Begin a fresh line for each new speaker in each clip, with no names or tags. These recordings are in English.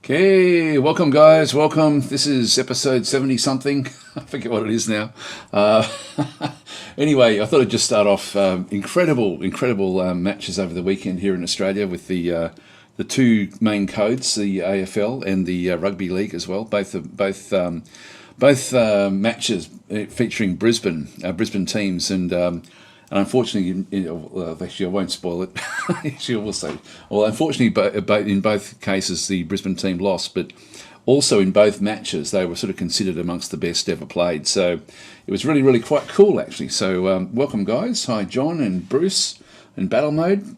Okay, welcome guys, welcome. This is episode 70 something. I forget what it is now. Uh, anyway, I thought I'd just start off incredible matches over the weekend here in Australia with the two main codes, the AFL and the Rugby League as well. Both matches featuring Brisbane teams, and unfortunately, actually, I won't spoil it. Actually, I will say, well, unfortunately, in both cases, the Brisbane team lost, but also in both matches, they were sort of considered amongst the best ever played. So it was really quite cool, actually. So welcome, guys. Hi, John and Bruce in battle mode.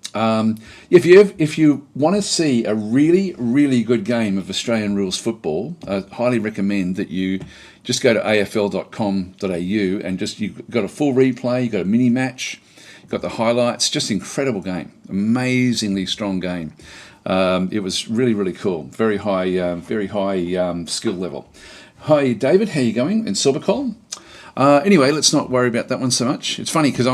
If you want to see a really good game of Australian rules football, I highly recommend that you just go to afl.com.au and you've got a full replay, you've got a mini match, you've got the highlights. Just incredible game, amazingly strong game. It was really cool, very high skill level. Hi, David, how you going? And Silvercol. Anyway, let's not worry about that one so much. It's funny because I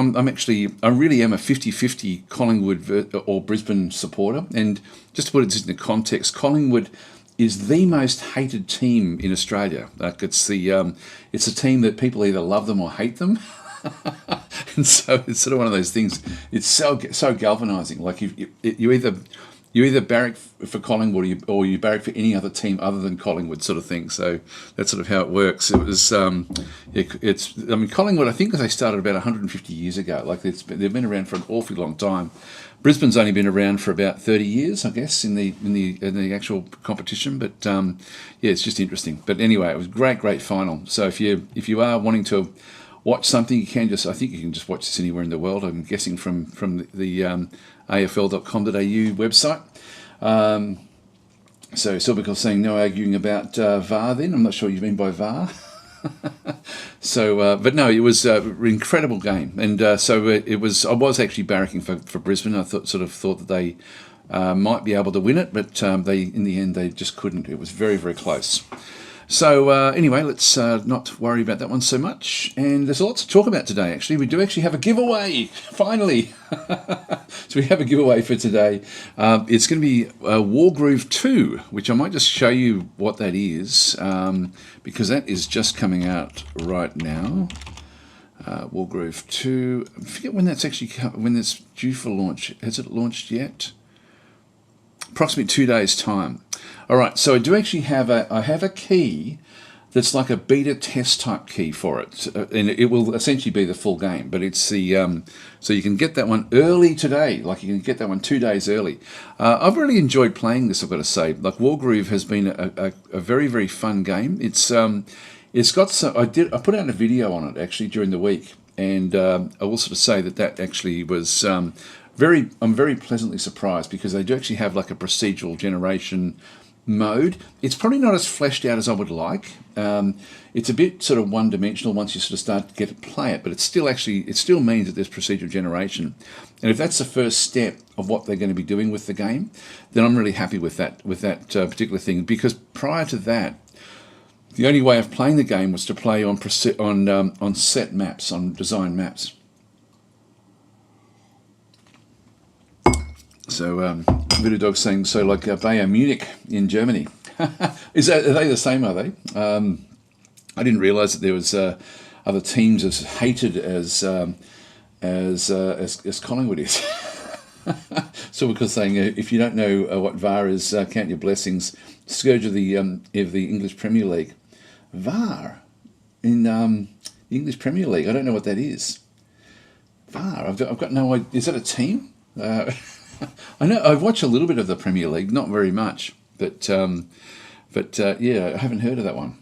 really am a 50-50 Collingwood or Brisbane supporter. And just to put it into context, Collingwood is the most hated team in Australia. Like it's a team that people either love them or hate them. And so it's sort of one of those things. It's so galvanising. Like you either barrack for Collingwood or you barrack for any other team other than Collingwood, sort of thing. So that's sort of how it works. It was, Collingwood, I think they started about 150 years ago. Like they've been around for an awfully long time. Brisbane's only been around for about 30 years, I guess, in the actual competition. But it's just interesting. But anyway, it was great final. So if you are wanting to watch something, I think you can just watch this anywhere in the world. I'm guessing from the afl.com.au website. So Silvercall saying no arguing about VAR then. I'm not sure what you mean by VAR. But no, it was an incredible game. And I was actually barracking for Brisbane. I thought that they might be able to win it, but in the end they just couldn't. It was very close. So anyway, let's not worry about that one so much. And there's a lot to talk about today, actually. We do actually have a giveaway, finally. So we have a giveaway for today. It's going to be Wargroove 2, which I might just show you what that is, because that is just coming out right now. Wargroove 2. I forget when that's due for launch. Has it launched yet? Approximately 2 days' time. All right, so I do actually have a key that's like a beta test type key for it, and it will essentially be the full game. But it's so you can get that one early today. Like you can get that one 2 days early. I've really enjoyed playing this, I've got to say. Like Wargroove has been a very fun game. It's got some. I put out a video on it actually during the week, and I will sort of say that actually was. I'm very pleasantly surprised because they do actually have like a procedural generation mode. It's probably not as fleshed out as I would like. It's a bit sort of one-dimensional once you sort of start to get to play it, but it still means that there's procedural generation. And if that's the first step of what they're going to be doing with the game, then I'm really happy with that particular thing. Because prior to that, the only way of playing the game was to play on set maps, on design maps. So, Voodoo Dog saying, so like Bayern Munich in Germany. Are they the same, are they? I didn't realise that there was other teams as hated as Collingwood is. So because saying, if you don't know what VAR is, count your blessings. Scourge of the English Premier League. VAR in the English Premier League. I don't know what that is. VAR. I've got no idea. Is that a team? I know I've watched a little bit of the Premier League, not very much, but I haven't heard of that one.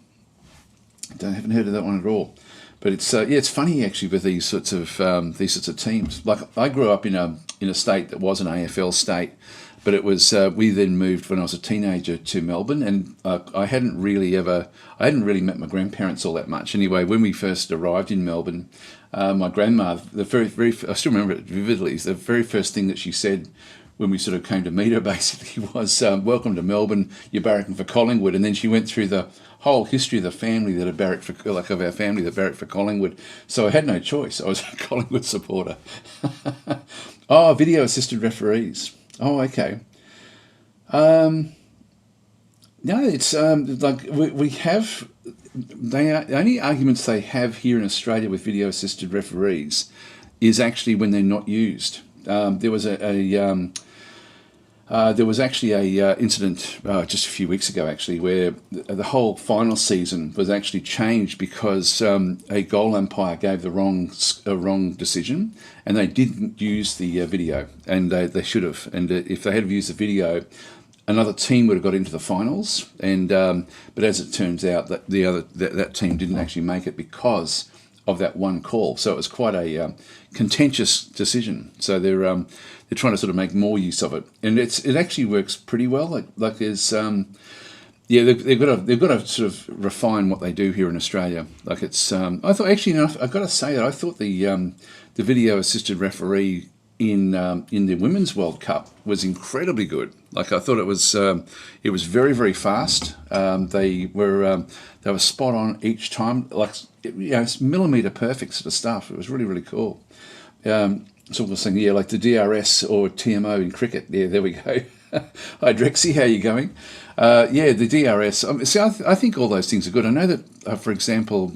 I haven't heard of that one at all. But it's funny actually with these sorts of teams. Like I grew up in a state that was an AFL state, but it was we then moved when I was a teenager to Melbourne, and I hadn't really met my grandparents all that much. Anyway, when we first arrived in Melbourne. My grandma, I still remember it vividly. The very first thing that she said when we sort of came to meet her, basically, was "Welcome to Melbourne. You're barracking for Collingwood." And then she went through the whole history of the family that had barracked for, like of our family that barracked for Collingwood. So I had no choice. I was a Collingwood supporter. Oh, video assisted referees. Oh, okay. No, it's like we have. The only arguments they have here in Australia with video assisted referees is actually when they're not used. There was there was actually a incident just a few weeks ago, actually, where the whole final season was actually changed because a goal umpire gave the wrong decision, and they didn't use the video, and they should have. And if they had used the video, another team would have got into the finals. And but as it turns out, that team didn't actually make it because of that one call. So it was quite a contentious decision. So they're trying to sort of make more use of it, and it actually works pretty well. Like there's yeah, they've got to sort of refine what they do here in Australia. Like it's I thought actually, I've got to say that I thought the video assisted referee in the Women's World Cup was incredibly good. Like I thought it was very, very fast. They were spot on each time. Like it's millimeter perfect sort of stuff. It was really, really cool. So we're saying, yeah, like the DRS or TMO in cricket. Yeah, there we go. Hi, Drexy, how you going? Yeah, the DRS. See, I think all those things are good. I know that, for example,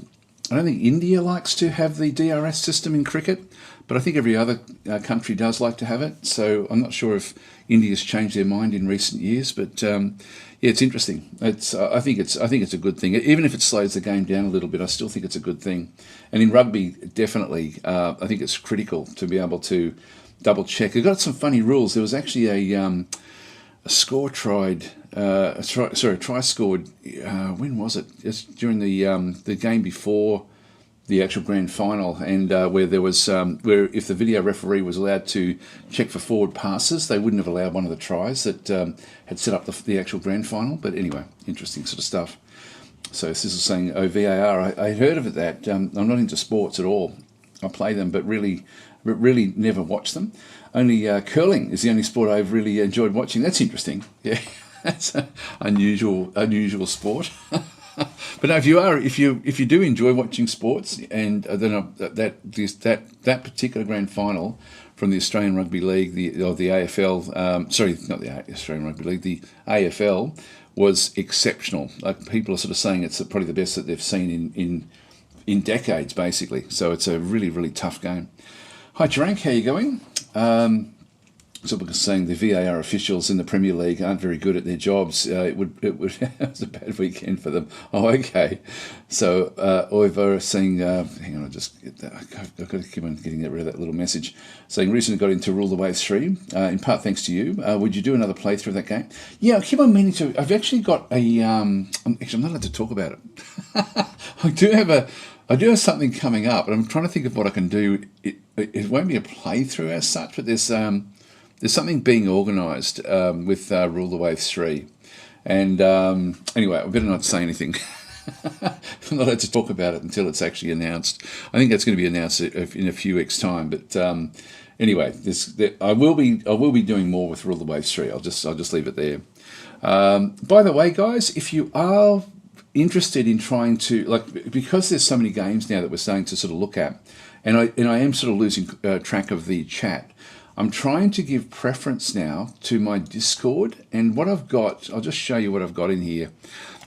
I don't think India likes to have the DRS system in cricket, but I think every other country does like to have it. So I'm not sure if India's changed their mind in recent years, but yeah, it's interesting. I think it's a good thing. Even if it slows the game down a little bit, I still think it's a good thing. And in rugby, definitely, I think it's critical to be able to double check. They've got some funny rules. There was actually a score tried. A try scored. When was it? It's during the game before the actual grand final, and where there was where if the video referee was allowed to check for forward passes, they wouldn't have allowed one of the tries that had set up the actual grand final. But anyway, interesting sort of stuff. So this is saying, oh, VAR. I heard of it. That I'm not into sports at all. I play them, but really never watch them. Only curling is the only sport I've really enjoyed watching. That's interesting. Yeah, that's an unusual sport. But no, if you do enjoy watching sports, and then that particular grand final from the Australian Rugby League, the AFL, sorry, not the Australian Rugby League, the AFL was exceptional. Like people are sort of saying it's probably the best that they've seen in decades, basically. So it's a really, really tough game. Hi, Tarank, how you going? So we're saying the VAR officials in the Premier League aren't very good at their jobs. It was a bad weekend for them. Oh, okay. So Oiva saying, hang on, I've got to keep on getting rid of that little message. Saying recently got into Rule the Waves 3, in part thanks to you. Would you do another playthrough of that game? Yeah, I keep on meaning to. I've actually got a. I'm not allowed to talk about it. I do have something coming up, and I'm trying to think of what I can do. It won't be a playthrough as such, but there's something being organised with Rule the Waves 3. And anyway, I better not say anything. I'm not allowed to talk about it until it's actually announced. I think that's going to be announced in a few weeks' time. But anyway, I will be doing more with Rule the Waves 3. I'll just leave it there. By the way, guys, if you are interested in trying to, because there's so many games now that we're starting to sort of look at, and I am sort of losing track of the chat. I'm trying to give preference now to my Discord, and what I've got, I'll just show you what I've got in here.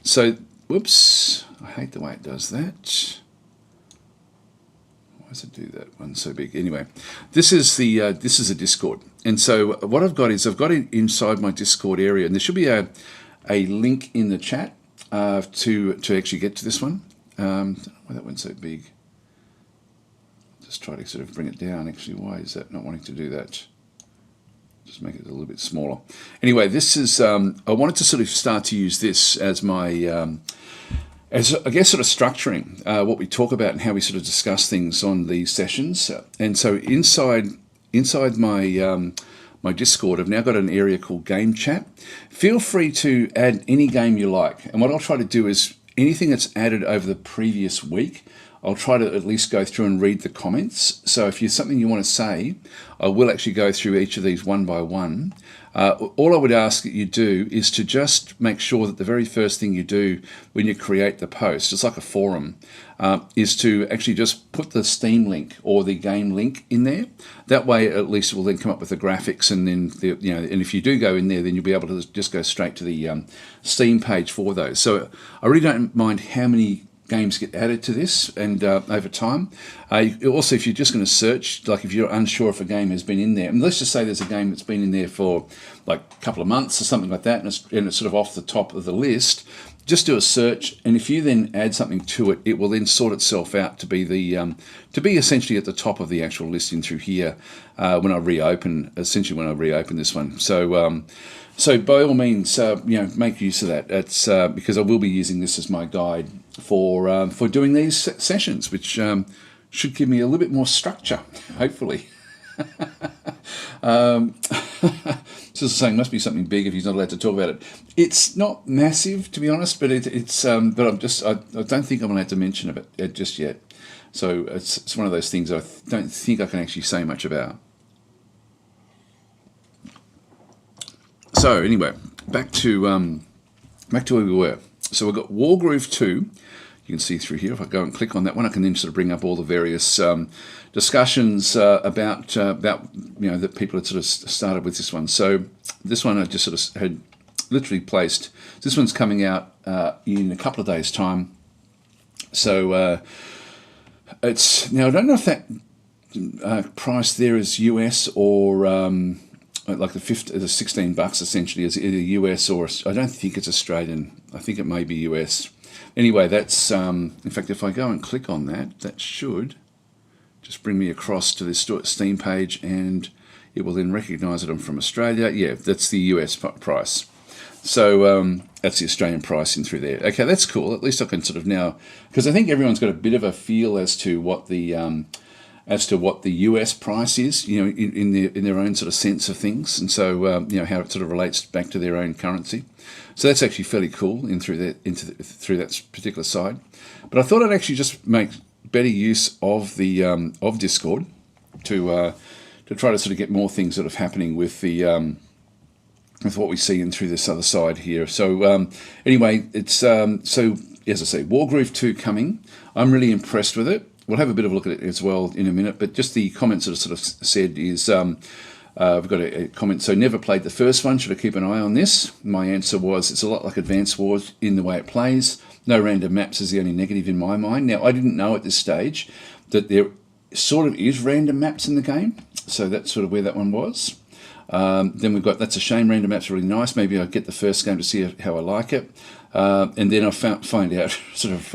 So, whoops, I hate the way it does that. Why does it do that one so big? Anyway, this is a Discord, and so what I've got it inside my Discord area, and there should be a link in the chat to actually get to this one. I don't know why that went so big. Just try to sort of bring it down. Actually, why is that not wanting to do that? Just make it a little bit smaller. Anyway, this is, I wanted to sort of start to use this as my, as I guess sort of structuring what we talk about and how we sort of discuss things on these sessions. And so inside my my Discord, I've now got an area called Game Chat. Feel free to add any game you like. And what I'll try to do is anything that's added over the previous week, I'll try to at least go through and read the comments. So if there's something you want to say, I will actually go through each of these one by one. All I would ask that you do is to just make sure that the very first thing you do when you create the post, it's like a forum, is to actually just put the Steam link or the game link in there. That way, at least it will then come up with the graphics, and then and if you do go in there, then you'll be able to just go straight to the Steam page for those. So I really don't mind how many games get added to this, and over time. Also, if you're just going to search, like if you're unsure if a game has been in there, and let's just say there's a game that's been in there for like a couple of months or something like that, and it's sort of off the top of the list, just do a search, and if you then add something to it, it will then sort itself out to be essentially at the top of the actual listing through here when I reopen this one. So by all means, make use of that. It's because I will be using this as my guide for doing these sessions, which should give me a little bit more structure, hopefully. Just saying, must be something big if he's not allowed to talk about it. It's not massive, to be honest, but but I don't think I'm allowed to mention it just yet. So it's one of those things I don't think I can actually say much about. So anyway, back to where we were. So we've got Wargroove 2. You can see through here. If I go and click on that one, I can then sort of bring up all the various discussions about that people had sort of started with this one. So this one I just sort of had literally placed. This one's coming out in a couple of days' time. So it's now I don't know if that price there is US or like the $16 essentially is either US or I don't think it's Australian. I think it may be US. Anyway, that's in fact, if I go and click on that, that should just bring me across to this Steam page, and it will then recognise that I'm from Australia. Yeah, that's the US price. So that's the Australian pricing through there. Okay, that's cool. At least I can sort of now, because I think everyone's got a bit of a feel as to what the US price is, in their own sort of sense of things, and so how it sort of relates back to their own currency. So that's actually fairly cool through that particular side. But I thought I'd actually just make better use of the of Discord to try to sort of get more things sort of happening with the with what we see in through this other side here. So anyway, it's so as I say, Wargroove 2 coming. I'm really impressed with it. We'll have a bit of a look at it as well in a minute, but just the comments that I sort of said is, I've got a comment, so never played the first one, should I keep an eye on this? My answer was, it's a lot like Advance Wars in the way it plays. No random maps is the only negative in my mind. Now, I didn't know at this stage that there sort of is random maps in the game, so that's sort of where that one was. Then we've got That's a Shame, random maps are really nice. Maybe I'll get the first game to see how I like it. And then I find out sort of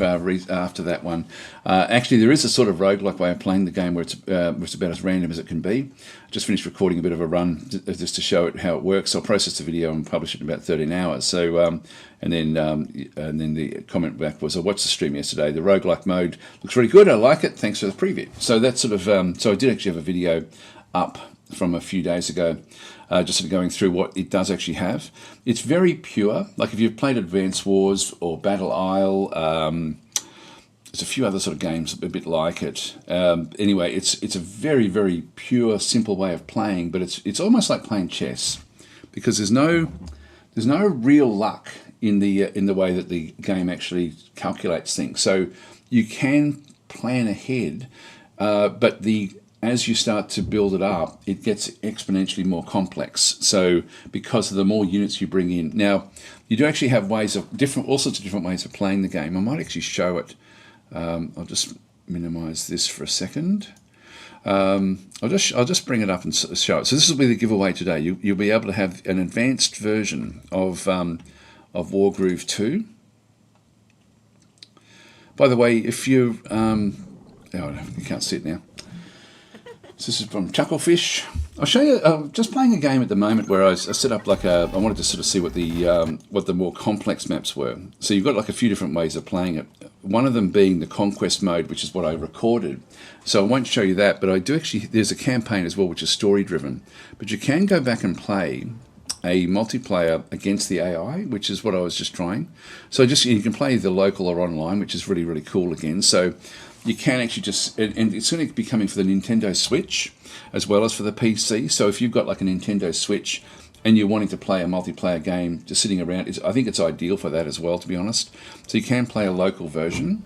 after that one. Actually, there is a sort of roguelike way of playing the game where it's about as random as it can be. I just finished recording a bit of a run just to show it how it works. I'll process the video and publish it in about 13 hours. So, and then the comment back was, I watched the stream yesterday. The roguelike mode looks really good. I like it. Thanks for the preview. So that's sort of so I did actually have a video up from a few days ago, just sort of going through what it does actually have. It's very pure. Like if you've played Advance Wars or Battle Isle, there's a few other sort of games a bit like it. Anyway, it's a very, very pure, simple way of playing, but it's almost like playing chess, because there's no real luck in the way that the game actually calculates things. So you can plan ahead, but as you start to build it up, it gets exponentially more complex. So because of the more units you bring in. Now, you do actually have all sorts of different ways of playing the game. I might actually show it. I'll just minimize this for a second. I'll just bring it up and show it. So this will be the giveaway today. You'll be able to have an advanced version of Wargroove 2. By the way, if you you can't see it now. So this is from Chucklefish. I'll show you, just playing a game at the moment where I set up I wanted to sort of see what the more complex maps were. So you've got like a few different ways of playing it. One of them being the conquest mode, which is what I recorded. So I won't show you that, but I do actually, there's a campaign as well, which is story driven. But you can go back and play a multiplayer against the AI, which is what I was just trying. So you can play either local or online, which is really, really cool again. So you can actually and it's going to be coming for the Nintendo Switch as well as for the PC. So if you've got like a Nintendo Switch, and you're wanting to play a multiplayer game just sitting around, I think it's ideal for that as well, to be honest. So you can play a local version.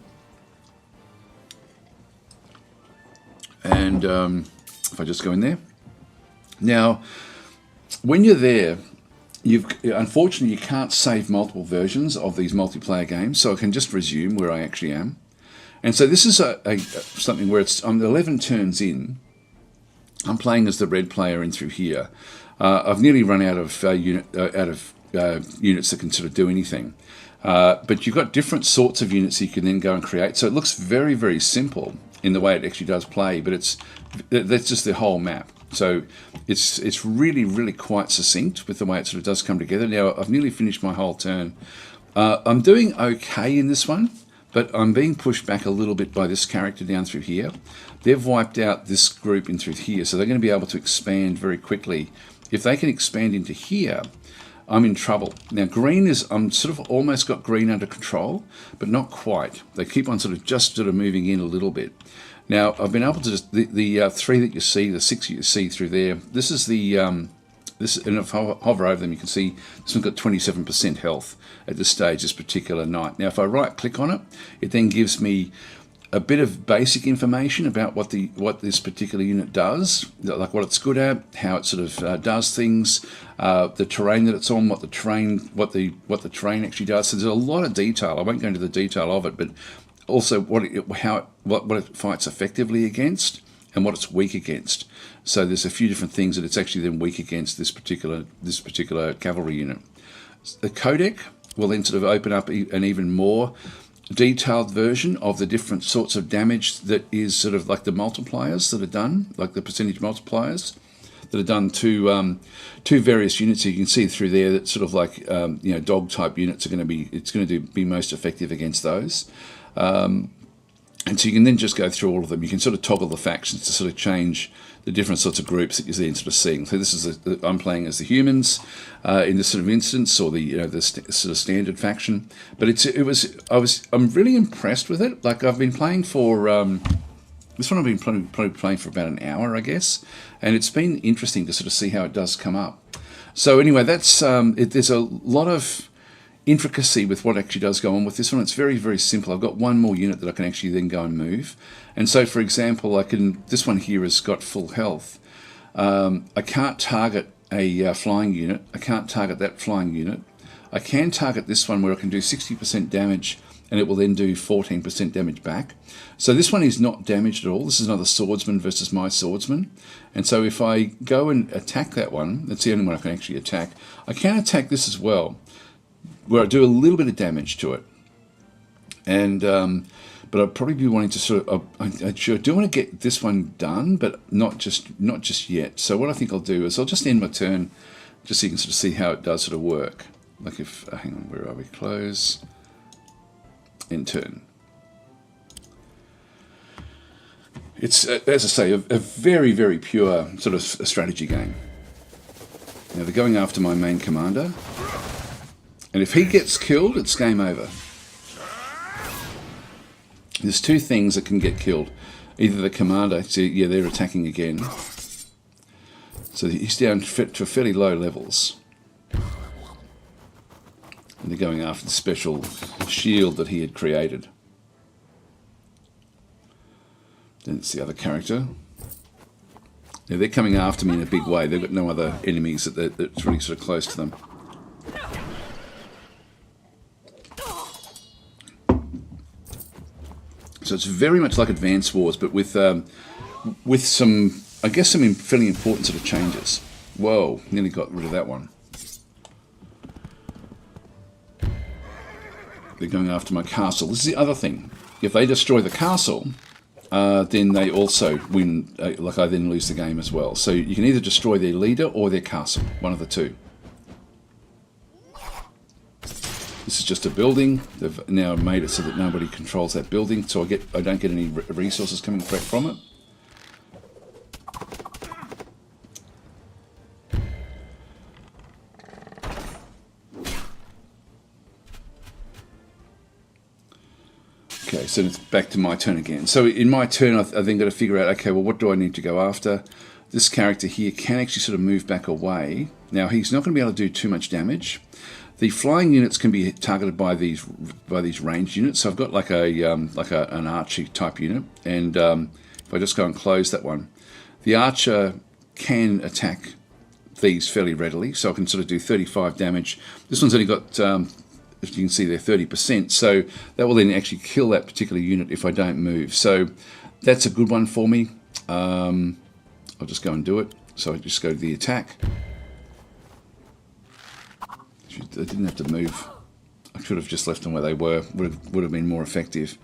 And if I just go in there. Now, when you're there, unfortunately you can't save multiple versions of these multiplayer games, so I can just resume where I actually am. And so this is something where I'm 11 turns in. I'm playing as the red player in through here. I've nearly run out of units that can sort of do anything. But you've got different sorts of units you can then go and create. So it looks very, very simple in the way it actually does play, but that's just the whole map. So it's really, really quite succinct with the way it sort of does come together. Now, I've nearly finished my whole turn. I'm doing okay in this one, but I'm being pushed back a little bit by this character down through here. They've wiped out this group in through here, so they're going to be able to expand very quickly. If they can expand into here, I'm in trouble. Now, I'm sort of almost got green under control, but not quite. They keep on just moving in a little bit. Now, I've been able to the three that you see, the six you see through there. This is and if I hover over them, you can see this one's got 27% health at this stage, this particular knight. Now, if I right-click on it, it then gives me a bit of basic information about what this particular unit does, like what it's good at, how it sort of does things, the terrain that it's on, what the terrain actually does. So there's a lot of detail. I won't go into the detail of it, but also what it fights effectively against and what it's weak against. So there's a few different things that it's actually then weak against this particular cavalry unit. The codec will then sort of open up an even more detailed version of the different sorts of damage that is sort of like the multipliers that are done, like the percentage multipliers that are done to various units. So you can see through there that sort of like dog type units are going to be most effective against those. And so you can then just go through all of them. You can sort of toggle the factions to sort of change the different sorts of groups that you're then sort of seeing. So this is I'm playing as the humans in this sort of instance, or the sort of standard faction. But I'm really impressed with it. Like I've been playing for this one. I've been probably playing for about an hour, I guess, and it's been interesting to sort of see how it does come up. So anyway, that's there's a lot of intricacy with what actually does go on with this one. It's very, very simple. I've got one more unit that I can actually then go and move. And so, for example, this one here has got full health. I can't target a flying unit. I can't target that flying unit. I can target this one where I can do 60% damage and it will then do 14% damage back. So this one is not damaged at all. This is another swordsman versus my swordsman. And so if I go and attack that one, that's the only one I can actually attack. I can attack this as well, where I do a little bit of damage to it. And but I'd probably be wanting to sort of I do want to get this one done, but not just yet. So what I think I'll do is I'll just end my turn, just so you can sort of see how it does sort of work. Like if hang on, where are we? Close. End turn. It's as I say, a very, very pure sort of a strategy game. Now they're going after my main commander. And if he gets killed, it's game over. There's two things that can get killed. Either the commander, so yeah, they're attacking again. So he's down to fairly low levels. And they're going after the special shield that he had created. Then it's the other character. Now they're coming after me in a big way. They've got no other enemies that's really sort of close to them. So it's very much like Advance Wars, but with some, I guess, some fairly important sort of changes. Whoa, nearly got rid of that one. They're going after my castle. This is the other thing. If they destroy the castle, then they also win, like I then lose the game as well. So you can either destroy their leader or their castle, one of the two. This is just a building. They've now made it so that nobody controls that building, so I don't get any resources coming back from it. Okay, so it's back to my turn again. So in my turn, I then got to figure out, okay, well, what do I need to go after? this character here can actually sort of move back away. Now he's not going to be able to do too much damage. The flying units can be targeted by these ranged units. So I've got like an archer type unit, and if I just go and close that one, the archer can attack these fairly readily. So I can sort of do 35 damage. This one's only got, as you can see there, 30%. So that will then actually kill that particular unit if I don't move. So that's a good one for me. I'll just go and do it. So I just go to the attack. I didn't have to move. I should have just left them where they were. Would have been more effective.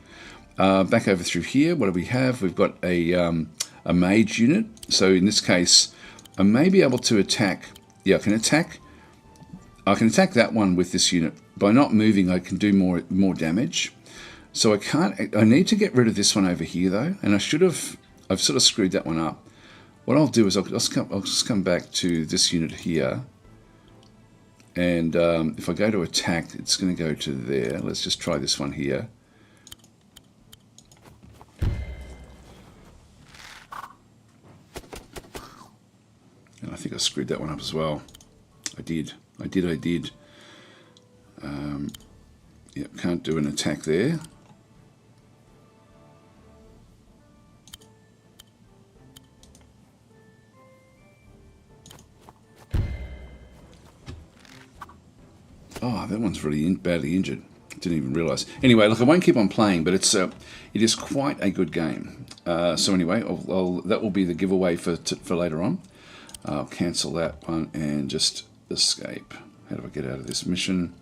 Back over through here, what do we have? We've got a mage unit. So in this case, I may be able to attack. Yeah, I can attack that one with this unit. By not moving, I can do more damage. So I can't. I need to get rid of this one over here though, and I should have. I've sort of screwed that one up. What I'll do is I'll just come back to this unit here, and if I go to attack, it's going to go to there. Let's just try this one here. And I think I screwed that one up as well. I did. Yep, can't do an attack there. Oh, that one's really badly injured. Didn't even realise. Anyway, look, I won't keep on playing, but it is quite a good game. So anyway, that will be the giveaway for later on. I'll cancel that one and just escape. How do I get out of this mission?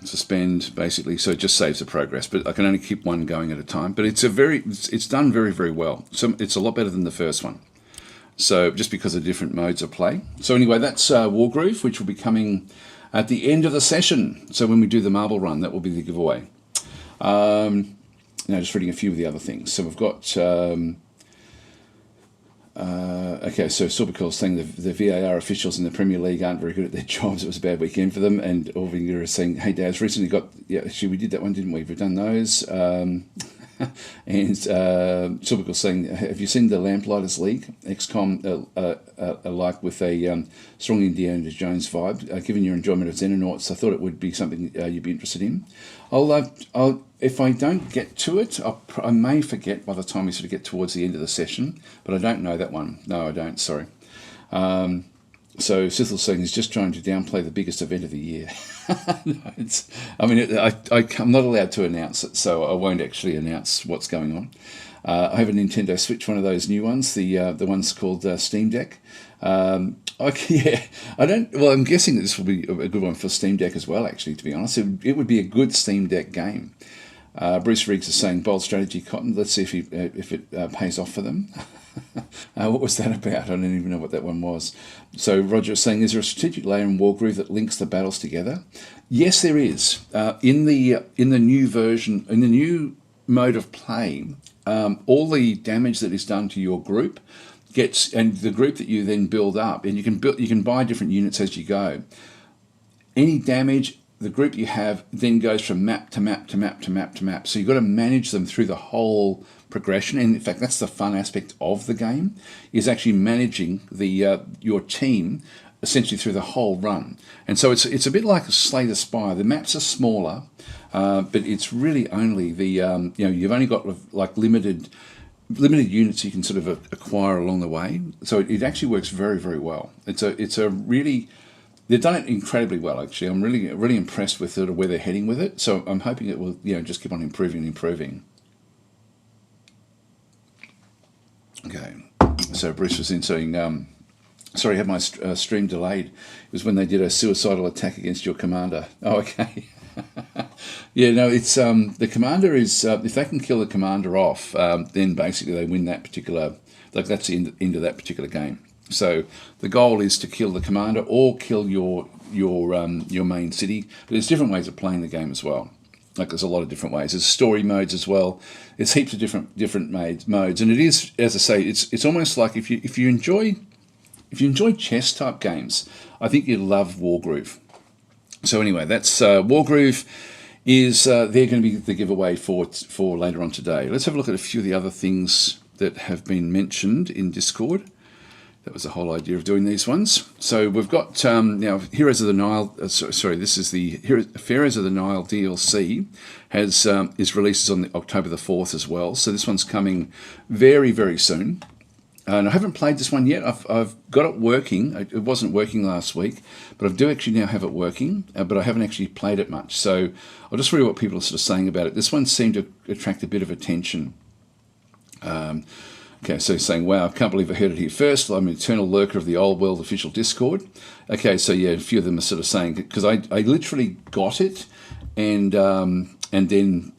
Suspend, basically, so it just saves the progress, but I can only keep one going at a time. But it's done very, very well. So it's a lot better than the first one. So just because of different modes of play. So anyway, that's Wargroove, which will be coming at the end of the session. So when we do the marble run, that will be the giveaway. Now just reading a few of the other things. So we've got okay, so Sorbicole's saying the VAR officials in the Premier League aren't very good at their jobs. It was a bad weekend for them. And Orvinger is saying, hey, Daz, recently got... Yeah, actually, we did that one, didn't we? We've done those. And Sorbicole's saying, have you seen the Lamplighters League? XCOM alike with a strong Indiana Jones vibe. Given your enjoyment of Xenonauts, I thought it would be something you'd be interested in. I'll if I don't get to it, I may forget by the time we sort of get towards the end of the session, but I don't know that one. No, I don't, sorry. So Sithel's saying he's just trying to downplay the biggest event of the year. No, I'm not allowed to announce it, so I won't actually announce what's going on. I have a Nintendo Switch, one of those new ones, the one's called Steam Deck. Yeah, I'm guessing that this will be a good one for Steam Deck as well, actually, to be honest. It would be a good Steam Deck game. Bruce Riggs is saying, bold strategy, Cotton. Let's see if it pays off for them. What was that about? I don't even know what that one was. So Roger is saying, is there a strategic layer in Wargroove that links the battles together? Yes, there is. In the new version, in the new mode of play, all the damage that is done to your group and the group that you then build up, and you can buy different units as you go. Any damage, the group you have then goes from map to map to map to map to map. So you've got to manage them through the whole progression. And in fact, that's the fun aspect of the game, is actually managing your team essentially through the whole run. And so it's a bit like a Slay the Spire. The maps are smaller, but it's really only you've only got like limited units you can sort of acquire along the way. So it actually works very, very well. They've done it incredibly well, actually. I'm really, really impressed with it, or where they're heading with it. So I'm hoping it will, just keep on improving and improving. Okay. So Bruce was in saying, sorry, I had my stream delayed. It was when they did a suicidal attack against your commander. Oh, okay. Yeah, no, it's the commander is, if they can kill the commander off, then basically they win that particular, that's the end of that particular game. So the goal is to kill the commander or kill your main city. But there's different ways of playing the game as well. Like there's a lot of different ways. There's story modes as well. There's heaps of different modes, and it is, as I say, it's almost like if you enjoy chess type games, I think you'll love Wargroove. So anyway, that's Wargroove. They're going to be the giveaway for later on today. Let's have a look at a few of the other things that have been mentioned in Discord. That was the whole idea of doing these ones. So we've got now Heroes of the Nile. Sorry, this is the Heroes of the Nile DLC is releases on October the 4th as well. So this one's coming very, very soon. And I haven't played this one yet. I've got it working. It wasn't working last week, but I do actually now have it working, but I haven't actually played it much. So I'll just read what people are sort of saying about it. This one seemed to attract a bit of attention. Okay, so saying, wow, I can't believe I heard it here first. I'm an eternal lurker of the Old World official Discord. Okay, so yeah, a few of them are sort of saying, because I literally got it and then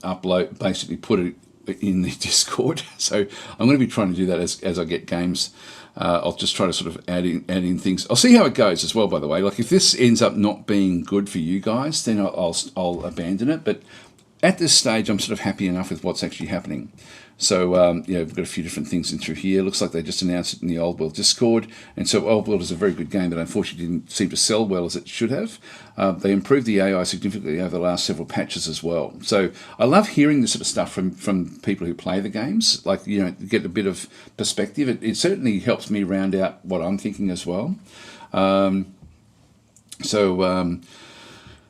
basically put it in the Discord. So I'm going to be trying to do that as I get games. I'll just try to sort of add in things. I'll see how it goes as well, by the way. Like if this ends up not being good for you guys, then I'll abandon it. But at this stage, I'm sort of happy enough with what's actually happening. So, yeah, we've got a few different things in through here. Looks like they just announced it in the Old World Discord. And so Old World is a very good game, but unfortunately didn't seem to sell well as it should have. They improved the AI significantly over the last several patches as well. So I love hearing this sort of stuff from people who play the games. Like, you know, get a bit of perspective. It certainly helps me round out what I'm thinking as well.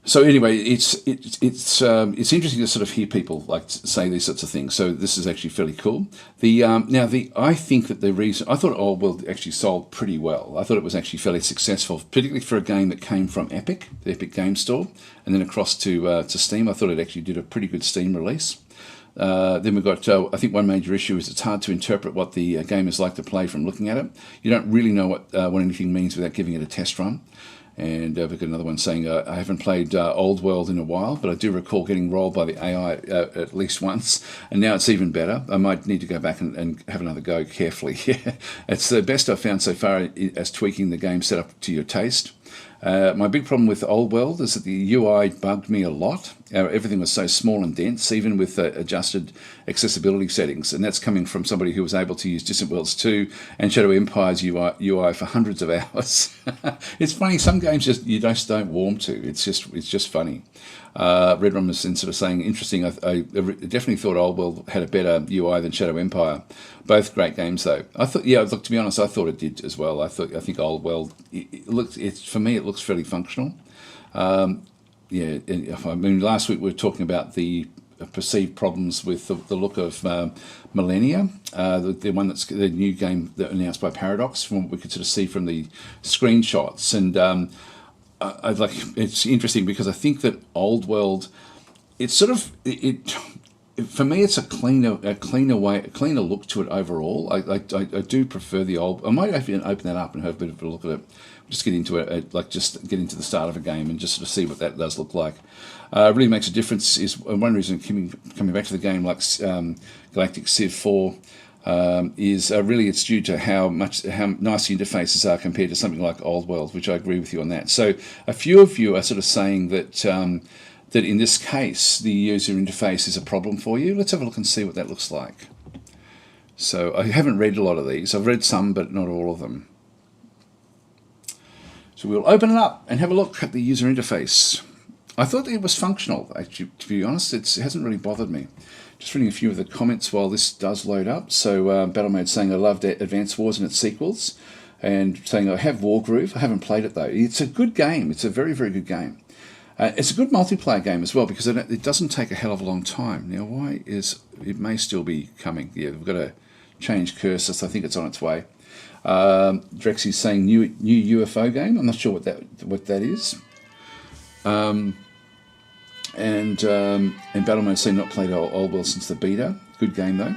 So anyway, it's interesting to sort of hear people like say these sorts of things. So this is actually fairly cool. I think that the reason I thought Old World actually sold pretty well. I thought it was actually fairly successful, particularly for a game that came from Epic, the Epic Game Store, and then across to Steam. I thought it actually did a pretty good Steam release. Then we've got, I think one major issue is it's hard to interpret what the game is like to play from looking at it. You don't really know what anything means without giving it a test run. And we've got another one saying, I haven't played Old World in a while, but I do recall getting rolled by the AI at least once, and now it's even better. I might need to go back and have another go carefully. It's the best I've found so far as tweaking the game setup to your taste. My big problem with Old World is that the UI bugged me a lot. Everything was so small and dense, even with adjusted accessibility settings. And that's coming from somebody who was able to use Distant Worlds 2 and Shadow Empire's UI for hundreds of hours. It's funny, some games you just don't warm to. It's just funny. Red Rum was sort of saying, interesting. I definitely thought Old World had a better UI than Shadow Empire. Both great games, though. I thought, yeah, look, to be honest, I thought it did as well. I think Old World, for me, it looks fairly functional. Yeah, I mean, last week we were talking about the perceived problems with the look of Millennia, the one that's the new game that announced by Paradox, from what we could sort of see from the screenshots, and it's interesting because I think that Old World, it's sort of for me, it's a cleaner look to it overall. I do prefer the old. I might even open that up and have a bit of a look at it. Just get into it, just get into the start of a game and just sort of see what that does look like. Really makes a difference. Is one reason coming back to the game like Galactic Civ 4 is really it's due to how nice the interfaces are compared to something like Old World, which I agree with you on that. So a few of you are sort of saying that that in this case the user interface is a problem for you. Let's have a look and see what that looks like. So I haven't read a lot of these. I've read some, but not all of them. So we'll open it up and have a look at the user interface. I thought it was functional, actually, to be honest. It hasn't really bothered me. Just reading a few of the comments while this does load up. So Battle Mode saying, I loved Advance Wars and its sequels. And saying, I have Wargroove. I haven't played it, though. It's a good game. It's a very, very good game. It's a good multiplayer game as well because it doesn't take a hell of a long time. Now, why is... It may still be coming. Yeah, we've got to change cursor, so I think it's on its way. Drexy's saying new UFO game. I'm not sure what that is. And Battle Mode saying not played Old World since the beta. Good game though.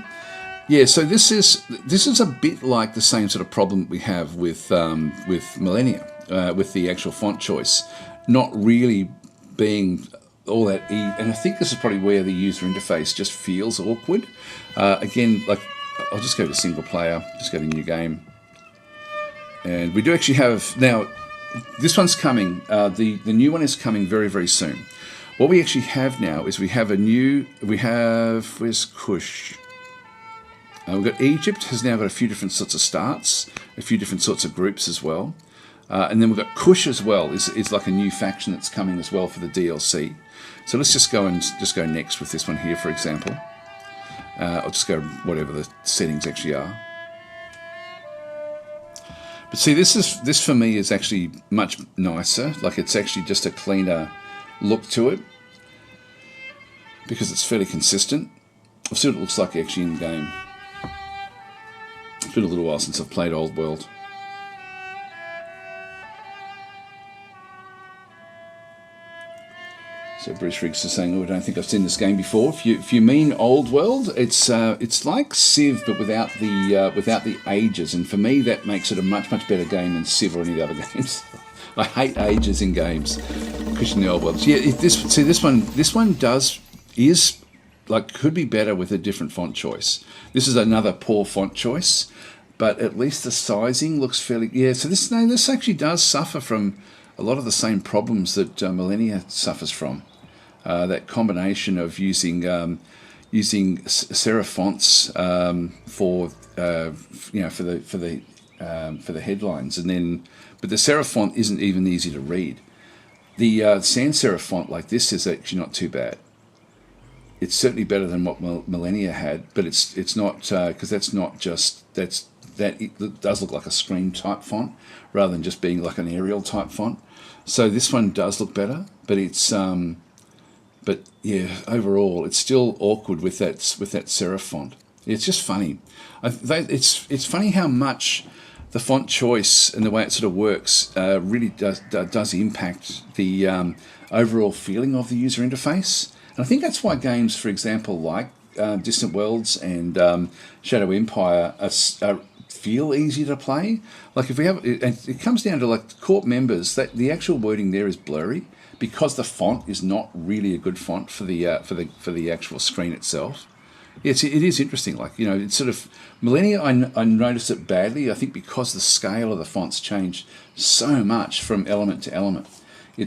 Yeah, so this is a bit like the same sort of problem we have with Millennia, with the actual font choice, not really being all that and I think this is probably where the user interface just feels awkward. Again, like I'll just go to single player, just go to new game. And we do actually have, now, this one's coming, the new one is coming very, very soon. What we actually have now is where's Kush? We've got Egypt has now got a few different sorts of starts, a few different sorts of groups as well. And then we've got Kush as well, is like a new faction that's coming as well for the DLC. So let's just go next with this one here, for example. I'll just go whatever the settings actually are. But see, this for me is actually much nicer. Like, it's actually just a cleaner look to it because it's fairly consistent. I'll see what it looks like actually in game. It's been a little while since I've played Old World. So Bruce Riggs is saying, "Oh, I don't think I've seen this game before." If you mean Old World, it's like Civ but without the ages, and for me that makes it a much better game than Civ or any of the other games. I hate ages in games, especially in the Old World. So yeah, this one is like could be better with a different font choice. This is another poor font choice, but at least the sizing looks fairly. Yeah, so this actually does suffer from a lot of the same problems that Millennia suffers from. That combination of using serif fonts for the headlines, and then but the serif font isn't even easy to read. The sans serif font like this is actually not too bad. It's certainly better than what Millennia had, but it's not because it does look like a screen type font rather than just being like an Arial type font. So this one does look better, but it's but yeah, overall it's still awkward with that serif font. It's just funny. It's funny how much the font choice and the way it sort of works really does impact the overall feeling of the user interface. And I think that's why games, for example, like Distant Worlds and Shadow Empire feel easy to play. Like if we have, it comes down to like Corp members, that the actual wording there is blurry because the font is not really a good font for the actual screen itself. It is interesting. Like, you know, it's sort of Millennia. I noticed it badly. I think because the scale of the fonts changed so much from element to element.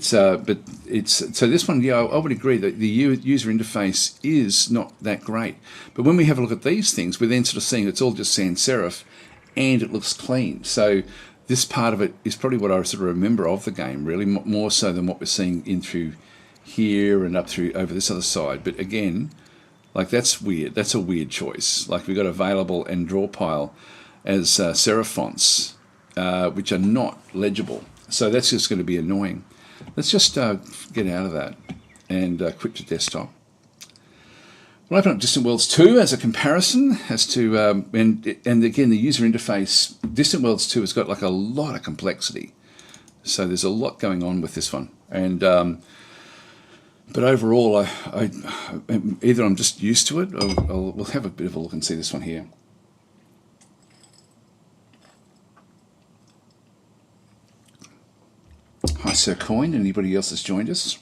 So this one, yeah, I would agree that the user interface is not that great. But when we have a look at these things, we're then sort of seeing it's all just sans serif, and it looks clean. So this part of it is probably what I sort of remember of the game, really, more so than what we're seeing in through here and up through over this other side. But again, like that's weird. That's a weird choice. Like we've got available and draw pile as serif fonts, which are not legible. So that's just going to be annoying. Let's just get out of that and quit to desktop. We'll open up Distant Worlds 2 as a comparison as to, and again, the user interface. Distant Worlds 2 has got like a lot of complexity. So there's a lot going on with this one. And but overall, I either I'm just used to it, or we'll have a bit of a look and see this one here. Hi, Sir Coin. Anybody else that's joined us?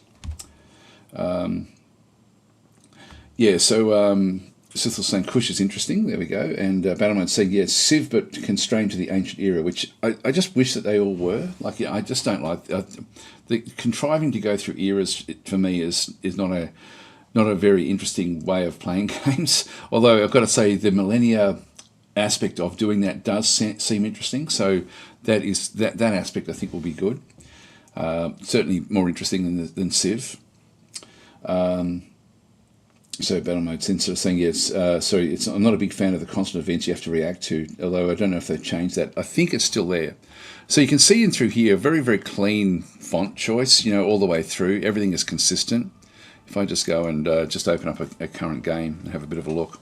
Yeah, so Sithil's saying Kush is interesting. There we go. And Battleman's saying, yeah, Civ, but constrained to the ancient era, which I just wish that they all were. Like, yeah, I just don't like the contriving to go through eras. For me, is not a very interesting way of playing games. Although I've got to say, the Millennia aspect of doing that does seem interesting. So that aspect I think will be good. Certainly more interesting than Civ. So Battle Mode Sensor saying yes. Sorry, I'm not a big fan of the constant events you have to react to. Although I don't know if they've changed that. I think it's still there. So you can see in through here, very very clean font choice. You know, all the way through, everything is consistent. If I just go and just open up a current game and have a bit of a look.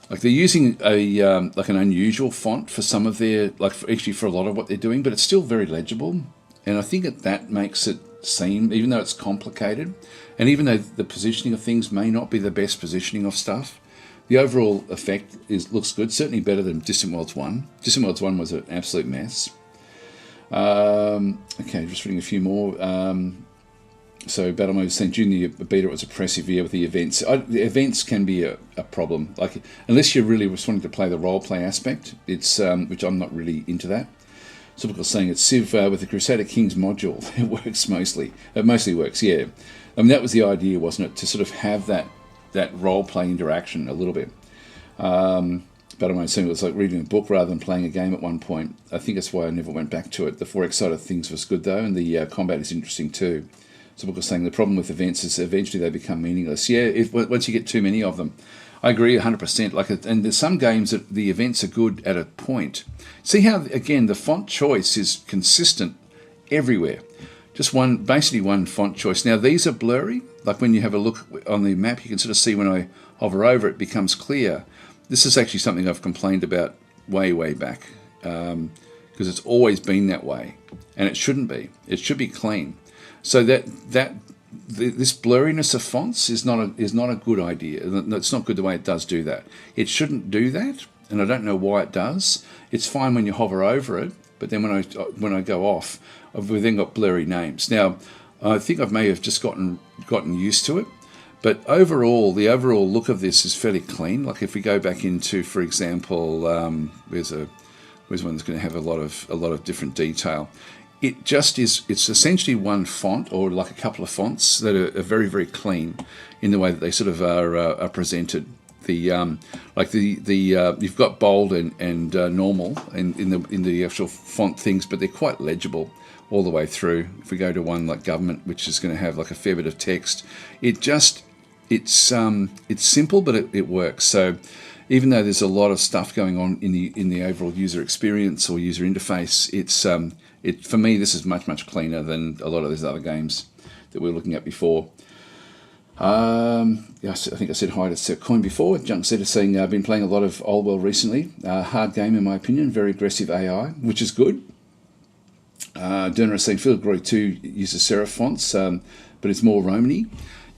Like they're using like an unusual font for some of their, actually for a lot of what they're doing, but it's still very legible. And I think that makes it seem, even though it's complicated, and even though the positioning of things may not be the best positioning of stuff, the overall effect looks good. Certainly better than Distant Worlds 1. Distant Worlds 1 was an absolute mess. Okay, just reading a few more. So Battle Mode is saying during the beta it was oppressive with the events. The events can be a problem. Like unless you're really just wanting to play the role play aspect, it's which I'm not really into that. So people are saying it's Civ with the Crusader Kings module. It works mostly. It mostly works, yeah. I mean that was the idea, wasn't it? To sort of have that role play interaction a little bit. Battle Mode saying it was like reading a book rather than playing a game at one point. I think that's why I never went back to it. The 4X side of things was good though, and the combat is interesting too. So book was saying the problem with events is eventually they become meaningless. Yeah, once you get too many of them. I agree 100%. And there's some games that the events are good at a point. See how, again, the font choice is consistent everywhere. Just basically one font choice. Now, these are blurry. Like when you have a look on the map, you can sort of see when I hover over it becomes clear. This is actually something I've complained about way, way back, because it's always been that way, and it shouldn't be. It should be clean. So this blurriness of fonts is not a good idea. It's not good the way it does do that. It shouldn't do that, and I don't know why it does. It's fine when you hover over it, but then when I go off, we've then got blurry names. Now, I think I may have just gotten used to it, but overall, the overall look of this is fairly clean. Like if we go back into, for example, where's one that's going to have a lot of different detail. It just is. It's essentially one font, or like a couple of fonts that are very, very clean in the way that they sort of are presented. You've got bold and normal in the actual font things, but they're quite legible all the way through. If we go to one like government, which is going to have like a fair bit of text, it's simple, but it works. So even though there's a lot of stuff going on in the overall user experience or user interface, for me, this is much, much cleaner than a lot of these other games that we were looking at before. I think I said hi to Sir Coin before. Junk Setter saying, I've been playing a lot of Old World recently. Hard game in my opinion, very aggressive AI, which is good. Derner is saying, Field Glory 2 uses serif fonts, but it's more Romany.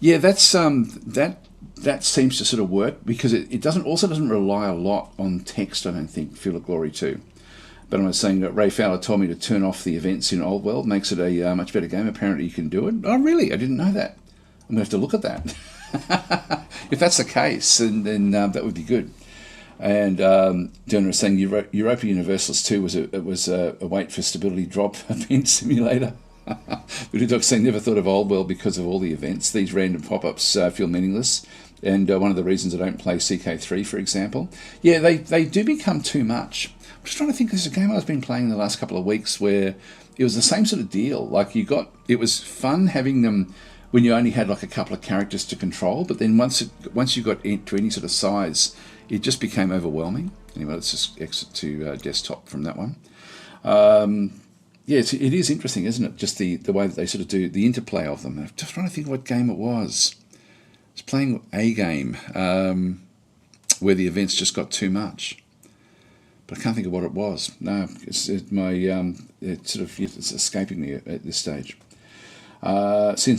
Yeah, that seems to sort of work because it doesn't rely a lot on text, I don't think, Field of Glory 2. But I'm saying that Ray Fowler told me to turn off the events in Old World, makes it a much better game. Apparently you can do it. Oh, really? I didn't know that. I'm going to have to look at that. If that's the case, then that would be good. And Derner is saying Europa Universalis 2 was a wait for stability drop event simulator. Voodoo Dog saying, never thought of Old World because of all the events. These random pop-ups feel meaningless. And one of the reasons I don't play CK3, for example. Yeah, they do become too much. I'm just trying to think, there's a game I've been playing the last couple of weeks where it was the same sort of deal. Like it was fun having them when you only had like a couple of characters to control, but then once you got to any sort of size, it just became overwhelming. Anyway, let's just exit to desktop from that one. Yeah, it is interesting, isn't it? Just the way that they sort of do the interplay of them. I'm just trying to think of what game it was. I was playing a game where the events just got too much, but I can't think of what it was. No, it's escaping me at this stage. C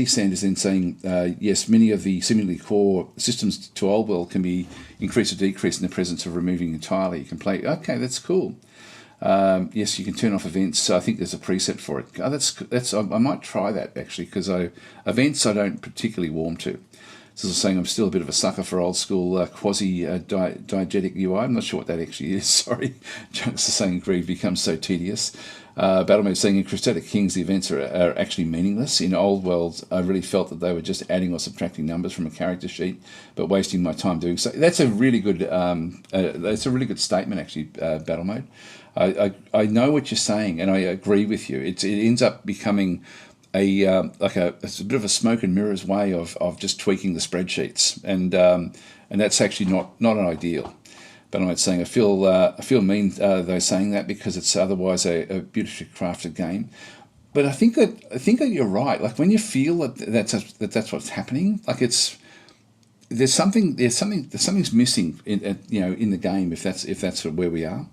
Sand is then saying, yes, many of the seemingly core systems to Old World can be increased or decreased in the presence of removing entirely. You can play, okay, that's cool. Yes, you can turn off events. So I think there's a preset for it. I might try that actually, because events I don't particularly warm to. So I was saying I'm still a bit of a sucker for old school quasi-diegetic UI. I'm not sure what that actually is. Sorry. Junks are saying Grieve becomes so tedious. Battlemate saying in Chrystatic Kings the events are actually meaningless. In Old World, I really felt that they were just adding or subtracting numbers from a character sheet, but wasting my time doing so. That's a really good. That's a really good statement, actually. Battlemate. I know what you're saying, and I agree with you. It ends up becoming it's a bit of a smoke and mirrors way of just tweaking the spreadsheets, and that's actually not an ideal. But I'm saying I feel mean though saying that, because it's otherwise a beautifully crafted game. But I think that you're right. Like when you feel that's what's happening, like something's missing in the game if that's where we are.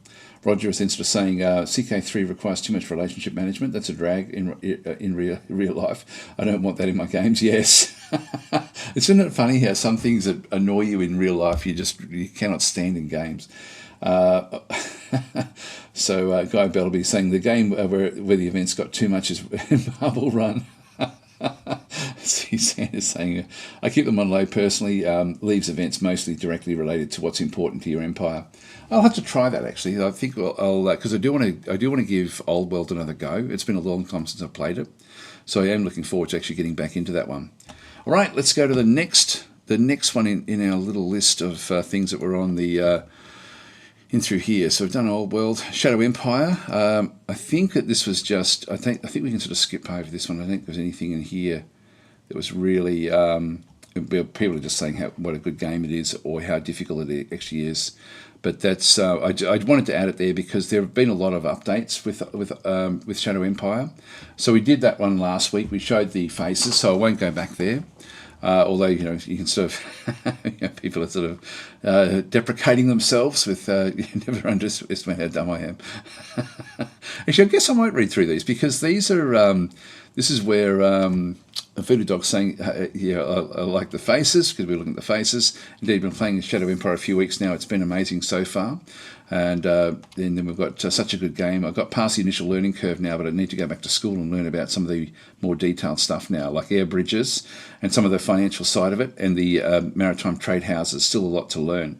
Roger is then sort of saying CK3 requires too much relationship management. That's a drag in real life. I don't want that in my games. Yes. Isn't it funny how some things that annoy you in real life you cannot stand in games? So Guy Bellamy saying the game where the events got too much is Marble Run. See, Sanders saying, I keep them on low personally. Leaves events mostly directly related to what's important to your empire. I'll have to try that actually. I think I'll because I do want to give Old World another go. It's been a long time since I've played it, so I am looking forward to actually getting back into that one. All right, let's go to the next one in our little list of things that were on the in through here. So we've done Old World, Shadow Empire. I think that this was just. I think we can sort of skip over this one. I don't think there's anything in here that was really. People are just saying what a good game it is, or how difficult it actually is. But that's I wanted to add it there because there have been a lot of updates with Shadow Empire. So we did that one last week. We showed the faces, so I won't go back there. Although you can sort of people are sort of deprecating themselves with you never underestimate how dumb I am. Actually, I guess I won't read through these because these are this is where a Voodoo Dog's saying I like the faces because we're looking at the faces. Indeed, been playing Shadow Empire a few weeks now. It's been amazing so far. And then we've got such a good game. I've got past the initial learning curve now, but I need to go back to school and learn about some of the more detailed stuff now, like air bridges and some of the financial side of it, and the maritime trade houses. Still a lot to learn.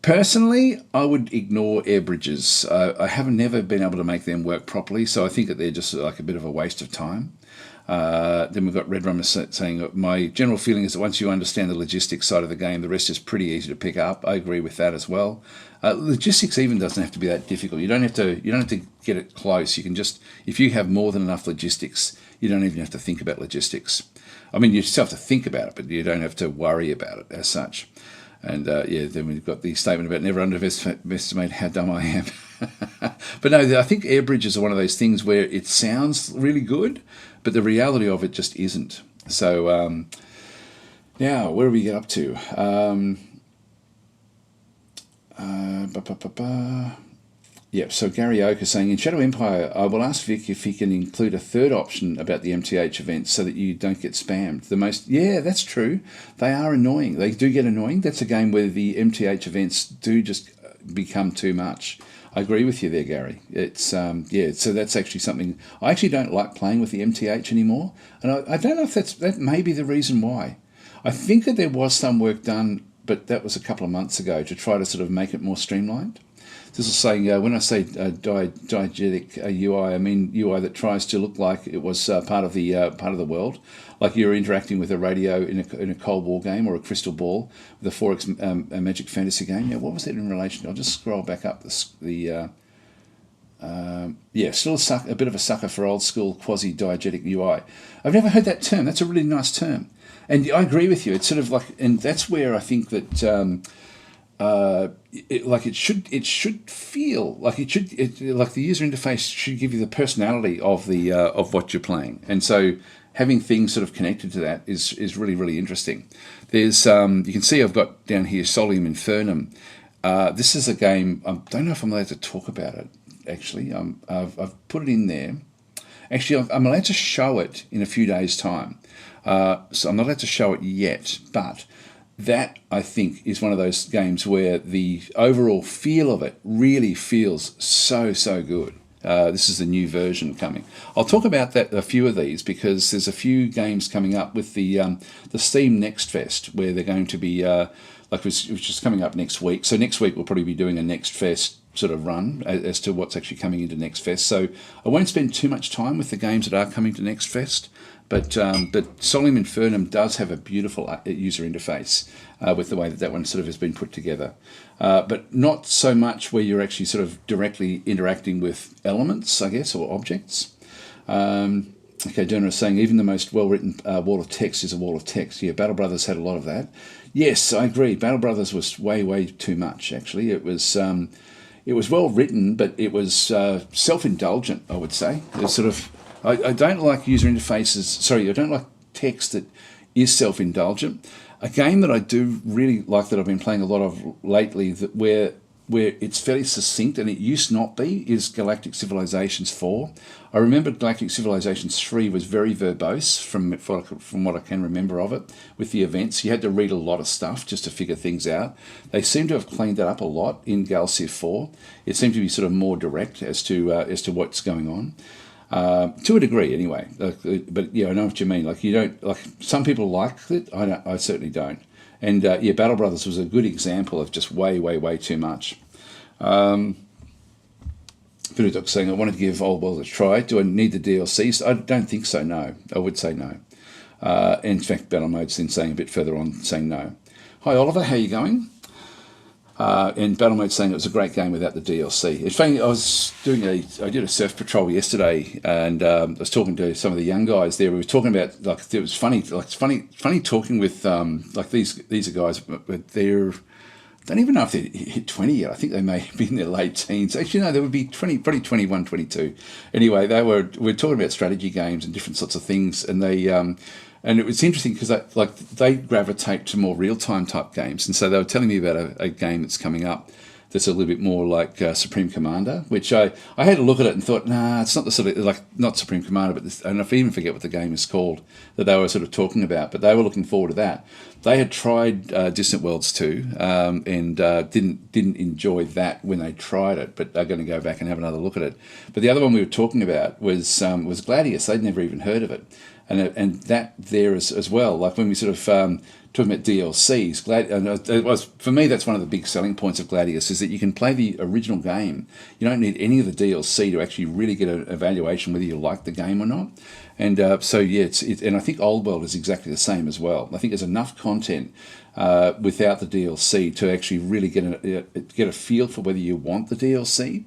Personally, I would ignore air bridges. I have never been able to make them work properly, so I think that they're just like a bit of a waste of time. Then we've got Red Rummer saying, my general feeling is that once you understand the logistics side of the game, the rest is pretty easy to pick up. I agree with that as well. Logistics even doesn't have to be that difficult. You don't have to get it close. You can just, if you have more than enough logistics, you don't even have to think about logistics. I mean, you still have to think about it, but you don't have to worry about it as such. And then we've got the statement about never underestimate how dumb I am. But no, I think air bridges are one of those things where it sounds really good, but the reality of it just isn't. So now, where do we get up to? So Gary Oak is saying, in Shadow Empire, I will ask Vic if he can include a third option about the MTH events so that you don't get spammed. That's true. They are annoying. They do get annoying. That's a game where the MTH events do just become too much. I agree with you there, Gary. It's so that's actually something. I actually don't like playing with the MTH anymore, and I don't know if that may be the reason why. I think that there was some work done, but that was a couple of months ago to try to sort of make it more streamlined. This is saying when I say diegetic UI, I mean UI that tries to look like it was part of the world, like you're interacting with a radio in a Cold War game or a Crystal Ball with a 4X Magic Fantasy game. Yeah, what was that in relation? I'll just scroll back up still a bit of a sucker for old school quasi-diegetic UI. I've never heard that term. That's a really nice term, and I agree with you. It's sort of like, and that's where I think that. It should feel like like the user interface should give you the personality of the of what you're playing, and so having things sort of connected to that is really, really interesting. There's you can see I've got down here Solium Infernum. This is a game. I don't know if I'm allowed to talk about it. Actually, I've put it in there. Actually, I'm allowed to show it in a few days' time. So I'm not allowed to show it yet, but that, I think, is one of those games where the overall feel of it really feels so good. This is the new version coming. I'll talk about a few of these because there's a few games coming up with the Steam Next Fest where they're going to be which is coming up next week. So next week we'll probably be doing a Next Fest sort of run as to what's actually coming into Next Fest. So I won't spend too much time with the games that are coming to Next Fest. But Solium Infernum does have a beautiful user interface with the way that one sort of has been put together. But not so much where you're actually sort of directly interacting with elements, I guess, or objects. Okay, Derna is saying, even the most well-written wall of text is a wall of text. Yeah, Battle Brothers had a lot of that. Yes, I agree. Battle Brothers was way too much, actually. It was well written, but it was self-indulgent, I would say. It was sort of... I don't like user interfaces. Sorry, I don't like text that is self-indulgent. A game that I do really like that I've been playing a lot of lately, that where it's fairly succinct and it used to not be, is Galactic Civilizations 4. I remember Galactic Civilizations 3 was very verbose from what I can remember of it with the events. You had to read a lot of stuff just to figure things out. They seem to have cleaned that up a lot in Gal Civ 4. It seemed to be sort of more direct as to what's going on. To a degree, anyway. But yeah, I know what you mean. Like you don't like some people like it. I certainly don't. And Battle Brothers was a good example of just way too much. Vidudok saying, I wanted to give Old World a try. Do I need the DLCs? I don't think so. No, I would say no. In fact, Battle Mode's then saying a bit further on, saying no. Hi Oliver, how are you going? and Battlemode's saying it was a great game without the DLC. It's funny, I did a surf patrol yesterday, and I was talking to some of the young guys there. We were talking about, like, it was funny, like, it's funny talking with, like, these are guys, but they're, I don't even know if they hit 20 yet. I think they may be in their late teens. Actually, no, they would be 20, probably 21, 22. Anyway, we were talking about strategy games and different sorts of things, and and it was interesting because they gravitate to more real-time type games. And so they were telling me about a game that's coming up that's a little bit more like Supreme Commander, which I had a look at it and thought, nah, it's not the sort of, like, not Supreme Commander, but this, and I even forget what the game is called that they were sort of talking about, but they were looking forward to that. They had tried Distant Worlds 2 and didn't enjoy that when they tried it, but they're going to go back and have another look at it. But the other one we were talking about was Gladius. They'd never even heard of it. And that there as well, like when we sort of talking about DLCs, it was, for me, that's one of the big selling points of Gladius, is that you can play the original game. You don't need any of the DLC to actually really get an evaluation whether you like the game or not. And so yeah, and I think Old World is exactly the same as well. I think there's enough content without the DLC to actually really get a feel for whether you want the DLC.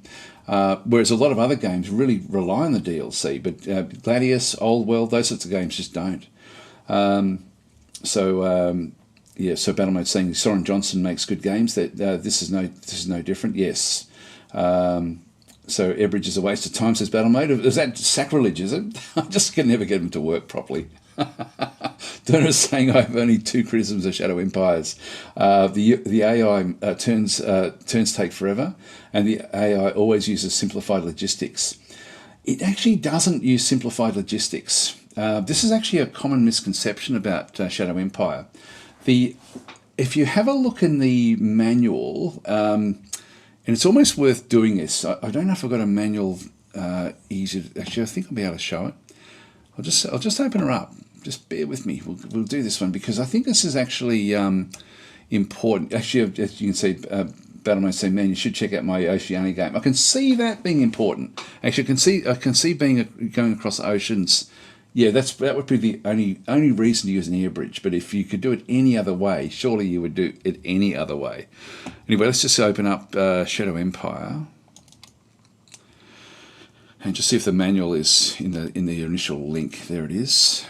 Whereas a lot of other games really rely on the DLC, but Gladius, Old World, those sorts of games just don't. So Battlemode's saying Soren Johnson makes good games. That this is no different. Yes. So Airbridge is a waste of time, says Battlemode. Is that sacrilege? Is it? I just can never get them to work properly. Donna's saying I have only 2 criticisms of Shadow Empires. The AI turns take forever, and the AI always uses simplified logistics. It actually doesn't use simplified logistics. This is actually a common misconception about Shadow Empire. If you have a look in the manual, and it's almost worth doing this. I don't know if I've got a manual easy. Actually, I think I'll be able to show it. I'll just open her up. Just bear with me. We'll do this one because I think this is actually important. Actually, as you can see, Battlemode saying, "Man, you should check out my Oceania game." I can see that being important. Actually, I can see going across oceans. Yeah, that would be the only reason to use an air bridge. But if you could do it any other way, surely you would do it any other way. Anyway, let's just open up Shadow Empire and just see if the manual is in the initial link. There it is.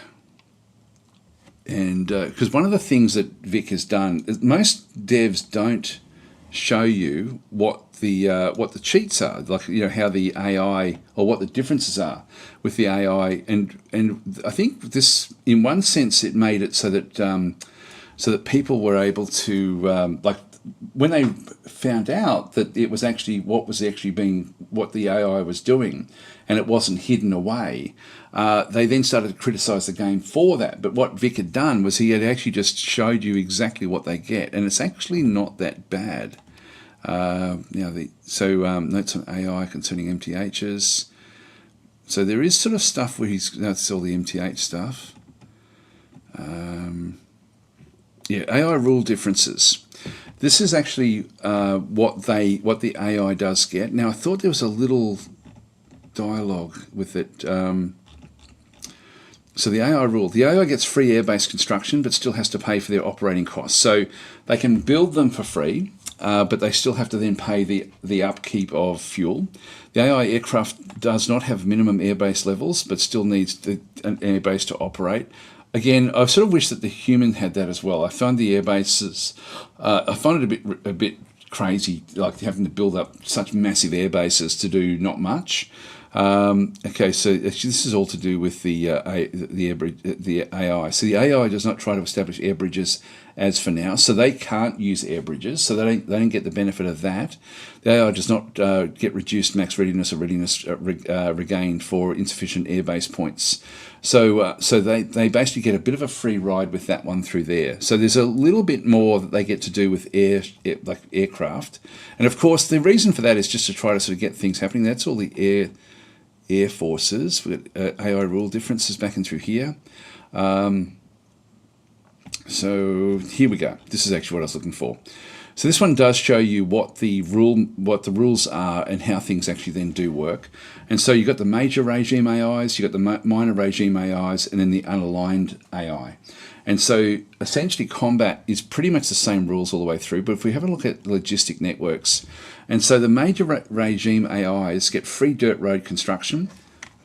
And because one of the things that Vic has done is most devs don't show you what the cheats are, like, how the AI, or what the differences are with the AI, and I think this, in one sense, it made it so that people were able to like, when they found out that it was actually what the AI was doing, and it wasn't hidden away, they then started to criticise the game for that. But what Vic had done was he had actually just showed you exactly what they get, and it's actually not that bad. Notes on AI concerning MTHs. So there is sort of stuff where that's all the MTH stuff. AI rule differences. This is actually what the AI does get. Now, I thought there was a little dialogue with it. So the AI rule. The AI gets free air-based construction, but still has to pay for their operating costs. So they can build them for free, but they still have to then pay the upkeep of fuel. The AI aircraft does not have minimum airbase levels, but still needs an airbase to operate. Again, I sort of wish that the human had that as well. I find the airbases, I find it a bit crazy, like having to build up such massive airbases to do not much. Okay, so actually this is all to do with the AI. So the AI does not try to establish air bridges as for now, so they can't use air bridges, so they don't get the benefit of that. The AI does not get reduced max readiness or readiness regained for insufficient airbase points. So they basically get a bit of a free ride with that one through there. So there's a little bit more that they get to do with like aircraft, and of course the reason for that is just to try to sort of get things happening. That's all the air forces. We've got AI rule differences back in through here. So here we go. This is actually what I was looking for. So this one does show you what the rules are and how things actually then do work. And so you've got the major regime AIs, you've got the minor regime AIs, and then the unaligned AI. And so essentially combat is pretty much the same rules all the way through. But if we have a look at logistic networks, and so the major regime AIs get free dirt road construction.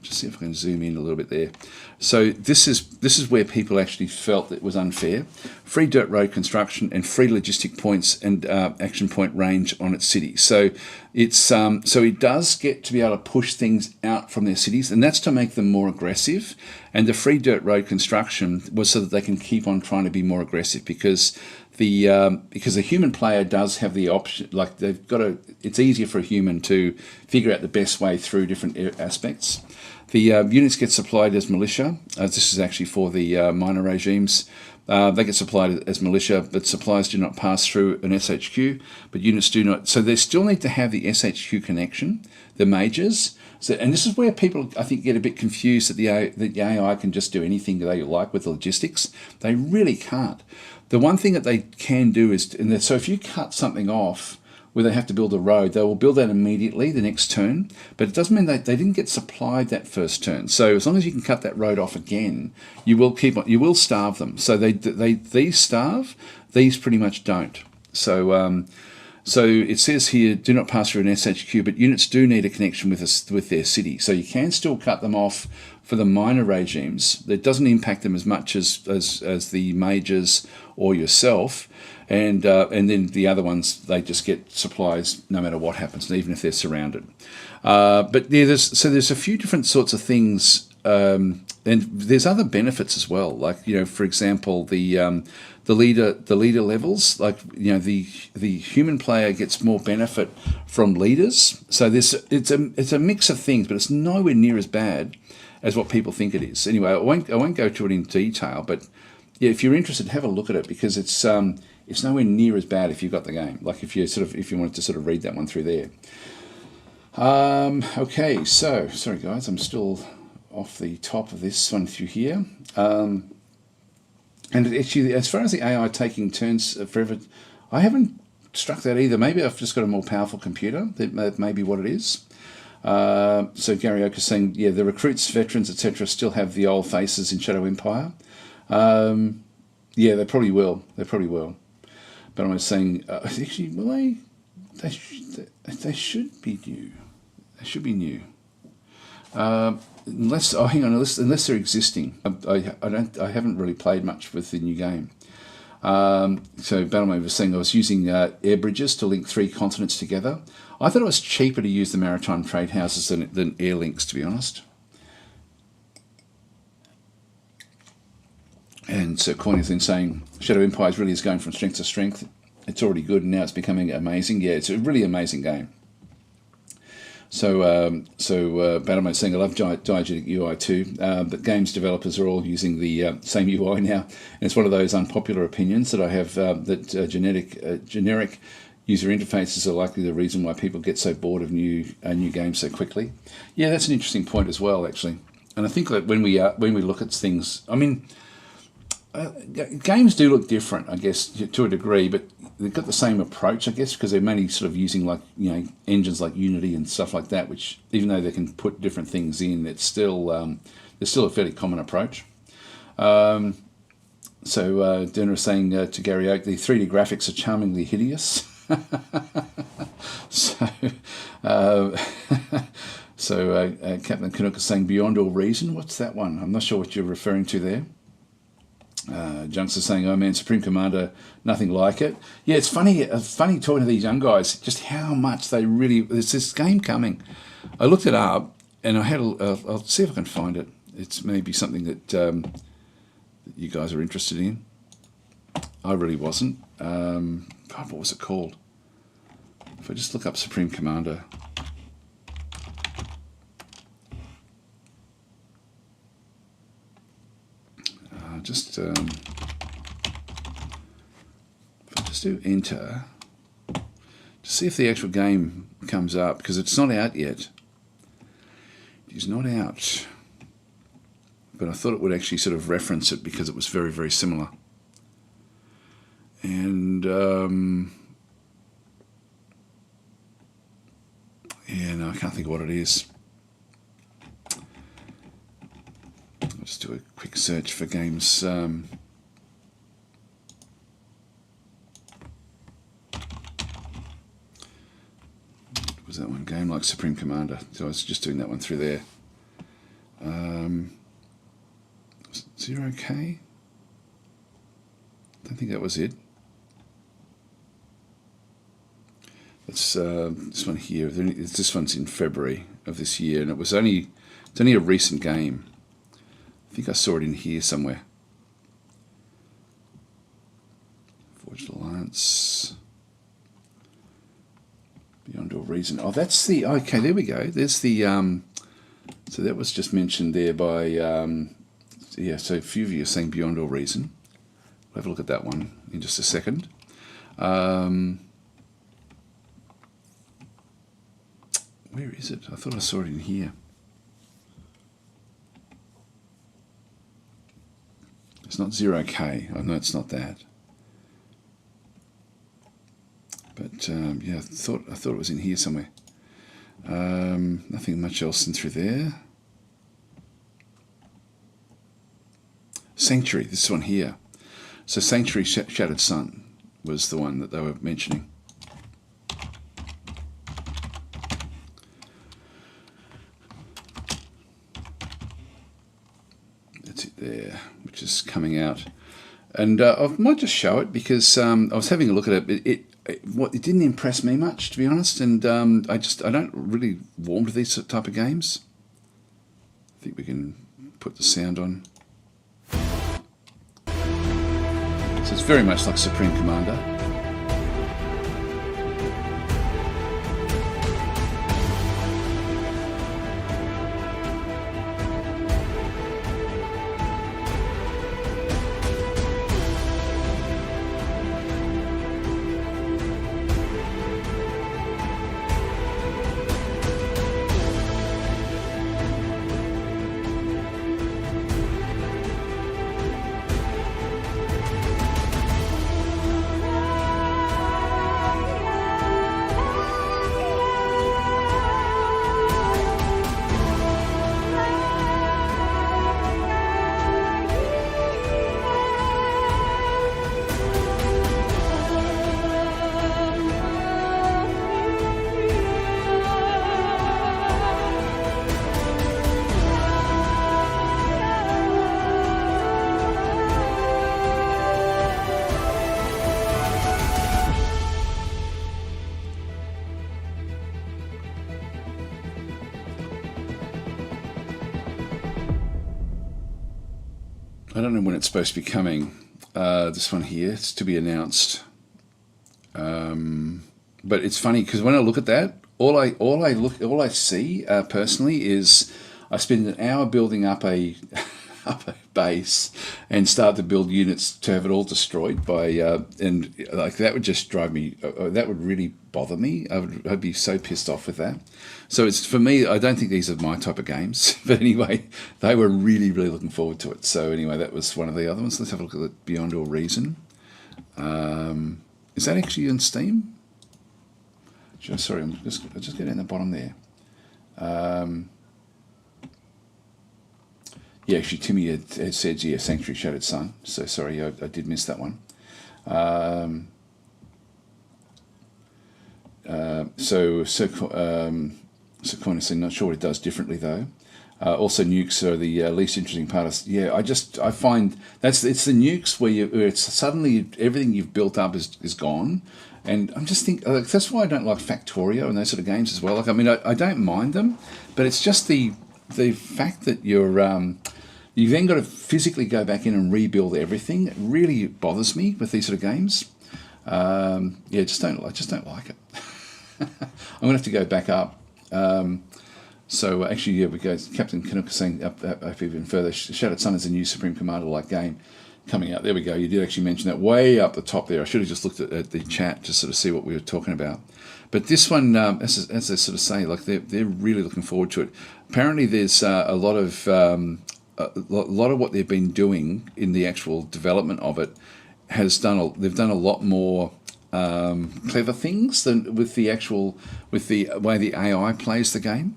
Just see if I can zoom in a little bit there. So this is where people actually felt it was unfair. Free dirt road construction and free logistic points and action point range on its city. So it's so it does get to be able to push things out from their cities, and that's to make them more aggressive. And the free dirt road construction was so that they can keep on trying to be more aggressive, because the human player does have the option, like they've got to. It's easier for a human to figure out the best way through different aspects. The units get supplied as militia. This is actually for the minor regimes. They get supplied as militia, but supplies do not pass through an SHQ, but units do not. So they still need to have the SHQ connection, the majors. So, and this is where people, I think, get a bit confused that the AI can just do anything they like with the logistics. They really can't. The one thing that they can do is, so if you cut something off where they have to build a road, they will build that immediately the next turn, but it doesn't mean that they didn't get supplied that first turn. So as long as you can cut that road off again, you will starve them. So these starve, these pretty much don't. So it says here, do not pass through an SHQ, but units do need a connection with their city. So you can still cut them off for the minor regimes. That doesn't impact them as much as the majors or yourself. And then the other ones, they just get supplies no matter what happens, even if they're surrounded. But yeah, there's a few different sorts of things, and there's other benefits as well. Like, for example, the leader levels. Like, the human player gets more benefit from leaders. So it's a mix of things, but it's nowhere near as bad as what people think it is. Anyway, I won't go to it in detail, but yeah, if you're interested, have a look at it, because it's nowhere near as bad if you've got the game. Like if you wanted to sort of read that one through there. Okay, so sorry guys, I'm still off the top of this one through here. And actually, as far as the AI taking turns forever, I haven't struck that either. Maybe I've just got a more powerful computer. That may be what it is. So Gary Oak is saying, yeah, the recruits, veterans, etc. still have the old faces in Shadow Empire. Yeah, they probably will. But I was saying, actually, will they? They should be new. They should be new. Unless they're existing. I haven't really played much with the new game. So Battlemate was saying I was using air bridges to link 3 continents together. I thought it was cheaper to use the maritime trade houses than air links, to be honest. And so Coin is then saying Shadow Empires really is going from strength to strength. It's already good and now it's becoming amazing. Yeah, it's a really amazing game. So Battlemate saying I love diegetic UI too, but games developers are all using the same UI now. And it's one of those unpopular opinions that I have, that generic user interfaces are likely the reason why people get so bored of new games so quickly. Yeah, that's an interesting point as well, actually. And I think that when we look at things, I mean, games do look different, I guess, to a degree, but they've got the same approach, I guess, because they're mainly sort of using engines like Unity and stuff like that, which even though they can put different things in, it's still a fairly common approach. So Dana is saying to Gary Oak, the 3D graphics are charmingly hideous. So Captain Canuck is saying beyond all reason. What's that one? I'm not sure what you're referring to there. Junks is saying, oh man, Supreme Commander, nothing like it. Yeah, it's funny talking to these young guys, just how much they really, there's this game coming. I looked it up and I'll see if I can find it. It's maybe something that you guys are interested in. I really wasn't. God, what was it called? If I just look up Supreme Commander. If I just do enter to see if the actual game comes up, because it's not out yet. It is not out. But I thought it would actually sort of reference it because it was very, very similar. And Yeah, no, I can't think of what it is. I'll just do a quick search for games. Was that one? Game like Supreme Commander. So I was just doing that one through there. 0K? I don't think that was it. That's this one here. This one's in February of this year, and it's only a recent game. I think I saw it in here somewhere. Forged Alliance. Beyond All Reason. Oh, that's the... Okay, there we go. There's the... so that was just mentioned there by... yeah, so a few of you are saying Beyond All Reason. We'll have a look at that one in just a second. Where is it? I thought I saw it in here. It's not 0K. I know it's not that. But yeah, I thought it was in here somewhere. Nothing much else in through there. Sanctuary, this one here. So Sanctuary Shattered Sun was the one that they were mentioning. That's it there, which is coming out. And I might just show it because I was having a look at it. It didn't impress me much, to be honest, and I don't really warm to these type of games. I think we can put the sound on. So it's very much like Supreme Commander. I don't know when it's supposed to be coming. This one here, it's to be announced. But it's funny because when I look at that, all I see personally is I spend an hour building up a base and start to build units to have it all destroyed by and like that would just drive me. That would really bother me. I'd be so pissed off with that. So it's for me. I don't think these are my type of games. But anyway, they were really looking forward to it. So anyway, that was one of the other ones. Let's have a look at it. Beyond All Reason. Is that actually on Steam? Sorry, I'll just get down the bottom there. Yeah, actually, Timmy had said, yeah, Sanctuary Shattered Sun. So sorry, I did miss that one. Sequoia said, not sure what it does differently though. Also, nukes are the least interesting part of. Yeah, I find it's the nukes where it's suddenly everything you've built up is gone, and I'm just think that's why I don't like Factorio and those sort of games as well. Like, I mean, I don't mind them, but it's just the fact that you've then got to physically go back in and rebuild everything. It really bothers me with these sort of games. Yeah, I just don't like it. I'm gonna have to go back up. So actually, yeah, we go. Captain Canuck is saying up even further. Shattered Sun is a new Supreme Commander-like game coming out. There we go. You did actually mention that way up the top there. I should have just looked at the chat to sort of see what we were talking about. But this one, as they sort of say, like they're really looking forward to it. Apparently, there's a lot of what they've been doing in the actual development of it they've done a lot more clever things than with the way the AI plays the game.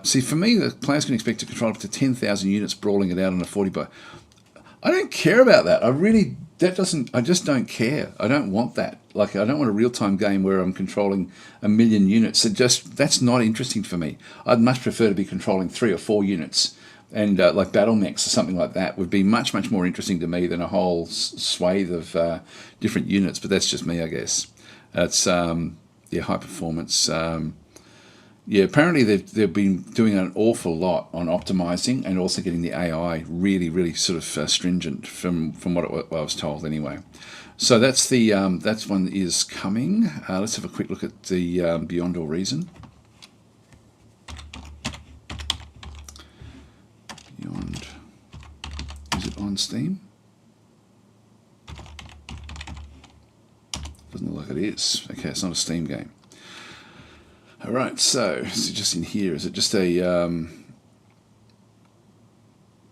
See, for me, the players can expect to control up to 10,000 units, brawling it out on a 40 by. I don't care about that. I just don't care. I don't want that. Like, I don't want a real-time game where I'm controlling 1,000,000 units. That's not interesting for me. I'd much prefer to be controlling 3 or 4 units. And like battle mechs or something like that would be much, much more interesting to me than a whole swathe of different units. But that's just me, I guess. It's high performance. Apparently they've been doing an awful lot on optimizing and also getting the AI really, really sort of stringent from what I was told anyway. So that's one is coming. Let's have a quick look at the Beyond All Reason. Beyond, is it on Steam? Doesn't look like it is. Okay, it's not a Steam game. All right, so is it just in here? Is it just a? I'm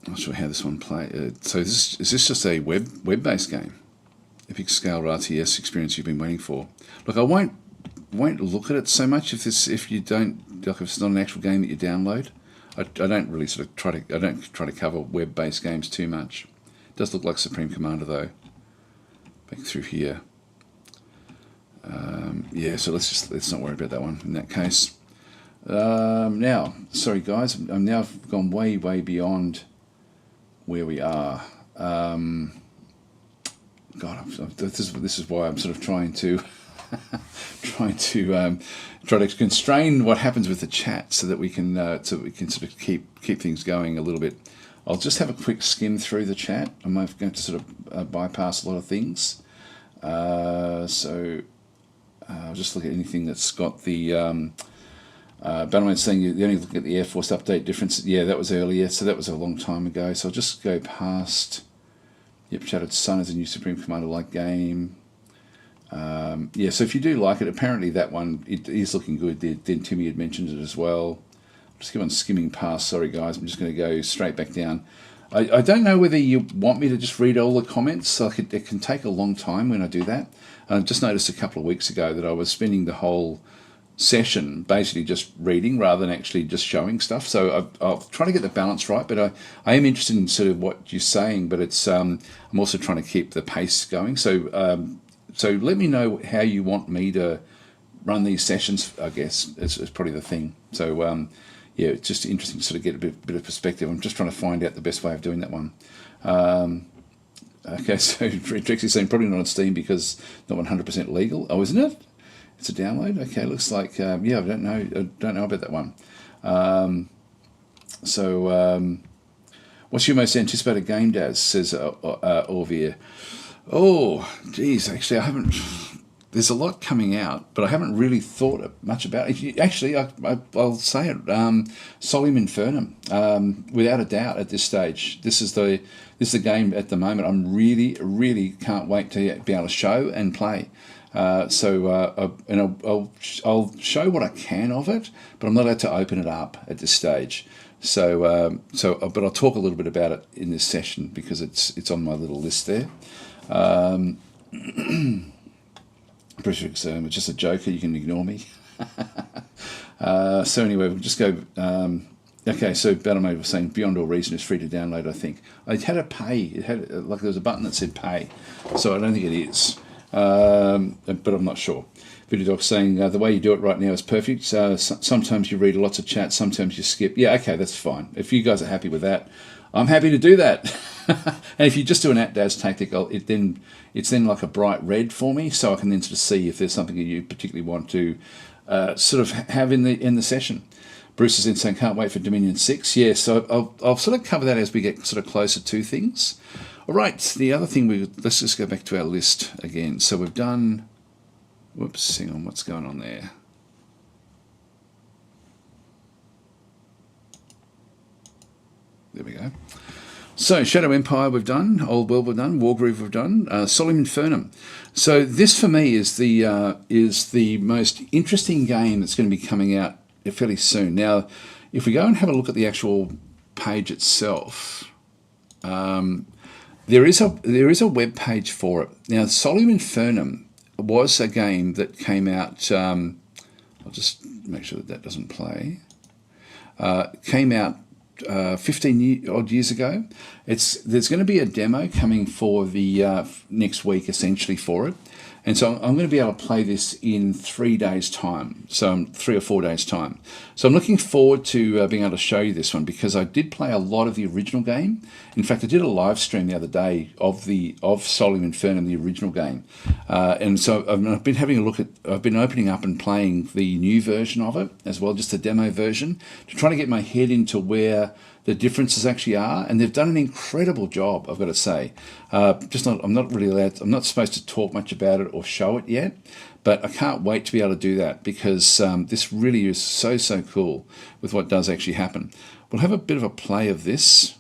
not sure how this one plays. So is this just a web-based game? Epic scale RTS experience you've been waiting for. Look, I won't look at it so much if it's not an actual game that you download. I don't really sort of try to cover web-based games too much. It does look like Supreme Commander though. Back through here. So let's not worry about that one in that case. Now, sorry guys, I'm now gone way beyond where we are. This is why I'm sort of trying to try to constrain what happens with the chat so that we can sort of keep things going a little bit. I'll just have a quick skim through the chat. I'm going to sort of bypass a lot of things. I'll just look at anything that's got the Battleman saying you only look at the Air Force update difference. Yeah, that was earlier, so that was a long time ago. So I'll just go past. Yep, Shattered Sun is a new Supreme Commander-like game. So if you do like it, apparently that one it is looking good. Then Timmy had mentioned it as well. Just keep on skimming past. Sorry guys, I'm just going to go straight back down. I don't know whether you want me to just read all the comments. It can take a long time when I do that. I just noticed a couple of weeks ago that I was spending the whole session basically just reading rather than actually just showing stuff. So I'll try to get the balance right, but I am interested in sort of what you're saying, but it's I'm also trying to keep the pace going. So let me know how you want me to run these sessions, I guess, is probably the thing. So it's just interesting to sort of get a bit of perspective. I'm just trying to find out the best way of doing that one. Okay, so Trixie's saying probably not on Steam because not 100% legal. Oh, isn't it? It's a download. Okay, looks like I don't know about that one. What's your most anticipated game, Daz? Says Orvir. Oh, geez, actually, I haven't. There's a lot coming out, but I haven't really thought much about it. Actually, I'll say it. Solum Infernum, without a doubt, at this stage, this is the game at the moment. I'm really can't wait to be able to show and play. I'll show what I can of it, but I'm not allowed to open it up at this stage. But I'll talk a little bit about it in this session because it's on my little list there. It's just a joker. You can ignore me. So anyway, we'll just go. Okay, so Battlemate was saying Beyond All Reason is free to download. I think it had a pay. It had there was a button that said pay, so I don't think it is. But I'm not sure. Video Doc saying the way you do it right now is perfect. Sometimes you read lots of chat, sometimes you skip. Yeah, okay, that's fine. If you guys are happy with that, I'm happy to do that. And if you just do an @DazTactic, it's then like a bright red for me, so I can then sort of see if there's something that you particularly want to sort of have in the session. Bruce is then saying can't wait for Dominion 6. Yeah, so I'll sort of cover that as we get sort of closer to things. All right, the other thing let's just go back to our list again. So we've done. Whoops, hang on, what's going on there? There we go. So Shadow Empire we've done, Old World we've done, Wargroove we've done, Solum Infernum. So this for me is the most interesting game that's going to be coming out fairly soon. Now, if we go and have a look at the actual page itself, there is a web page for it. Now, Solum Infernum, was a game that came out. I'll just make sure that that doesn't play. Came out 15 odd years ago. There's going to be a demo coming for the next week, essentially, for it. And so I'm going to be able to play this in 3 days' time, so 3 or 4 days' time. So I'm looking forward to being able to show you this one, because I did play a lot of the original game. In fact, I did a live stream the other day of Solim Infernum, the original game. And so I've been having a look at, I've been opening up and playing the new version of it as well, just the demo version, to try to get my head into where the differences actually are, and they've done an incredible job, I've got to say. I'm not really allowed, I'm not supposed to talk much about it or show it yet, but I can't wait to be able to do that, because this really is so cool with what does actually happen. We'll have a bit of a play of this.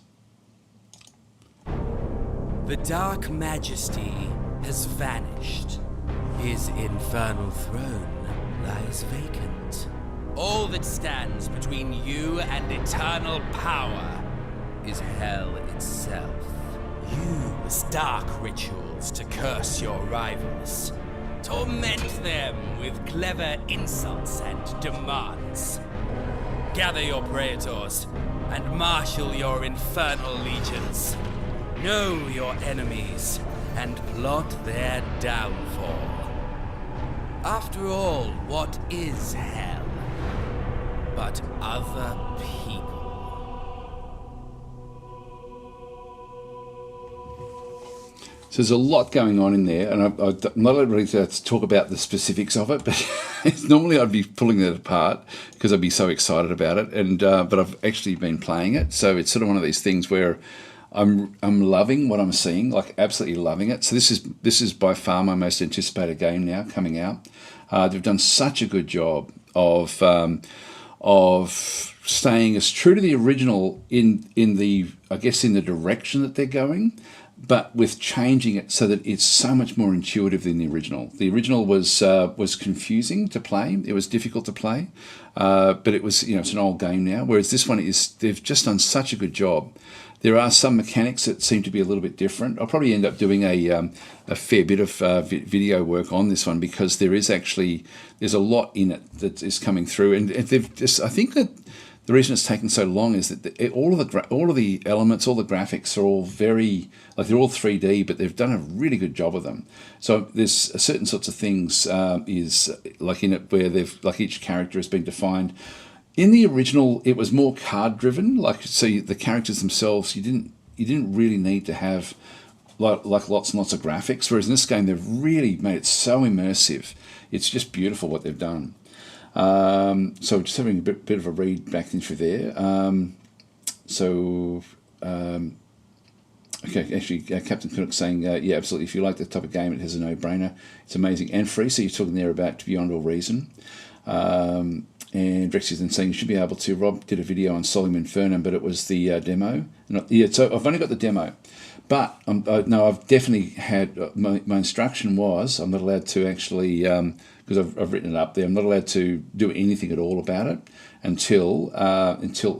The Dark Majesty has vanished. His infernal throne lies vacant. All that stands between you and eternal power is hell itself. Use dark rituals to curse your rivals. Torment them with clever insults and demands. Gather your praetors and marshal your infernal legions. Know your enemies and plot their downfall. After all, what is hell but other people?
So there's a lot going on in there, and I'm not really to talk about the specifics of it, but normally I'd be pulling it apart because I'd be so excited about it. And but I've actually been playing it, so it's sort of one of these things where I'm loving what I'm seeing, like absolutely loving it. So this is by far my most anticipated game now coming out. They've done such a good job of staying as true to the original in the, I guess, in the direction that they're going, but with changing it so that it's so much more intuitive than the original. The original was confusing to play. It was difficult to play, but it was, it's an old game now. Whereas this one they've just done such a good job. There are some mechanics that seem to be a little bit different. I'll probably end up doing a fair bit of video work on this one, because there's a lot in it that is coming through, and they've just, I think that the reason it's taken so long is that all of the elements, all the graphics are all very, like, they're all 3D, but they've done a really good job of them. So there's certain sorts of things is like in it where each character has been defined. In the original, it was more card driven, so the characters themselves, you didn't really need to have like lots and lots of graphics. Whereas in this game, they've really made it so immersive. It's just beautiful what they've done. So just having a bit of a read back in through there. Okay, actually, Captain Canuck saying, yeah, absolutely. If you like that type of game, it has a no-brainer. It's amazing and free. So you're talking there about Beyond All Reason. And Rex is then saying you should be able to. Rob did a video on Solim Infernum, but it was the demo. So I've only got the demo, but no, I've definitely had my instruction was I'm not allowed to actually, because I've written it up there. I'm not allowed to do anything at all about it until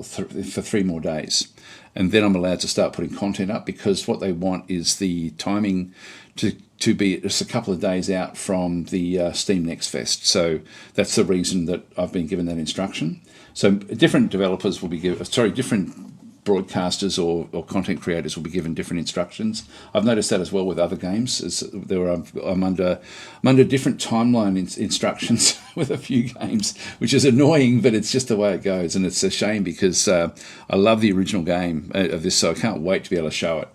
for 3 more days, and then I'm allowed to start putting content up, because what they want is the timing to be just a couple of days out from the Steam Next Fest. So that's the reason that I've been given that instruction. So different developers will be different broadcasters or content creators will be given different instructions. I've noticed that as well with other games. I'm under different timeline instructions with a few games, which is annoying, but it's just the way it goes, and it's a shame because I love the original game of this, so I can't wait to be able to show it.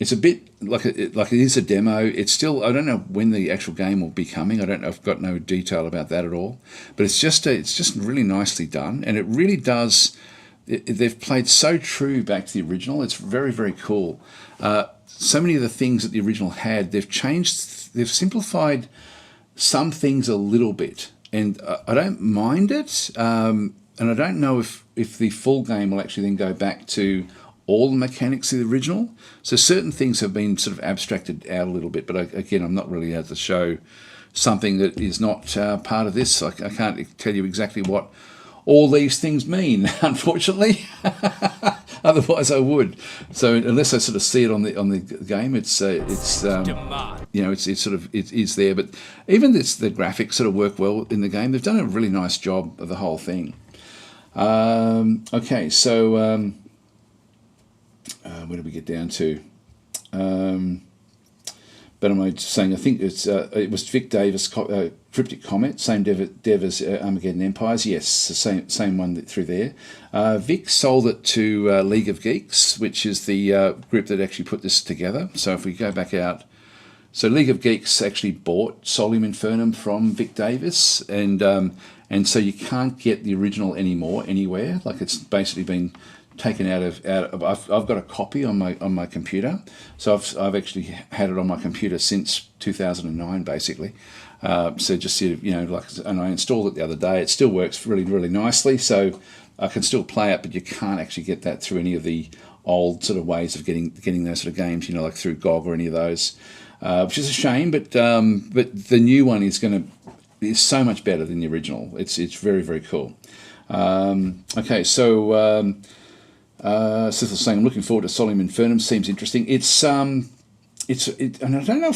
It's a bit like it is a demo. It's still, I don't know when the actual game will be coming. I've got no detail about that at all. But it's just really nicely done, and it really does. They've played so true back to the original. It's very, very cool. So many of the things that the original had, they've changed. They've simplified some things a little bit, and I don't mind it. And I don't know if the full game will actually then go back to all the mechanics of the original. So certain things have been sort of abstracted out a little bit, but again, I'm not really able to show something that is not part of this. I can't tell you exactly what all these things mean, unfortunately. Otherwise I would. So unless I sort of see it on the game, it's it's sort of it is there. But even the graphics sort of work well in the game. They've done a really nice job of the whole thing. Okay, so where do we get down to? But am I saying I think it was Vic Davis Cryptic Comet, same dev as Armageddon Empires. Yes, the same one through there. Vic sold it to League of Geeks, which is the group that actually put this together. So if we go back out, so League of Geeks actually bought Solium Infernum from Vic Davis, and so you can't get the original anymore anywhere. Like it's basically been taken out of. I've got a copy on my computer, so I've actually had it on my computer since 2009, basically. So just and I installed it the other day. It still works really, really nicely. So I can still play it, but you can't actually get that through any of the old sort of ways of getting those sort of games. Like through GOG or any of those, which is a shame. But the new one is so much better than the original. It's very, very cool. Okay, so. Cecil's saying, I'm looking forward to Solium Infernum. Seems interesting. And I don't know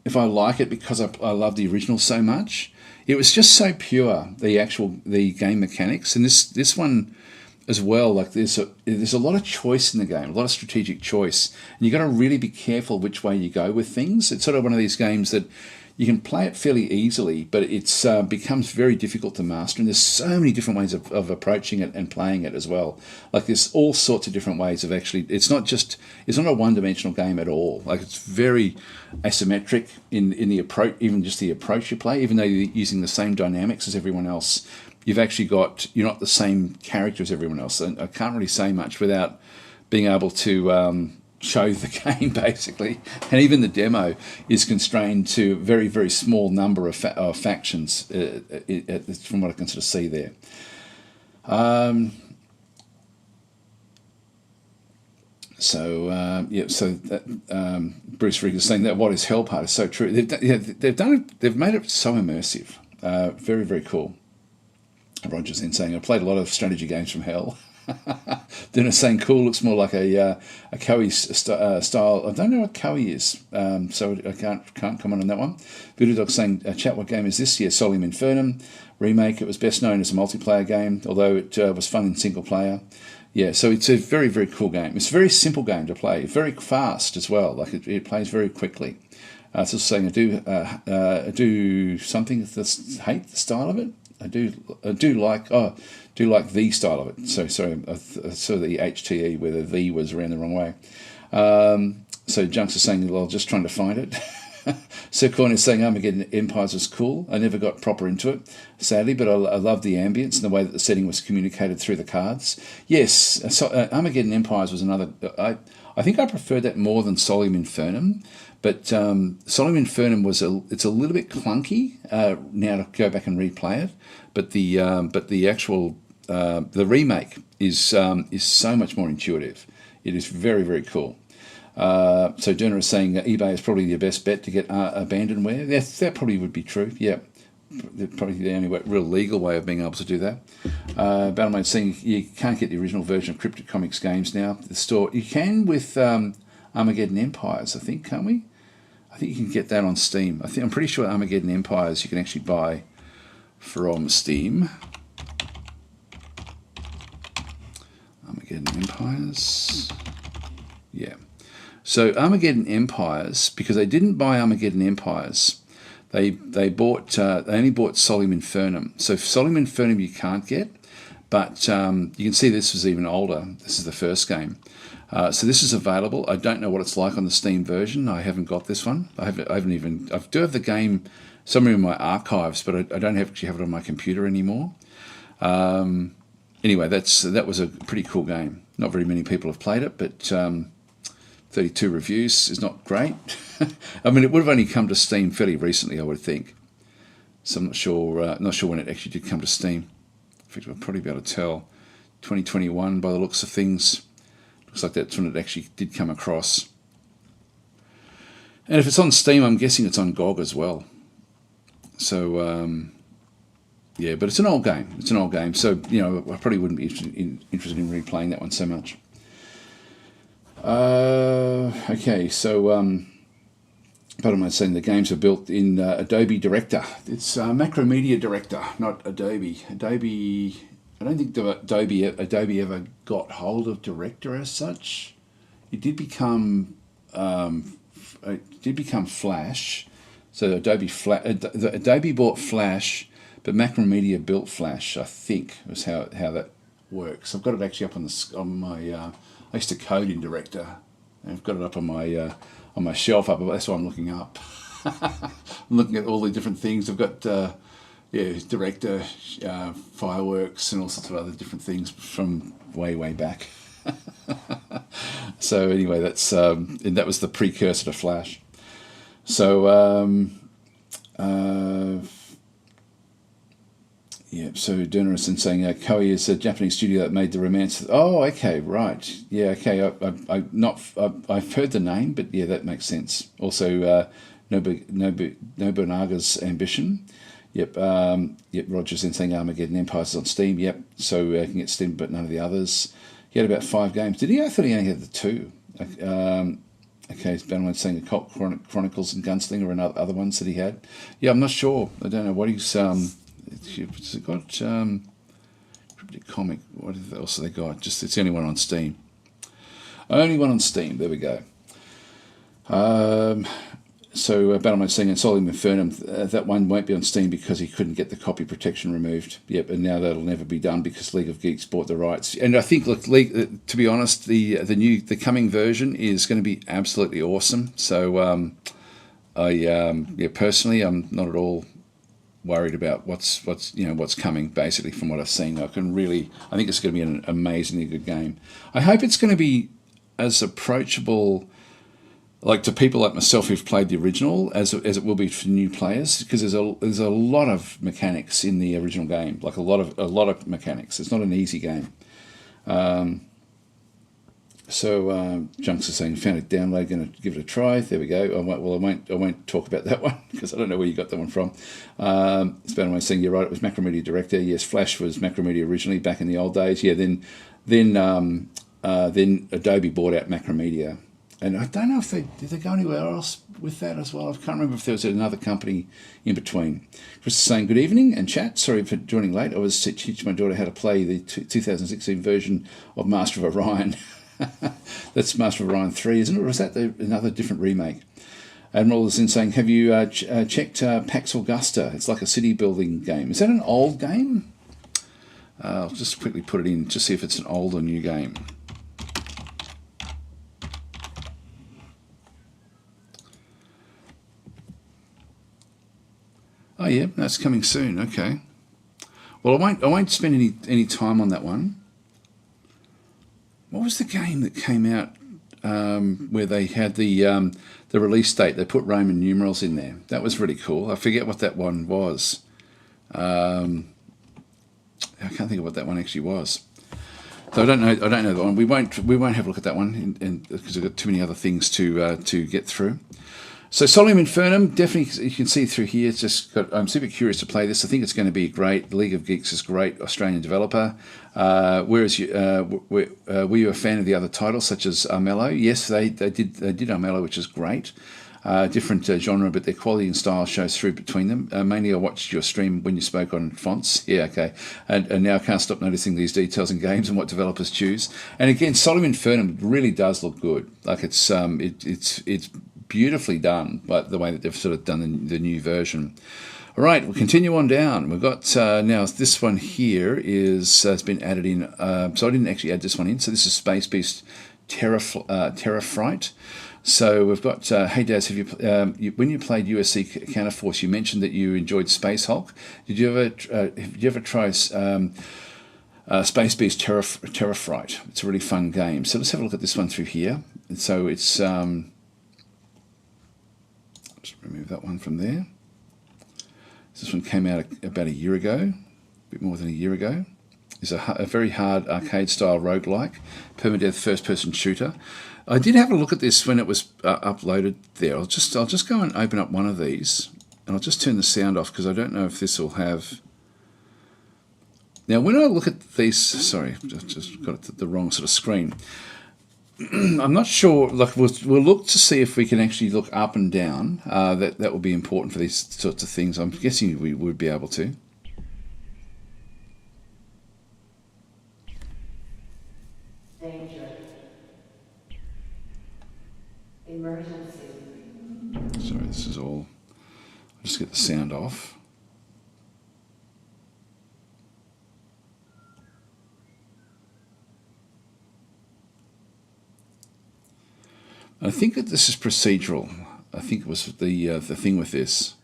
if I like it because I love the original so much. It was just so pure, the game mechanics, and this one as well. Like there's a lot of choice in the game, a lot of strategic choice, and you got to really be careful which way you go with things. It's sort of one of these games that you can play it fairly easily, but it's becomes very difficult to master. And there's so many different ways of approaching it and playing it as well. Like there's all sorts of different ways of actually. It's not a one-dimensional game at all. Like it's very asymmetric in the approach, even just the approach you play. Even though you're using the same dynamics as everyone else, you're not the same character as everyone else. And I can't really say much without being able to. Show the game basically, and even the demo is constrained to a very, very small number of factions from what I can sort of see there. Bruce Rigg is saying that what is Hell Part is so true. They've made it so immersive, very, very cool. Roger's then saying I played a lot of strategy games from Hell. Then it's saying cool, looks more like a Koei style. I don't know what Koei is, so I can't comment on that one. Voodoo Dog saying, chat, what game is this? Yeah, Solium Infernum remake. It was best known as a multiplayer game, although it was fun in single player. Yeah, so it's a very, very cool game. It's a very simple game to play, very fast as well. Like it plays very quickly. So saying I do something. Hate the style of it. I do like the style of it. So sorry, I saw the HTE where the V was around the wrong way. So Junks is saying, well, just trying to find it. Sir Corn is saying Armageddon Empires was cool. I never got proper into it, sadly, but I love the ambience and the way that the setting was communicated through the cards. Yes, so, Armageddon Empires was another. I think I preferred that more than Solium Infernum. But Solium Infernum it's a little bit clunky now to go back and replay it. But the actual the remake is so much more intuitive. It is very, very cool. So Derna is saying eBay is probably your best bet to get abandonware. That probably would be true. Yeah, probably the only real legal way of being able to do that. Battlemate saying you can't get the original version of Cryptic Comics games now. The store you can with Armageddon Empires, I think, can't we? I think you can get that on Steam. I'm pretty sure Armageddon Empires you can actually buy from Steam. Armageddon Empires. Yeah. So Armageddon Empires, because they didn't buy Armageddon Empires, they only bought Solium Infernum. So Solium Infernum you can't get, but you can see this was even older. This is the first game. So this is available. I don't know what it's like on the Steam version. I haven't got this one. I do have the game somewhere in my archives, but I don't actually have it on my computer anymore. Anyway, that was a pretty cool game. Not very many people have played it, but 32 reviews is not great. I mean, it would have only come to Steam fairly recently, I would think. So I'm not sure when it actually did come to Steam. In fact, I'll probably be able to tell. 2021 by the looks of things. Looks like that's when it actually did come across. And if it's on Steam, I'm guessing it's on GOG as well. So, yeah, but it's an old game. It's an old game. So, I probably wouldn't be interested in replaying that one so much. Okay, so Pardon my saying, the games are built in Adobe Director. It's Macromedia Director, not Adobe. Adobe, I don't think Adobe ever got hold of Director as such. It did become Flash. So Adobe bought Flash, but Macromedia built Flash. I think was how that works. I've got it actually up on my. I used to code in Director. I've got it up on my shelf up. That's what I'm looking up. I'm looking at all the different things. I've got Director, Fireworks, and all sorts of other different things from way back. So anyway, that's and that was the precursor to Flash. So so Donnerson saying Koei is a Japanese studio that made the Romance. Oh, okay, right. Yeah, okay. I've heard the name, but yeah, that makes sense. Also, Nobunaga's Ambition. Yep. Roger's in saying Armageddon Empire's on Steam. Yep. So I can get Steam, but none of the others. He had about 5 games. Did he? I thought he only had the 2. Okay, Bannerman's saying Occult Chronicles and Gunslinger and other ones that he had. Yeah, I'm not sure. I don't know what he's. It's got Cryptic Comic. What else have they got? Just it's the only one on Steam. Only one on Steam. There we go. So Battleman's saying in Solemn Infernum, that one won't be on Steam because he couldn't get the copy protection removed. Yep, and now that'll never be done because League of Geeks bought the rights. And I think, look, to be honest, the coming version is going to be absolutely awesome. So personally, I'm not at all worried about what's coming. Basically, from what I've seen, I think it's going to be an amazingly good game. I hope it's going to be as approachable, like to people like myself who've played the original, as it will be for new players, because there's a lot of mechanics in the original game, like a lot of mechanics. It's not an easy game. Junks is saying found a download, going to give it a try. There we go. I won't talk about that one because I don't know where you got that one from. Spanaway saying you're right. It was Macromedia Director. Yes, Flash was Macromedia originally back in the old days. Yeah, then Adobe bought out Macromedia. And I don't know if did they go anywhere else with that as well. I can't remember if there was another company in between. Chris is saying, good evening and chat. Sorry for joining late. I was teaching my daughter how to play the 2016 version of Master of Orion. That's Master of Orion 3, isn't it? Or is that another different remake? Admiral is in saying, have you checked Pax Augusta? It's like a city building game. Is that an old game? I'll just quickly put it in to see if it's an old or new game. Oh yeah, that's coming soon. Okay. Well, I won't spend any time on that one. What was the game that came out where they had the release date? They put Roman numerals in there. That was really cool. I forget what that one was. I can't think of what that one actually was. So I don't know that one. We won't have a look at that one because we've got too many other things to get through. So Solemn Infernum, definitely you can see through here. I'm super curious to play this. I think it's going to be great. League of Geeks is great, Australian developer. Were you a fan of the other titles such as Armello? Yes, they did Armello, which is great. Different genre, but their quality and style shows through between them. Mainly I watched your stream when you spoke on fonts. Yeah, okay. And now I can't stop noticing these details in games and what developers choose. And again, Solemn Infernum really does look good. Like it's beautifully done, but the way that they've sort of done the new version. All right, we'll continue on down. We've got now this one here has been added in. So I didn't actually add this one in. So this is Space Beast Terrafright. So we've got, hey Daz, have you when you played USC Counterforce, you mentioned that you enjoyed Space Hulk. Did you ever try Space Beast Terrafright? It's a really fun game. So let's have a look at this one through here. And so it's just remove that one from there. This one came out about a year ago, a bit more than a year ago. It's a very hard arcade-style roguelike, permadeath first-person shooter. I did have a look at this when it was uploaded there. I'll just go and open up one of these, and I'll just turn the sound off because I don't know if this will have. Now, when I look at these, sorry, I've just got the wrong sort of screen. I'm not sure. Like we'll look to see if we can actually look up and down. That will be important for these sorts of things. I'm guessing we would be able to.
Danger. Emergency.
Sorry, this is all. I'll just get the sound off. I think that this is procedural. I think it was the thing with this.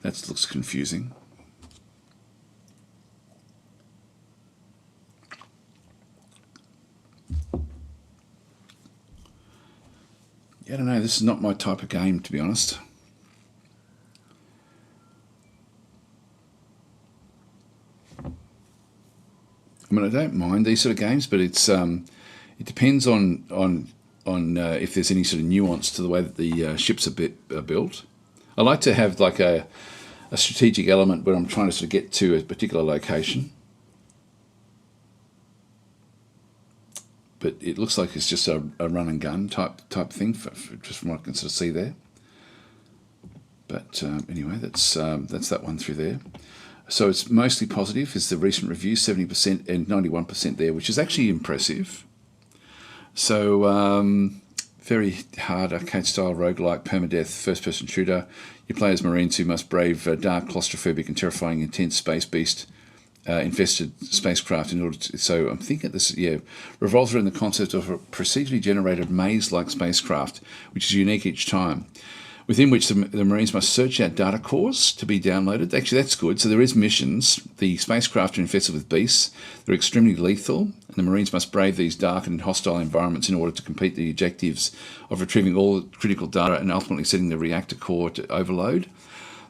That looks confusing. Yeah, I don't know. This is not my type of game, to be honest. I mean, I don't mind these sort of games, but it depends on if there's any sort of nuance to the way that the ships are built. I like to have like a strategic element when I'm trying to sort of get to a particular location. But it looks like it's just a run and gun type thing, just from what I can sort of see there. But anyway, that's that one through there. So it's mostly positive. Is the recent review 70% and 91% there, which is actually impressive. So very hard arcade-style roguelike permadeath first-person shooter. You play as Marines who must brave dark, claustrophobic, and terrifying, intense space beast infested spacecraft in order to. So I'm thinking this, revolves around the concept of a procedurally generated maze-like spacecraft, which is unique each time, within which the Marines must search out data cores to be downloaded. Actually, that's good. So there is missions. The spacecraft are infested with beasts. They're extremely lethal, and the Marines must brave these dark and hostile environments in order to complete the objectives of retrieving all critical data and ultimately setting the reactor core to overload.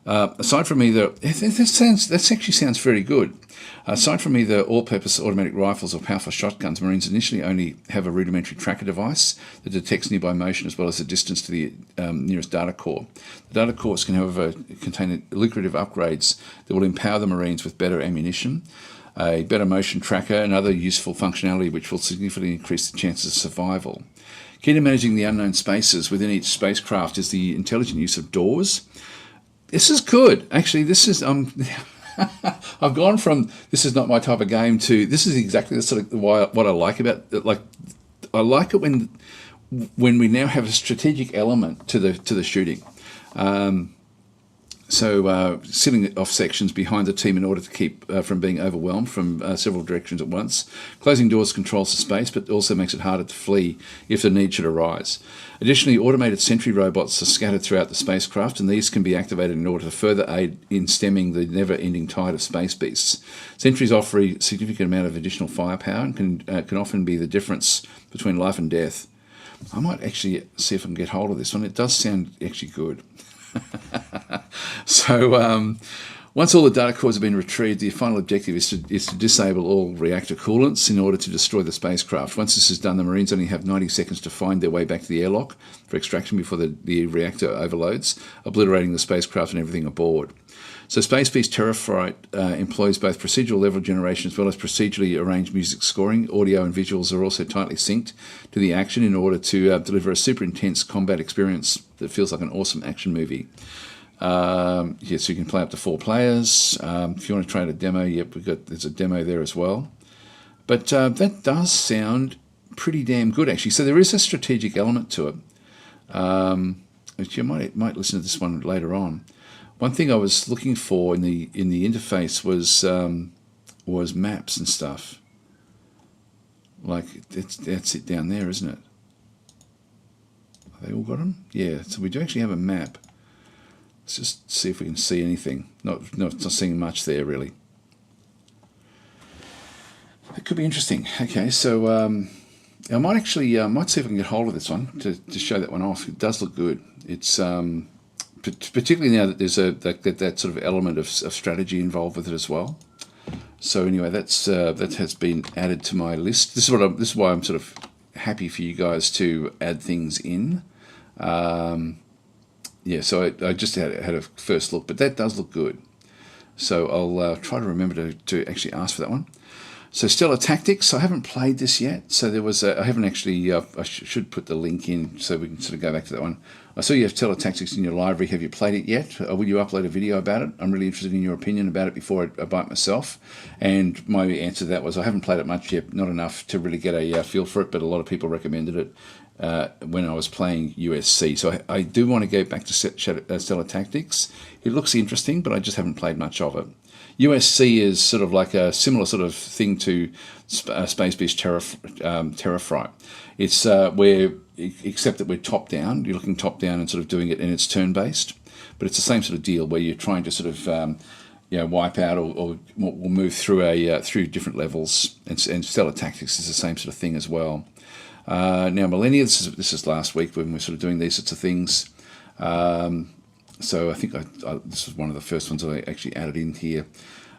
Aside from either, that actually sounds very good. Aside from either all-purpose automatic rifles or powerful shotguns, Marines initially only have a rudimentary tracker device that detects nearby motion as well as the distance to the nearest data core. The data cores can, however, contain lucrative upgrades that will empower the Marines with better ammunition, a better motion tracker, and other useful functionality which will significantly increase the chances of survival. Key to managing the unknown spaces within each spacecraft is the intelligent use of doors. This is good. Actually, this is I've gone from this is not my type of game to this is exactly the sort of what I like about it. Like I like it when we now have a strategic element to the shooting. So sitting off sections behind the team in order to keep from being overwhelmed from several directions at once. Closing doors controls the space, but also makes it harder to flee if the need should arise. Additionally, automated sentry robots are scattered throughout the spacecraft, and these can be activated in order to further aid in stemming the never-ending tide of space beasts. Sentries offer a significant amount of additional firepower and can often be the difference between life and death. I might actually see if I can get hold of this one. It does sound actually good. So once all the data cores have been retrieved, the final objective is to disable all reactor coolants in order to destroy the spacecraft. Once this is done, the Marines only have 90 seconds to find their way back to the airlock for extraction before the reactor overloads, obliterating the spacecraft and everything aboard. So Space Beast Terrafright employs both procedural level generation as well as procedurally arranged music scoring. Audio and visuals are also tightly synced to the action in order to deliver a super intense combat experience that feels like an awesome action movie. So you can play up to 4 players. If you want to try out a demo, there's a demo there as well. But that does sound pretty damn good, actually. So there is a strategic element to it. Which you might listen to this one later on. One thing I was looking for in the interface was maps and stuff. Like that's it down there, isn't it? Have they all got them? Yeah. So we do actually have a map. Let's just see if we can see anything. Not seeing much there really. It could be interesting. Okay, so I might see if I can get hold of this one to show that one off. It does look good. It's particularly now that there's that sort of element of strategy involved with it as well. So anyway, that has been added to my list. This is why I'm sort of happy for you guys to add things in. So I just had a first look, but that does look good. So I'll try to remember to actually ask for that one. So Stellar Tactics, I haven't played this yet. So there was I haven't actually, I should put the link in so we can sort of go back to that one. I saw you have Stellar Tactics in your library. Have you played it yet? Or will you upload a video about it? I'm really interested in your opinion about it before I buy it myself. And my answer to that was I haven't played it much yet, not enough to really get a feel for it, but a lot of people recommended it when I was playing USC. So I do want to go back to Stellar Tactics. It looks interesting, but I just haven't played much of it. USC is sort of like a similar sort of thing to Space Beast Terra Fright. It's where, except that we're top down, you're looking top down and sort of doing it, and it's turn based. But it's the same sort of deal where you're trying to sort of wipe out or move through through different levels. And Stellar Tactics is the same sort of thing as well. Now Millennia, this is last week when we're sort of doing these sorts of things. So I think this was one of the first ones I actually added in here.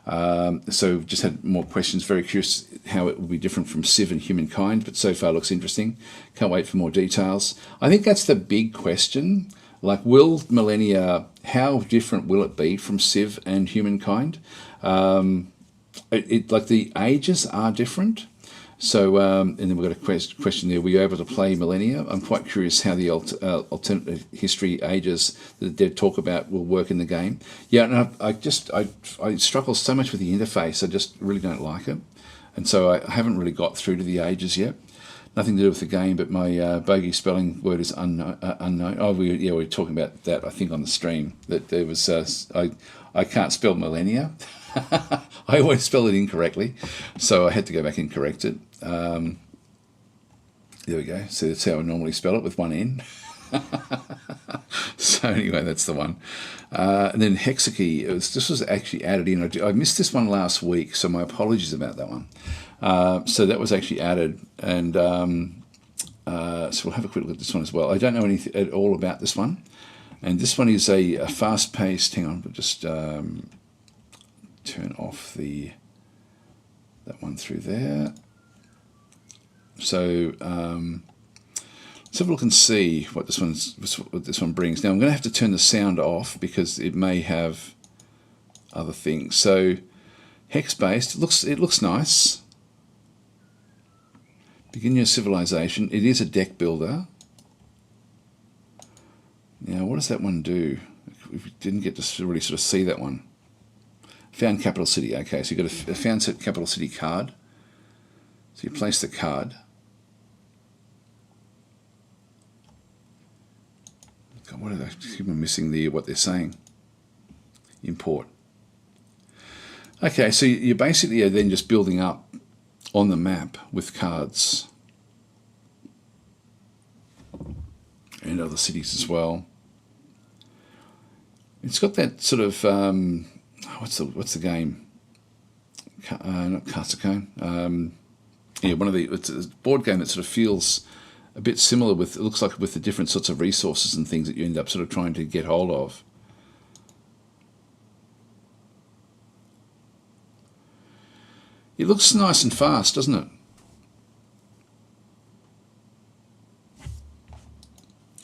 So just had more questions. Very curious how it will be different from Civ and Humankind, but so far looks interesting. Can't wait for more details. I think that's the big question. Like, will Millennia, how different will it be from Civ and Humankind? Like the ages are different. So, and then we've got a question there. Were you able to play Millennia? I'm quite curious how the alternate history ages that the dead talk about will work in the game. Yeah, and I struggle so much with the interface. I just really don't like it. And so I haven't really got through to the ages yet. Nothing to do with the game, but my bogey spelling word is unknown. Oh, we were talking about that, I think, on the stream. That there was, I can't spell Millennia. I always spell it incorrectly, so I had to go back and correct it. There we go. So that's how I normally spell it, with one N. So anyway, that's the one. And then Hexakey, this was actually added in. I missed this one last week, so my apologies about that one. So that was actually added, and so we'll have a quick look at this one as well. I don't know anything at all about this one, and this one is a fast-paced. Hang on, we'll just turn off that one through there. So let's have a look and see what this one brings. Now I'm going to have to turn the sound off because it may have other things. So hex-based, it looks nice. Begin your civilization. It is a deck builder. Now, what does that one do? We didn't get to really sort of see that one. Found capital city. Okay, so you've got a found capital city card. So you place the card. God, what are they? I'm missing what they're saying. Import. Okay, so you basically are then just building up on the map with cards and other cities as well. It's got that sort of what's the game? Not Carcassonne. Yeah, it's a board game that sort of feels a bit similar with, it looks like, with the different sorts of resources and things that you end up sort of trying to get hold of. It looks nice and fast, doesn't it?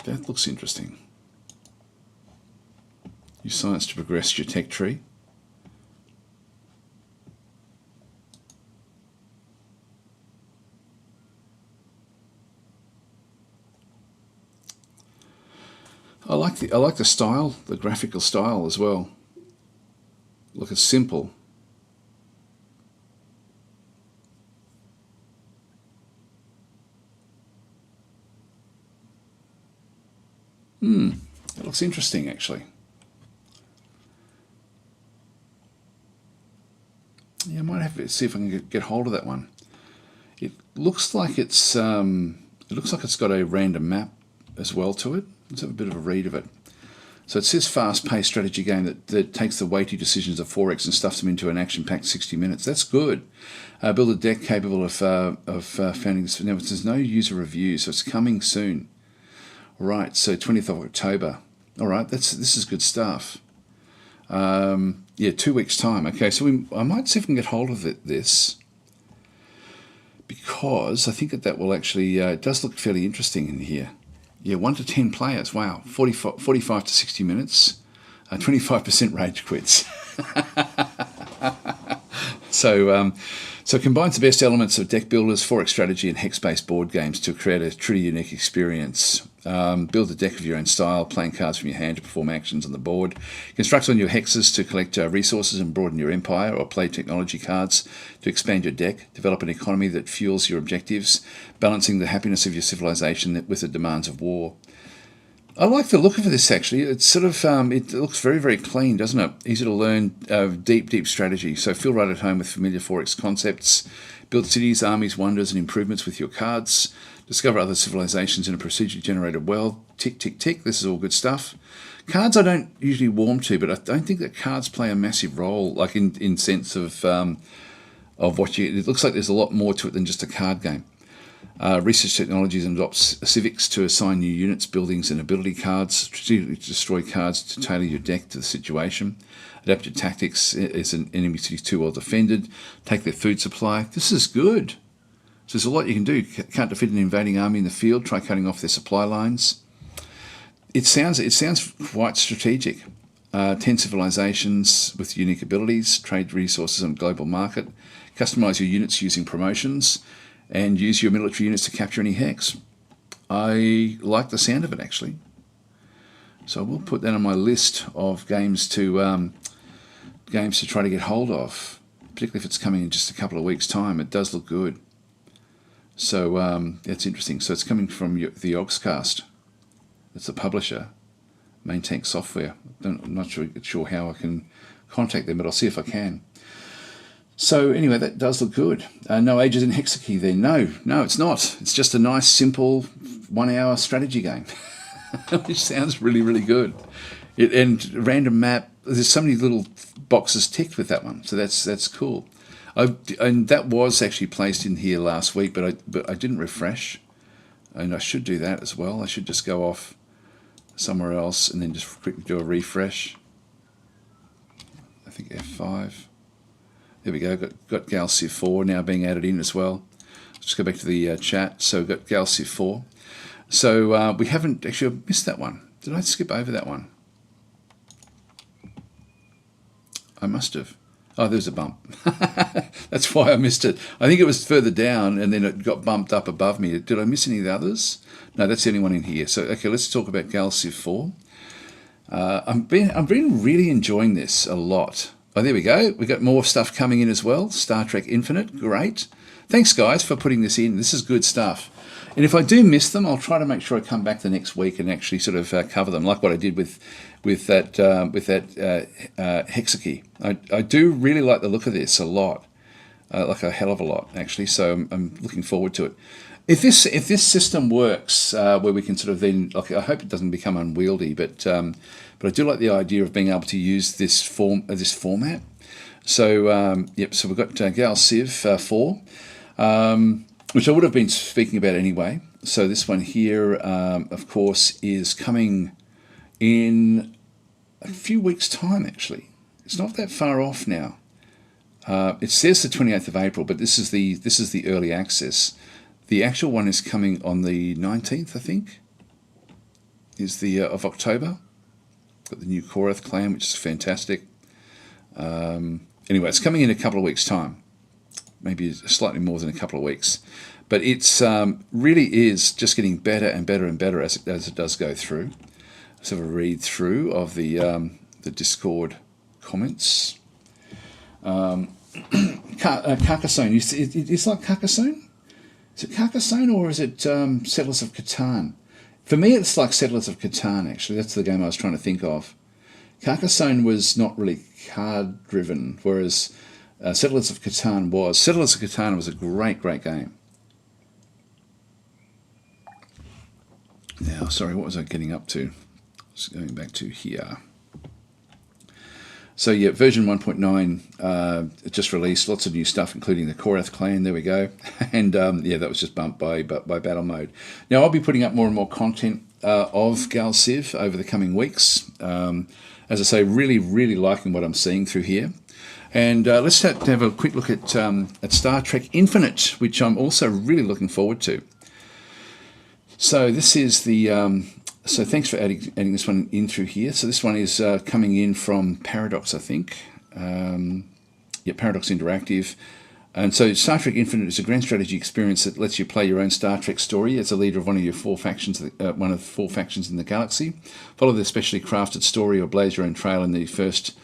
That looks interesting. Use science to progress your tech tree. I like the style, the graphical style as well. Look, it's simple. It looks interesting, actually. Yeah, I might have to see if I can get hold of that one. It looks like it's got a random map as well to it. Let's have a bit of a read of it. So it says fast-paced strategy game that takes the weighty decisions of 4X and stuffs them into an action-packed 60 minutes. That's good. Build a deck capable of founding this. Now, it says no user review, so it's coming soon. Right, so 20th of October. All right, this is good stuff. Yeah, 2 weeks' time. Okay, so I might see if we can get hold of this, because I think that will actually, it does look fairly interesting in here. Yeah, 1 to 10 players. Wow, 45 to 60 minutes, 25% rage quits. So it combines the best elements of deck builders, forex strategy, and hex-based board games to create a truly unique experience. Build a deck of your own style, playing cards from your hand to perform actions on the board. Construct on your hexes to collect resources and broaden your empire, or play technology cards to expand your deck. Develop an economy that fuels your objectives, balancing the happiness of your civilization with the demands of war. I like the look of this, actually. It's sort of, it looks very, very clean, doesn't it? Easy to learn, deep strategy. So feel right at home with familiar forex concepts. Build cities, armies, wonders, and improvements with your cards. Discover other civilizations in a procedurally generated world. Tick, tick, tick. This is all good stuff. Cards I don't usually warm to, but I don't think that cards play a massive role, like in sense of what you... It looks like there's a lot more to it than just a card game. Research technologies and adopts civics to assign new units, buildings, and ability cards. Strategically destroy cards to tailor your deck to the situation. Adapt your tactics as an enemy city's too well defended. Take their food supply. This is good. So there's a lot you can do. Can't defeat an invading army in the field. Try cutting off their supply lines. It sounds quite strategic. 10 civilizations with unique abilities. Trade resources on a global market. Customize your units using promotions. And use your military units to capture any hex. I like the sound of it, actually. So I will put that on my list of games to try to get hold of, particularly if it's coming in just a couple of weeks' time. It does look good. So that's interesting. So it's coming from the Oxcast. That's the publisher, Main Tank Software. I'm not sure how I can contact them, but I'll see if I can. So anyway, that does look good. No ages in Hexakey then. No, it's not. It's just a nice, simple 1 hour strategy game, which sounds really, really good. And random map, there's so many little boxes ticked with that one. So that's cool. And that was actually placed in here last week, but I didn't refresh. And I should do that as well. I should just go off somewhere else and then just quickly do a refresh. I think F5. There we go, got Gal Civ 4 now being added in as well. Let's just go back to the chat. So we've got Gal Civ 4. So we haven't actually missed that one. Did I skip over that one? I must have. Oh, there's a bump. That's why I missed it. I think it was further down and then it got bumped up above me. Did I miss any of the others? No, that's the only one in here. So, okay, let's talk about Gal Civ 4. I've been really enjoying this a lot. Oh, there we go. We've got more stuff coming in as well. Star Trek Infinite, great. Thanks, guys, for putting this in. This is good stuff. And if I do miss them, I'll try to make sure I come back the next week and actually sort of cover them, like what I did with that Hexakey. I do really like the look of this a lot, like a hell of a lot, actually. So I'm looking forward to it. If this system works, where we can sort of then, like, I hope it doesn't become unwieldy, but I do like the idea of being able to use this format. So so we've got Gal Civ 4, which I would have been speaking about anyway. So this one here, of course, is coming in a few weeks' time. Actually, it's not that far off now. It says the 28th of April, but this is the early access. The actual one is coming on the 19th, I think, is the of October. Got the new Korath clan, which is fantastic. Anyway, it's coming in a couple of weeks' time, maybe slightly more than a couple of weeks. But it's really is just getting better and better and better as it does go through. Let's have a read through of the Discord comments. Carcassonne, it's like Carcassonne? Is it Carcassonne or is it Settlers of Catan? For me, it's like Settlers of Catan, actually. That's the game I was trying to think of. Carcassonne was not really card-driven, whereas Settlers of Catan was. Settlers of Catan was a great, great game. Now, sorry, what was I getting up to? Just going back to here. So yeah, version 1.9 it just released lots of new stuff, including the Korath clan. There we go, and yeah, that was just bumped by battle mode. Now I'll be putting up more and more content of Gal Civ over the coming weeks. As I say, really liking what I'm seeing through here. And let's have a quick look at Star Trek Infinite, which I'm also really looking forward to. So this is the. So thanks for adding this one in through here. So this one is coming in from Paradox, I think. Paradox Interactive. And so Star Trek Infinite is a grand strategy experience that lets you play your own Star Trek story as a leader of one of four factions in the galaxy. Follow the specially crafted story or blaze your own trail in the first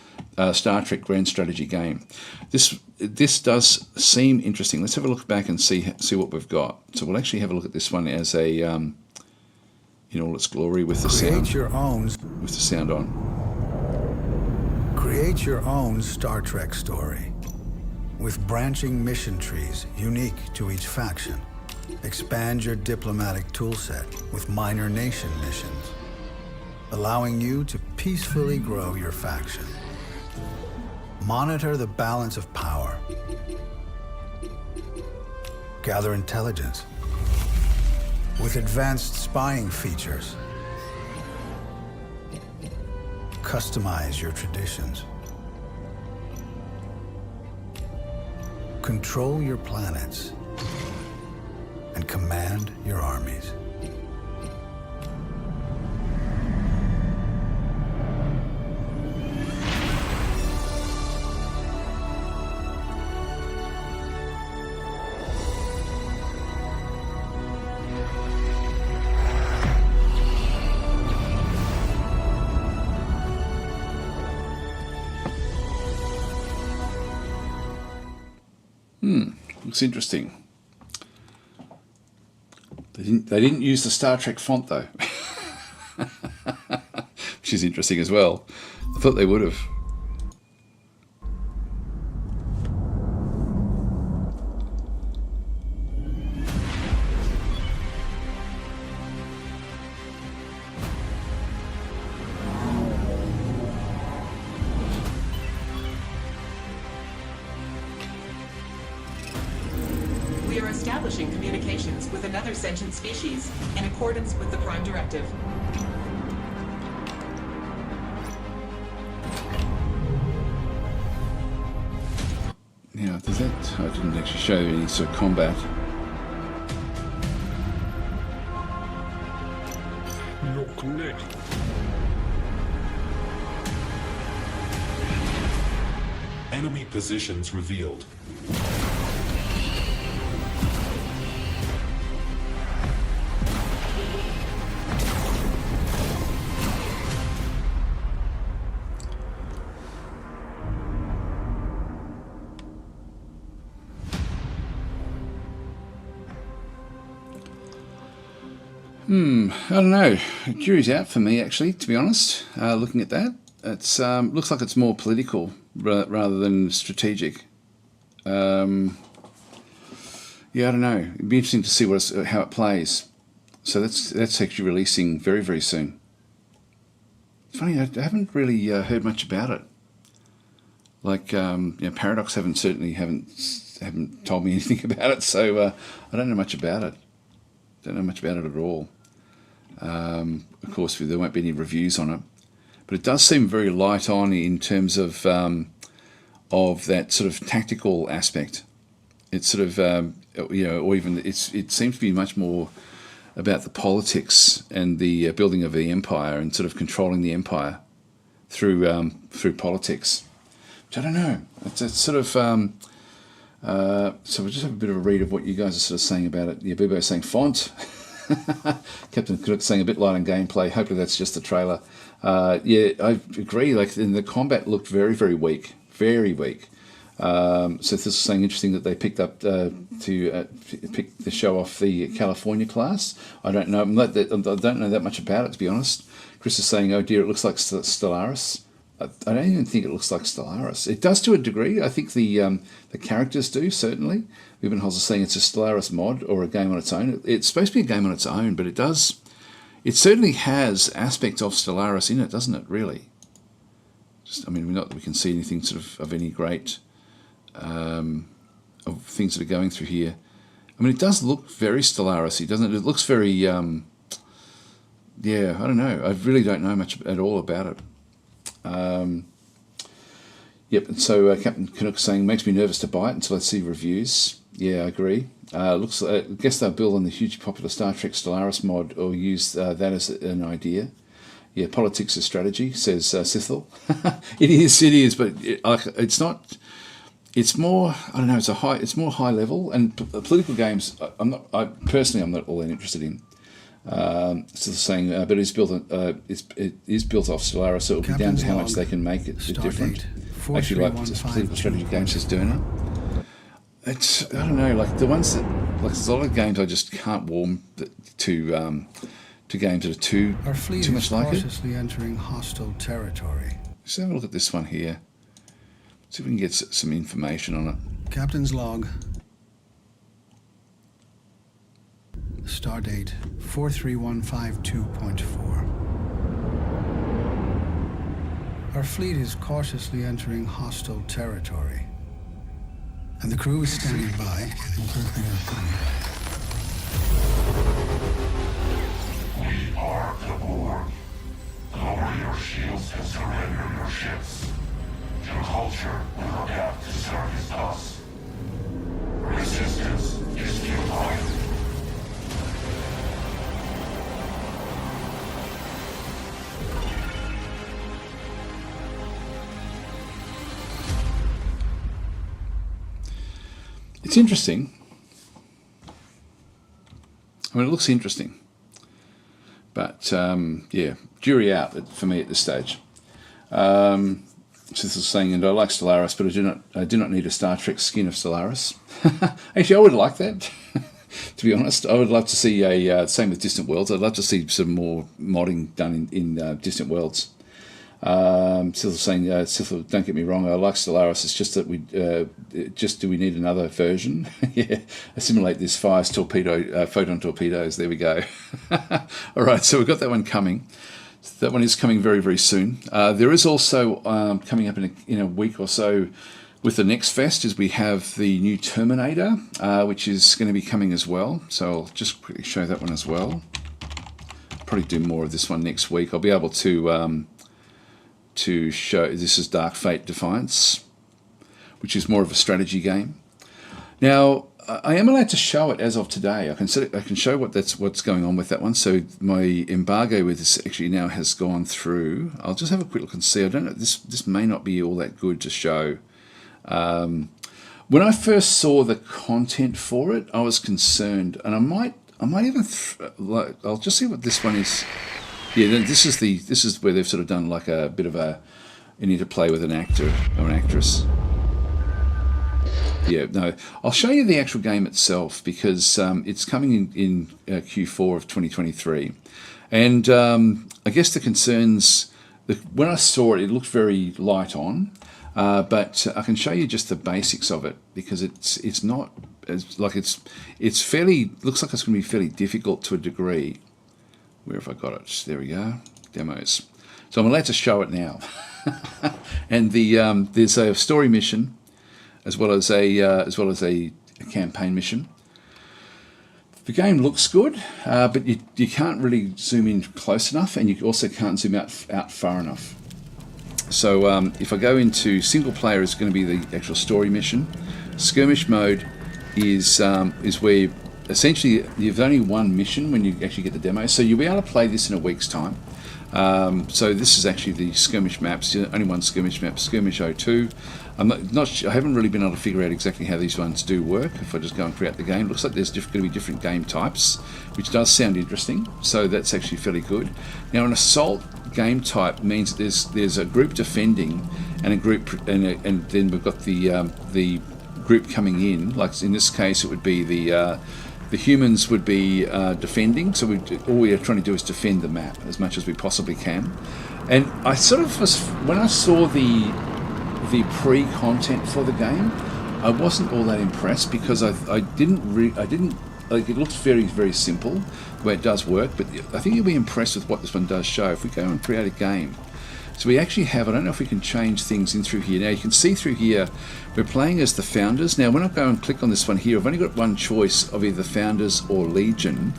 Star Trek grand strategy game. This does seem interesting. Let's have a look back and see what we've got. So we'll actually have a look at this one as a in all its glory with the sound. With the sound on.
Create your own Star Trek story. With branching mission trees unique to each faction. Expand your diplomatic toolset with minor nation missions, allowing you to peacefully grow your faction. Monitor the balance of power. Gather intelligence with advanced spying features. Customize your traditions. Control your planets and command your armies.
Looks interesting. They didn't use the Star Trek font though, which is interesting as well. I thought they would have.
We are establishing communications with another sentient species in accordance with the Prime Directive.
Now, does that... I didn't actually show you any sort of combat.
Not connected. Enemy positions revealed.
I don't know. The jury's out for me, actually, to be honest. Looking at that, it's looks like it's more political rather than strategic. Yeah, I don't know. It'd be interesting to see how it plays. So that's actually releasing very, very soon. It's funny, I haven't really heard much about it. Like, Paradox haven't told me anything about it, so I don't know much about it. Don't know much about it at all. Of course, there won't be any reviews on it, but it does seem very light on in terms of that sort of tactical aspect. It's sort of or even it seems to be much more about the politics and the building of the empire and sort of controlling the empire through politics. Which I don't know. It's sort of. So we'll just have a bit of a read of what you guys are sort of saying about it. Yeah, Bibo saying font. Captain Cook saying a bit light on gameplay. Hopefully that's just a trailer. Yeah, I agree. Like, the combat looked very, very weak. Very weak. So this is saying interesting that they picked up to show off the California class. I don't know. I don't know that much about it, to be honest. Chris is saying, "Oh dear, it looks like Stellaris." I don't even think it looks like Stellaris. It does to a degree. I think the characters do, certainly. Ruben is saying it's a Stellaris mod or a game on its own. It's supposed to be a game on its own, but it certainly has aspects of Stellaris in it, doesn't it, really? Not that we can see anything sort of any great of things that are going through here. It does look very Stellaris-y, doesn't it? It looks very, yeah, I don't know. I really don't know much at all about it. Yep, and so Captain Canuck saying, makes me nervous to buy it until I see reviews. Yeah, I agree. I guess they'll build on the hugely popular Star Trek Stellaris mod or use that as an idea. Yeah, politics is strategy, says Sithel. It is, but it's not. it's more, I don't know, it's more high level, and political games I'm not all that interested in. Still saying, but it is built off Stellaris, so it'll be down to how much they can make it different. I actually like political strategy games as doing it. It's, I don't know, like the ones that, like there's a lot of games I just can't warm to games that are too much like it.
Cautiously entering hostile territory.
Let's have a look at this one here. See if we can get some information on it.
Captain's log. Stardate 43152.4. Our fleet is cautiously entering hostile territory. And the crew is standing by.
We are the Borg. Lower your shields and surrender your ships. Your culture will adapt to service us. Resistance is futile.
It's interesting. I mean, it looks interesting. But, yeah, jury out for me at this stage. So this is saying, and I like Stellaris, but I do not need a Star Trek skin of Stellaris. Actually, I would like that, to be honest. I would love to see same with Distant Worlds. I'd love to see some more modding done in Distant Worlds. Still saying, don't get me wrong, I like Stellaris. It's just that do we need another version? Yeah, assimilate this fire's torpedo, photon torpedoes. There we go. All right, so we've got that one coming. So that one is coming very, very soon. There is also coming up in a week or so with the next fest is we have the new Terminator, which is going to be coming as well. So I'll just quickly show that one as well. Probably do more of this one next week. I'll be able to show, this is Dark Fate Defiance, which is more of a strategy game. Now, I am allowed to show it as of today. I can show what's going on with that one. So my embargo with this actually now has gone through. I'll just have a quick look and see. I don't know. This may not be all that good to show. When I first saw the content for it, I was concerned, and I might even. I'll just see what this one is. Yeah, this is where they've sort of done like a bit of a. You need to play with an actor or an actress. Yeah, no, I'll show you the actual game itself because it's coming in Q4 of 2023. And I guess the concerns, when I saw it, it looked very light on, but I can show you just the basics of it because it's not, it's fairly, looks like it's going to be fairly difficult to a degree. Where have I got it? There we go, demos. So I'm allowed to show it now. And there's a story mission, as well as a campaign mission. The game looks good, but you can't really zoom in close enough, and you also can't zoom out far enough. So if I go into single player, is going to be the actual story mission. Skirmish mode is where essentially you've only one mission when you actually get the demo, so you'll be able to play this in a week's time. So this is actually the skirmish maps. Only one skirmish map, Skirmish 02. I'm not sure, I haven't really been able to figure out exactly how these ones do work. If I just go and create the game, looks like there's going to be different game types, which does sound interesting. So that's actually fairly good. Now, an assault game type means that there's a group defending and a group, and then we've got the group coming in. Like in this case, it would be the humans would be defending, so all we are trying to do is defend the map as much as we possibly can. And I sort of was, when I saw the pre-content for the game, I wasn't all that impressed because I didn't like, it looks very, very simple the way it does work, but I think you'll be impressed with what this one does show. If we go and create a game, so we actually have, I don't know if we can change things in through here. Now you can see through here, we're playing as the Founders. Now when I go and click on this one here, I've only got one choice of either Founders or Legion,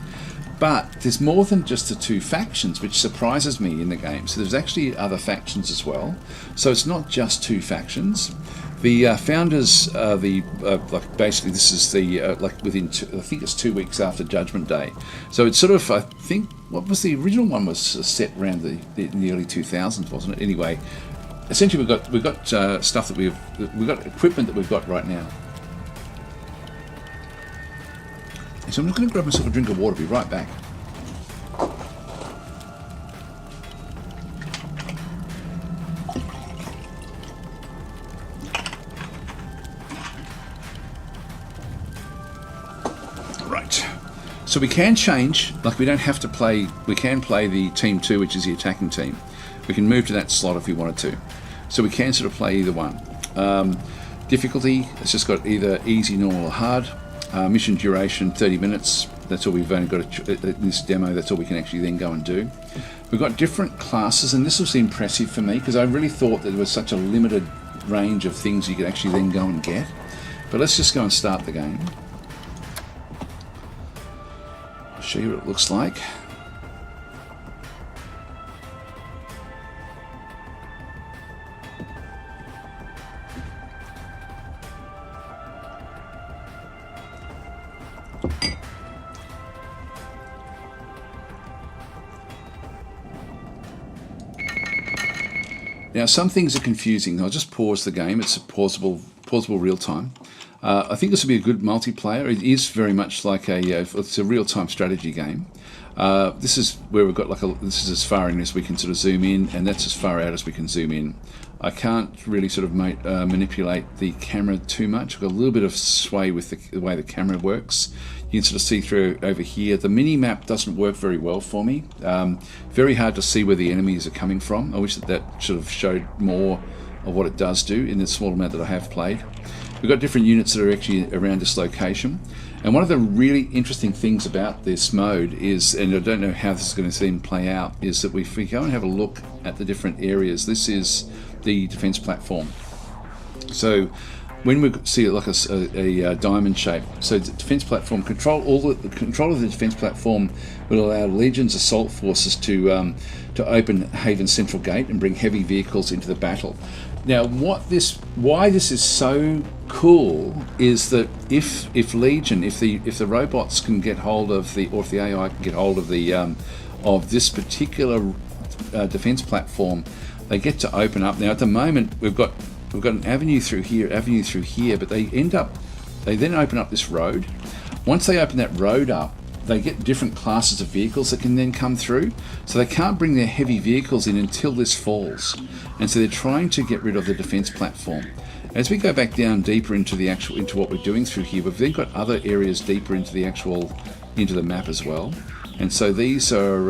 but there's more than just the two factions, which surprises me in the game. So there's actually other factions as well. So it's not just two factions. The Founders are like basically this is the like within I think it's 2 weeks after Judgment Day. So it's sort of, I think, what was the original one was set around in the early 2000s, wasn't it? Anyway, essentially we've got stuff that we've got equipment that we've got right now. So I'm just going to grab myself a drink of water. Be right back. Right. So we can change. Like we don't have to play. We can play the team 2, which is the attacking team. We can move to that slot if we wanted to. So we can sort of play either one. Difficulty, it's just got either easy, normal, or hard. Mission duration, 30 minutes. That's all we've only got in this demo. That's all we can actually then go and do. We've got different classes, and this was impressive for me because I really thought that there was such a limited range of things you could actually then go and get. But let's just go and start the game. I'll show you what it looks like. Now, some things are confusing. I'll just pause the game. It's a pausable real time. I think this will be a good multiplayer. It is very much like it's a real-time strategy game. This is where we've got this is as far in as we can sort of zoom in, and that's as far out as we can zoom in. I can't really sort of manipulate the camera too much. I've got a little bit of sway with the way the camera works. You can sort of see through over here. The mini-map doesn't work very well for me. Very hard to see where the enemies are coming from. I wish that sort of showed more of what it does do in the small amount that I have played. We've got different units that are actually around this location. And one of the really interesting things about this mode is, and I don't know how this is going to then play out, is that if we go and have a look at the different areas, this is the defense platform. So when we see it like a diamond shape, so the defense platform, control of the defense platform will allow Legion's assault forces to open Haven's central gate and bring heavy vehicles into the battle. Now, why this is so cool is that if Legion, if the robots can get hold of or if the AI can get hold of of this particular defense platform, they get to open up. Now, at the moment, we've got an avenue through here, but they then open up this road. Once they open that road up, they get different classes of vehicles that can then come through. So they can't bring their heavy vehicles in until this falls. And so they're trying to get rid of the defense platform. As we go back down deeper into what we're doing through here, we've then got other areas deeper into the map as well. And so these are,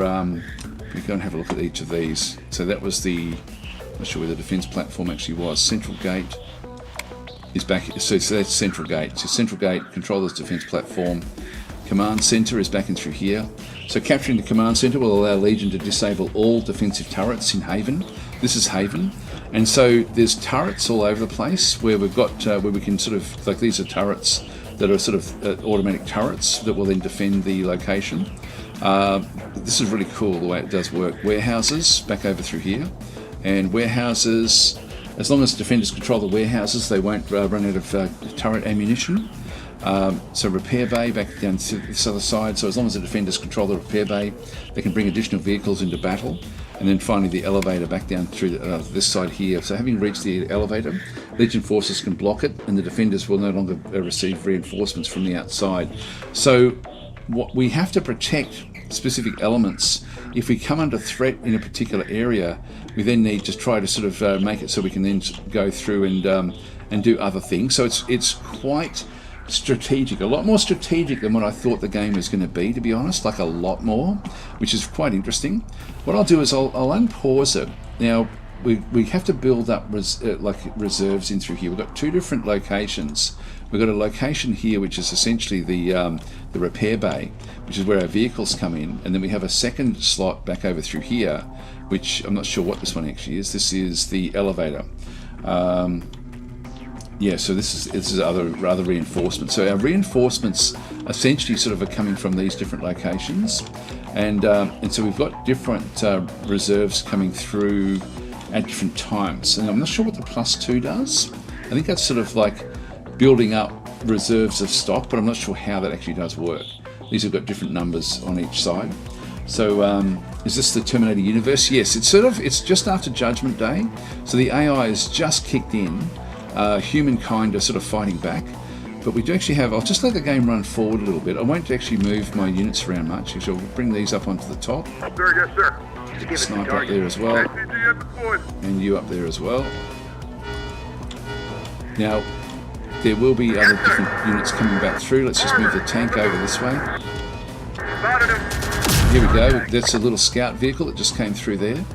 we go and have a look at each of these. So that was I'm not sure where the defense platform actually was. Central gate is back, so that's central gate. So central gate controls defense platform. Command center is back in through here. So capturing the command center will allow Legion to disable all defensive turrets in Haven. This is Haven. And so there's turrets all over the place where we've got, where we can sort of, like these are turrets that are sort of automatic turrets that will then defend the location. This is really cool the way it does work. Warehouses back over through here. And warehouses, as long as defenders control the warehouses, they won't run out of turret ammunition. So repair bay back down to this other side. So as long as the defenders control the repair bay, they can bring additional vehicles into battle. And then finally the elevator back down through this side here. So having reached the elevator, Legion forces can block it, and the defenders will no longer receive reinforcements from the outside. So what we have to protect specific elements. If we come under threat in a particular area, we then need to try to sort of make it so we can then go through and do other things. So it's quite strategic, a lot more strategic than what I thought the game was going to be, to be honest, like a lot more, which is quite interesting. What I'll do is I'll unpause it. Now we have to build up reserves in through here. We've got two different locations. We've got a location here which is essentially the repair bay, which is where our vehicles come in, and then we have a second slot back over through here, which I'm not sure what this one actually is. This is the elevator. Yeah, so this is other reinforcements. So our reinforcements essentially sort of are coming from these different locations, and so we've got different reserves coming through at different times. And I'm not sure what the +2 does. I think that's sort of like building up reserves of stock, but I'm not sure how that actually does work. These have got different numbers on each side. So Is this the Terminator universe? Yes, it's just after Judgment Day, so the AI is just kicked in. Humankind are sort of fighting back, but we do actually have. I'll just let the game run forward a little bit. I won't actually move my units around much. Actually, I'll bring these up onto the top.
Sir, yes, sir.
Sniper up there as well, and you up there as well. Now, there will be other different units coming back through. Let's just move the tank over this way. Here we go. That's a little scout vehicle that just came through there.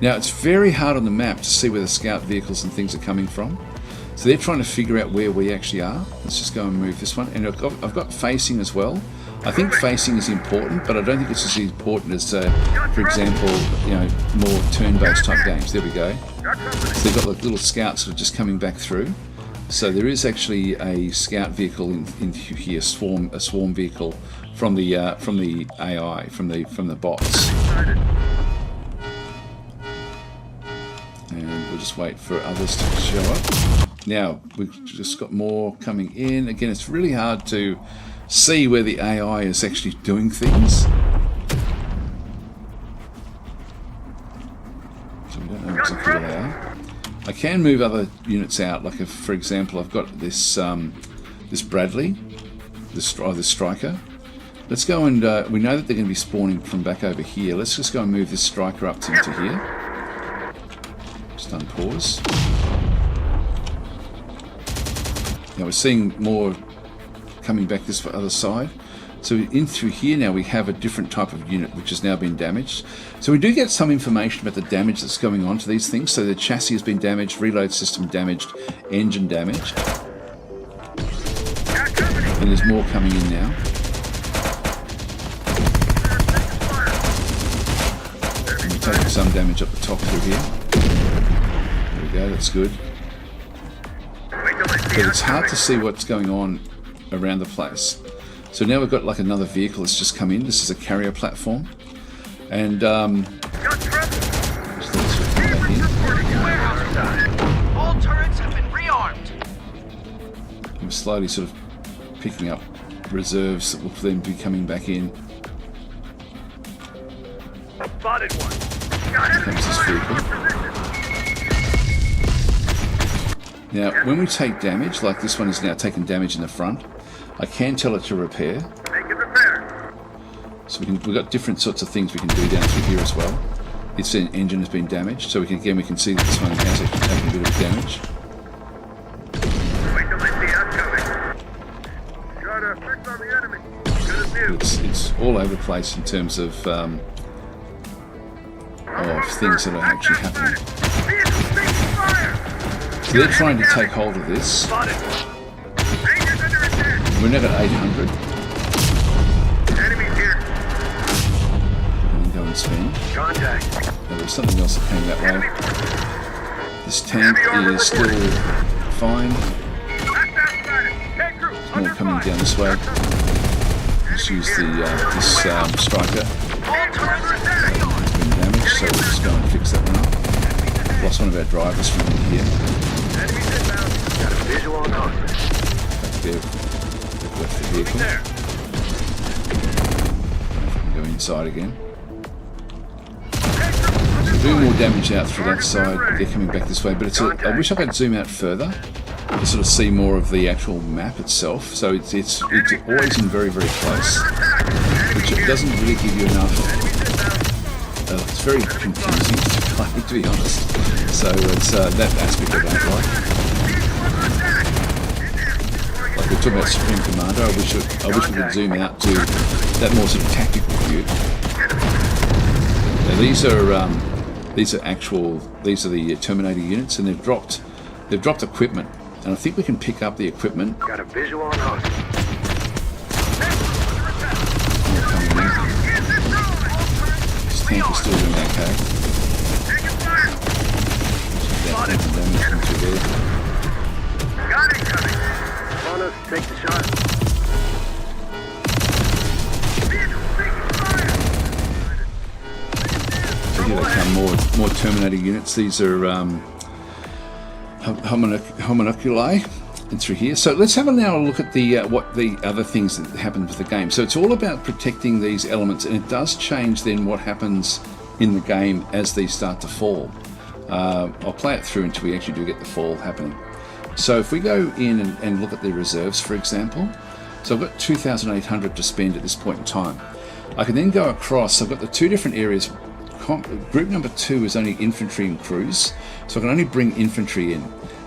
Now, it's very hard on the map to see where the scout vehicles and things are coming from. So they're trying to figure out where we actually are. Let's just go and move this one. And I've got facing as well. I think facing is important, but I don't think it's as important as, for example, more turn-based type games. There we go. So they've got like little scouts that are just coming back through. So there is actually a scout vehicle in here, a swarm vehicle from the AI, from the bots. And we'll just wait for others to show up. Now we've just got more coming in. Again, it's really hard to see where the AI is actually doing things. So we don't know exactly where they are. I can move other units out, like if, for example, I've got this this Bradley, this Striker. Let's go and we know that they're going to be spawning from back over here. Let's just go and move this Striker up into here. Just unpause. Now we're seeing more coming back this other side. So in through here now we have a different type of unit which has now been damaged. So we do get some information about the damage that's going on to these things. So the chassis has been damaged, reload system damaged, engine damaged. And there's more coming in now. And we're taking some damage up the top through here. There we go, that's good. But it's hard to see what's going on around the place. So now we've got like another vehicle that's just come in. This is a carrier platform. And
All turrets have been rearmed.
we're slowly sort of picking up reserves that will then be coming back in.
Spotted one.
Here comes this vehicle. Now, when we take damage, like this one is now taking damage in the front, I can tell it to repair.
Make it repair.
So we've got different sorts of things we can do down through here as well. Its engine has been damaged, so we can see that this one has actually taken a bit of damage.
Wait till I see us coming. Got a fix on the enemy. Good as new.
It's all over the place in terms of things that are actually happening. So they're trying to take hold of this.
Spotted. Rangers under attack.
We're now at 800.
Enemies here.
And then go and spin.
Contact.
Now, there's something else that came that way. This tank is still fine. There's more coming down this way. Let's use this Striker.
All turrets have been rearmed.
It's been damaged, so we'll just go and fix that one up. Lost one of our drivers from here.
Enemies inbound. Got a visual on target.
Back there. They've left the vehicle. Go inside again. So doing more damage out through that side. They're coming back this way, but it's I wish I could zoom out further to sort of see more of the actual map itself. So it's always in very, very close, which it doesn't really give you enough. It's very confusing to play, to be honest. So it's that aspect I don't like. Like we're talking about Supreme Commander, I wish we could zoom out to that more sort of tactical view. Now these are the Terminator units, and they've dropped equipment, and I think we can pick up the equipment.
Got a visual on target.
More coming in. This tank is still doing okay. Damage from through there.
Got it coming. On us, take the shot.
So here they come, more Terminator units. These are homunculus, and through here. So let's have now a look at the what the other things that happen with the game. So it's all about protecting these elements, and it does change then what happens in the game as these start to fall. I'll play it through until we actually do get the fall happening. So if we go in and look at the reserves, for example, so I've got 2,800 to spend at this point in time. I can then go across. I've got the two different areas. Group number 2 is only infantry and crews, so I can only bring infantry in.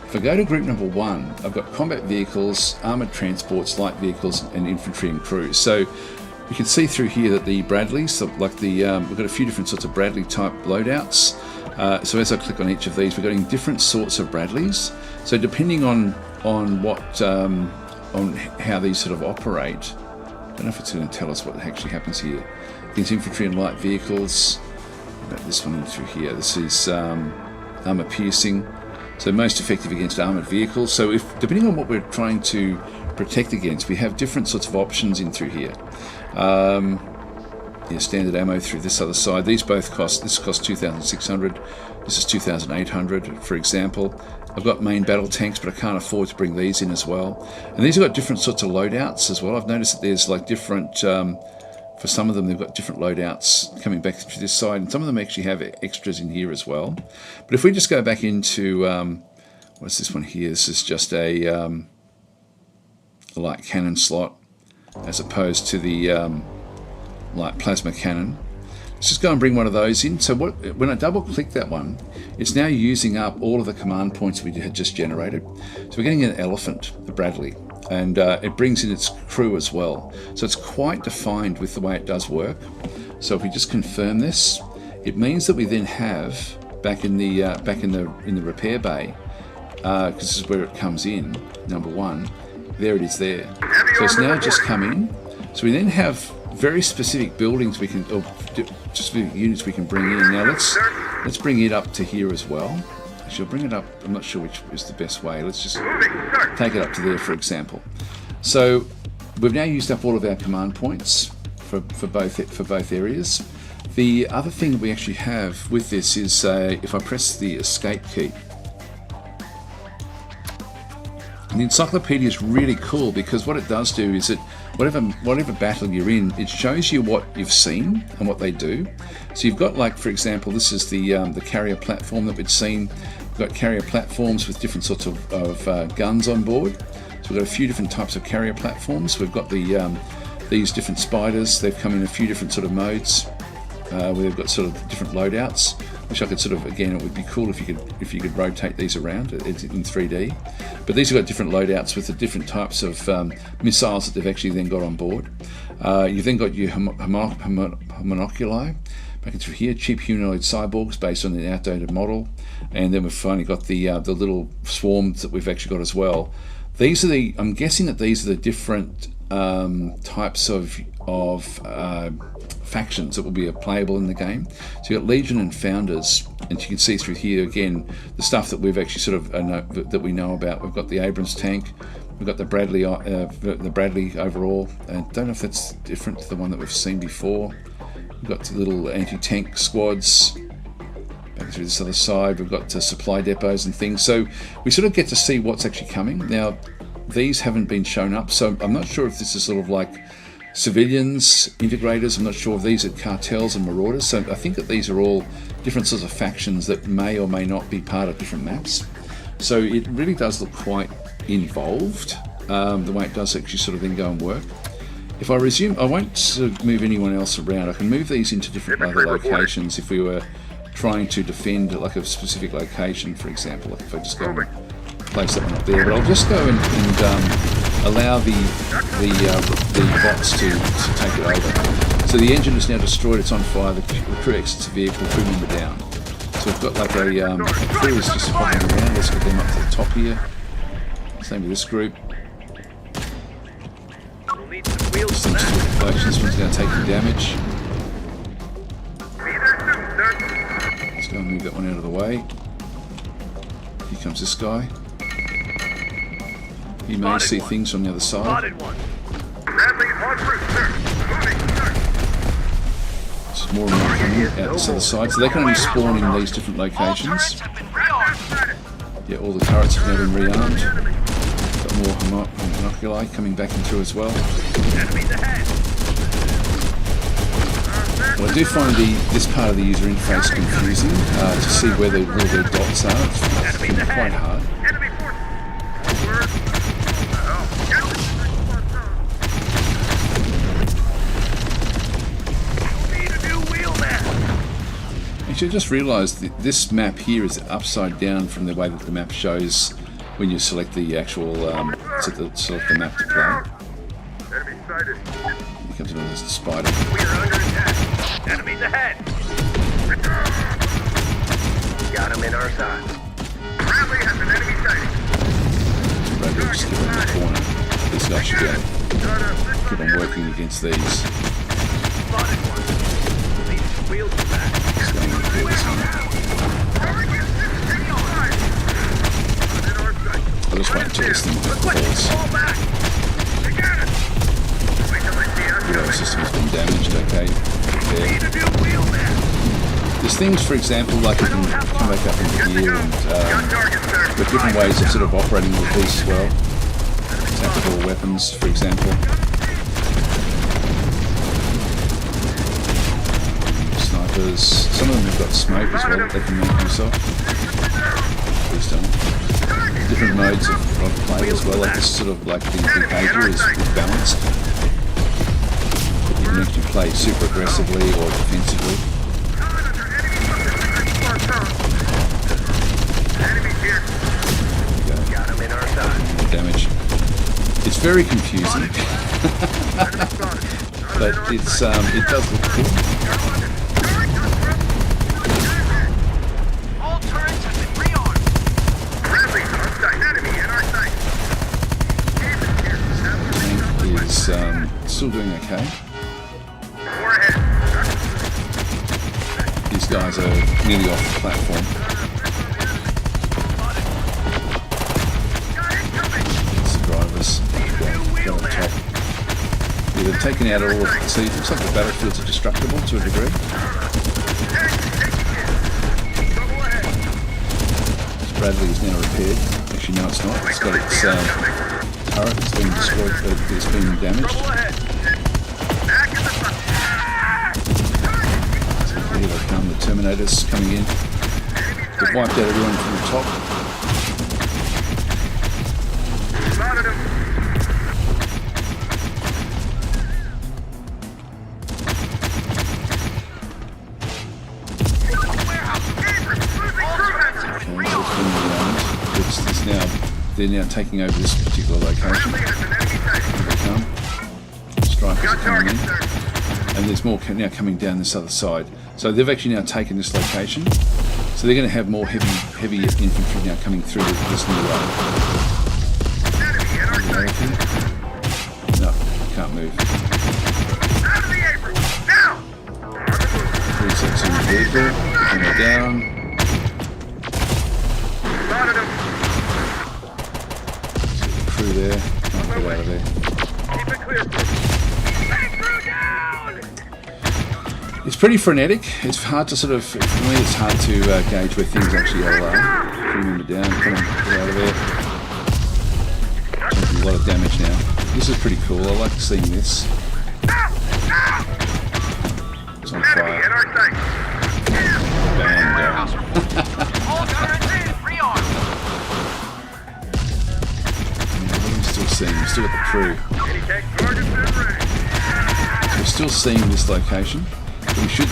If I go to group number 1, I've got combat vehicles, armoured transports, light vehicles, and infantry and crews. So you can see through here that the Bradleys, so like the we've got a few different sorts of Bradley type loadouts. So as I click on each of these, we're getting different sorts of Bradleys. So depending on what on how these sort of operate, I don't know if it's going to tell us what actually happens here. These infantry and light vehicles. This one in through here. This is armor piercing, so most effective against armored vehicles. So if depending on what we're trying to protect against, we have different sorts of options in through here. Standard ammo through this other side. These both cost. This costs 2,600. This is 2,800, for example. I've got main battle tanks, but I can't afford to bring these in as well. And these have got different sorts of loadouts as well. I've noticed that there's like different. For some of them, they've got different loadouts coming back to this side, and some of them actually have extras in here as well. But if we just go back into, what's this one here? This is just a light cannon slot, as opposed to the light plasma cannon. Let's just go and bring one of those in. So when I double click that one, it's now using up all of the command points we had just generated. So we're getting an elephant, the Bradley. And it brings in its crew as well, so it's quite defined with the way it does work. So if we just confirm this, it means that we then have back in the repair bay, because this is where it comes in. Number 1, there it is there. So it's now just come in. So we then have very specific buildings we can, or specific units we can bring in. Now let's bring it up to here as well. Actually, I'll bring it up. I'm not sure which is the best way. Let's just take it up to there, for example. So we've now used up all of our command points for both areas. The other thing that we actually have with this is if I press the escape key. And the encyclopedia is really cool because what it does do is it whatever battle you're in, it shows you what you've seen and what they do. So you've got, like, for example, this is the carrier platform that we'd seen. We've got carrier platforms with different sorts of guns on board. So we've got a few different types of carrier platforms. We've got these different spiders. They've come in a few different sort of modes where they've got sort of different loadouts, which I could sort of, again, it would be cool if you could rotate these around in 3D. But these have got different loadouts with the different types of missiles that they've actually then got on board. You've then got your homunoculi back through here, cheap humanoid cyborgs based on the outdated model, and then we've finally got the little swarms that we've actually got as well. These are I'm guessing that these are the different types of factions that will be playable in the game. So you've got Legion and Founders, and you can see through here again the stuff that we've actually sort of that we know about. We've got the Abrams tank, we've got the Bradley overall. I don't know if that's different to the one that we've seen before. We've got the little anti-tank squads. Back through this other side, we've got supply depots and things. So we sort of get to see what's actually coming. Now, these haven't been shown up, so I'm not sure if this is sort of like civilians, integrators. I'm not sure if these are cartels and marauders. So I think that these are all different sorts of factions that may or may not be part of different maps. So it really does look quite involved, the way it does actually sort of then go and work. If I resume, I won't sort of move anyone else around. I can move these into different other locations if we were trying to defend like a specific location, for example. Like if I just go and place that one up there, but I'll just go and allow the bots to take it over. So the engine is now destroyed, it's on fire, the crew exits the vehicle, crew member down. So we've got like a crew is just hopping around. Let's get them up to the top here. Same with this group. This one's going to take some damage. Let's go and move that one out of the way. Here comes this guy. You may see things from the other side. There's more and more coming out this other side. So they can only spawn in these different locations. Yeah, all the turrets have now been rearmed. Got more homunoculi coming back in through as well. I do find this part of the user interface confusing to see where the little red dots are. It's quite hard.
Enemy forces! Word. Need a new wheel there!
Actually, I just realised that this map here is upside down from the way that the map shows when you select the actual select the map to play.
Enemy sighted.
Here comes another spider.
We are under attack. Enemies ahead. Got him in our sights. Bradley has an enemy sighting.
Bradley just keep on the corner. This guy should be able to keep on working against these.
Spotted one. These wheels are back.
Just going to clear this one. I'll just wait until this thing falls.
Fall back. We got it. Wait till I see us.
The auto system has been damaged, okay. There.
Need a new wheel there.
There's things, for example, like you can come back up into here and there are different ways of sort of operating with these as well. Tactical weapons, for example. Snipers. Some of them have got smoke as well that they can make use of. Please don't. Different modes of play as well, like this sort of like the behaviour is balanced. You can actually play super aggressively or defensively.
Got him in our side.
Damage. It's very confusing, but it does look cool.
All turrets have been rearmed. Bradley, on sight. Enemy in our sight.
Tank is still doing okay.
Four ahead.
These guys are nearly off the platform. It's the drivers. Go on top. Yeah, they've taken out all of it. See, it looks like the battlefields are destructible to a degree. Bradley is now repaired. Actually, no, it's not. It's got its turret that's been destroyed. It's been damaged. So here they come, the Terminators coming in. They've wiped out everyone from the top.
Spotted him.
They're now taking over this particular location. Here they come. Strikers are coming in. And there's more now coming down this other side. So they've actually now taken this location. So they're going to have more heavy infantry now coming through this new way. No, can't move. 36 in the vehicle. And they're down. Crew there. Can't get out of there.
Keep it clear.
It's pretty frenetic. It's hard to sort of, for me, it's hard to gauge where things actually are. Crew member down, come on, get out of there. Taking a lot of damage now. This is pretty cool. I like seeing this. It's on fire. Bang, down.
All turrets in. Rearm.
Still seeing, we've still got the crew. So we're still seeing this location.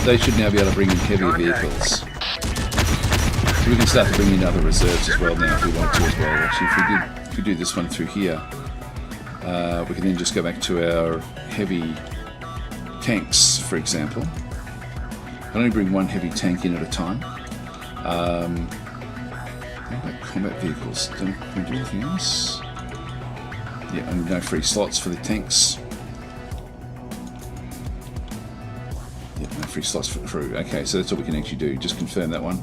They should now be able to bring in heavier vehicles. So we can start to bring in other reserves as well now if we want to as well. Actually, if we do this one through here, we can then just go back to our heavy tanks, for example. I can only bring one heavy tank in at a time. What about combat vehicles? Can we do anything else? Yeah, and no free slots for the tanks. Yeah, no free slots for crew. Okay, so that's all we can actually do. Just confirm that one.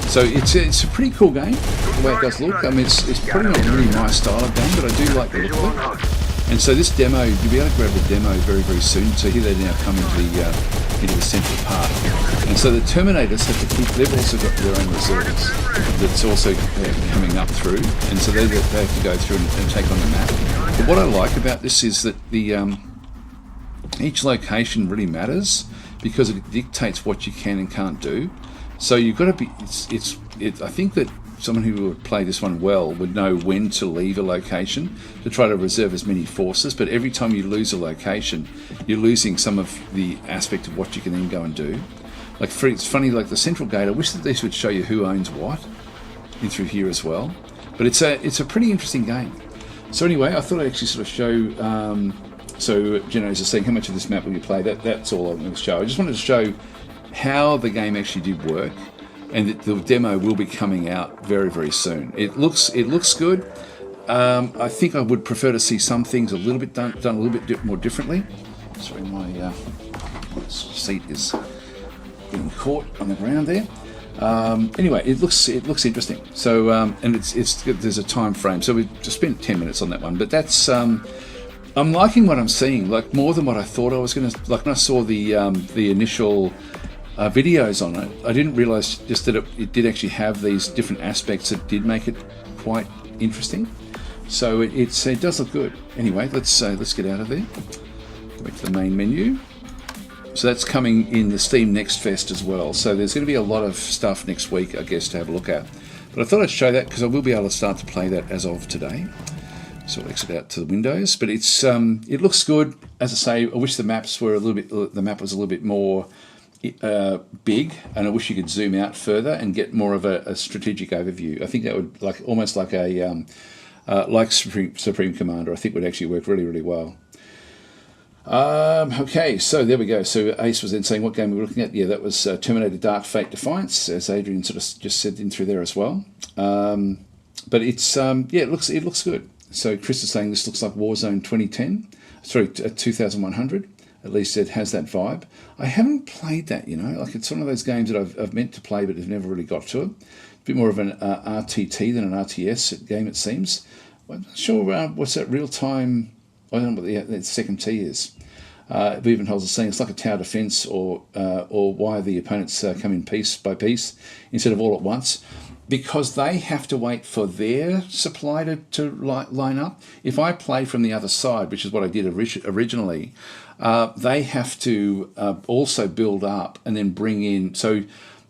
So it's a pretty cool game, the way it does look. I mean, it's probably not really my style of game, but I do like the look of it. And so this demo, you'll be able to grab the demo very, very soon. So here they now come into the central part. And so the Terminators have to keep, they've also got their own reserves that's also coming up through. And so they have to go through and take on the map. But what I like about this is that the each location really matters. because it dictates what you can and can't do. So you've got to be. I think that someone who would play this one well would know when to leave a location to try to reserve as many forces. But every time you lose a location, you're losing some of the aspect of what you can then go and do. Like it's funny, like the central gate. I wish that these would show you who owns what in through here as well. But it's a pretty interesting game. So anyway, I thought I'd actually sort of show. So Geno's just saying, how much of this map will you play? That's all I'm going to show. I just wanted to show how the game actually did work, and that the demo will be coming out very, very soon. It looks good. I think I would prefer to see some things a little bit done a little bit more differently. Sorry, my seat is getting caught on the ground there. Anyway, it looks interesting. So and there's a time frame. So we just spent 10 minutes on that one, but that's. I'm liking what I'm seeing, like more than what I thought I was going to. Like when I saw the initial videos on it, I didn't realise just that it did actually have these different aspects that did make it quite interesting. So it does look good. Anyway, let's get out of there. Go back to the main menu. So that's coming in the Steam Next Fest as well. So there's going to be a lot of stuff next week, I guess, to have a look at. But I thought I'd show that because I will be able to start to play that as of today. So I'll exit out to the windows, but it looks good. As I say, I wish the maps were the map was a little bit more big, and I wish you could zoom out further and get more of a strategic overview. I think that would almost like a Supreme Commander. I think would actually work really, really well. Okay, so there we go. So Ace was then saying what game we were looking at. Yeah, that was Terminator Dark Fate Defiance, as Adrian sort of just said in through there as well. But it's it looks good. So Chris is saying this looks like Warzone 2010, sorry, 2100. At least it has that vibe. I haven't played that, like it's one of those games that I've meant to play but have never really got to it. A bit more of an RTT than an RTS game, it seems. I'm not sure what's that real time. I don't know what the second T is. Beavenholz is saying it's like a tower defence, or why the opponents come in piece by piece instead of all at once. Because they have to wait for their supply to line up. If I play from the other side, which is what I did originally, they have to also build up and then bring in. So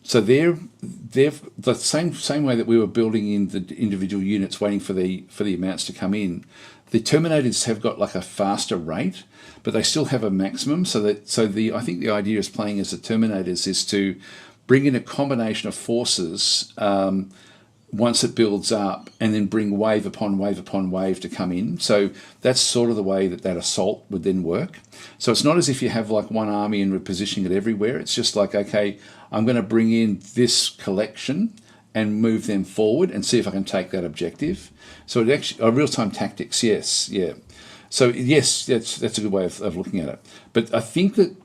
they're the same way that we were building in the individual units, waiting for the amounts to come in. The Terminators have got like a faster rate, but they still have a maximum. I think the idea is playing as the Terminators is to bring in a combination of forces once it builds up, and then bring wave upon wave upon wave to come in. So that's sort of the way that assault would then work. So it's not as if you have like one army and we're positioning it everywhere. It's just like, okay, I'm going to bring in this collection and move them forward and see if I can take that objective. So it actually real-time tactics, yes, yeah. So yes, that's a good way of looking at it. But I think the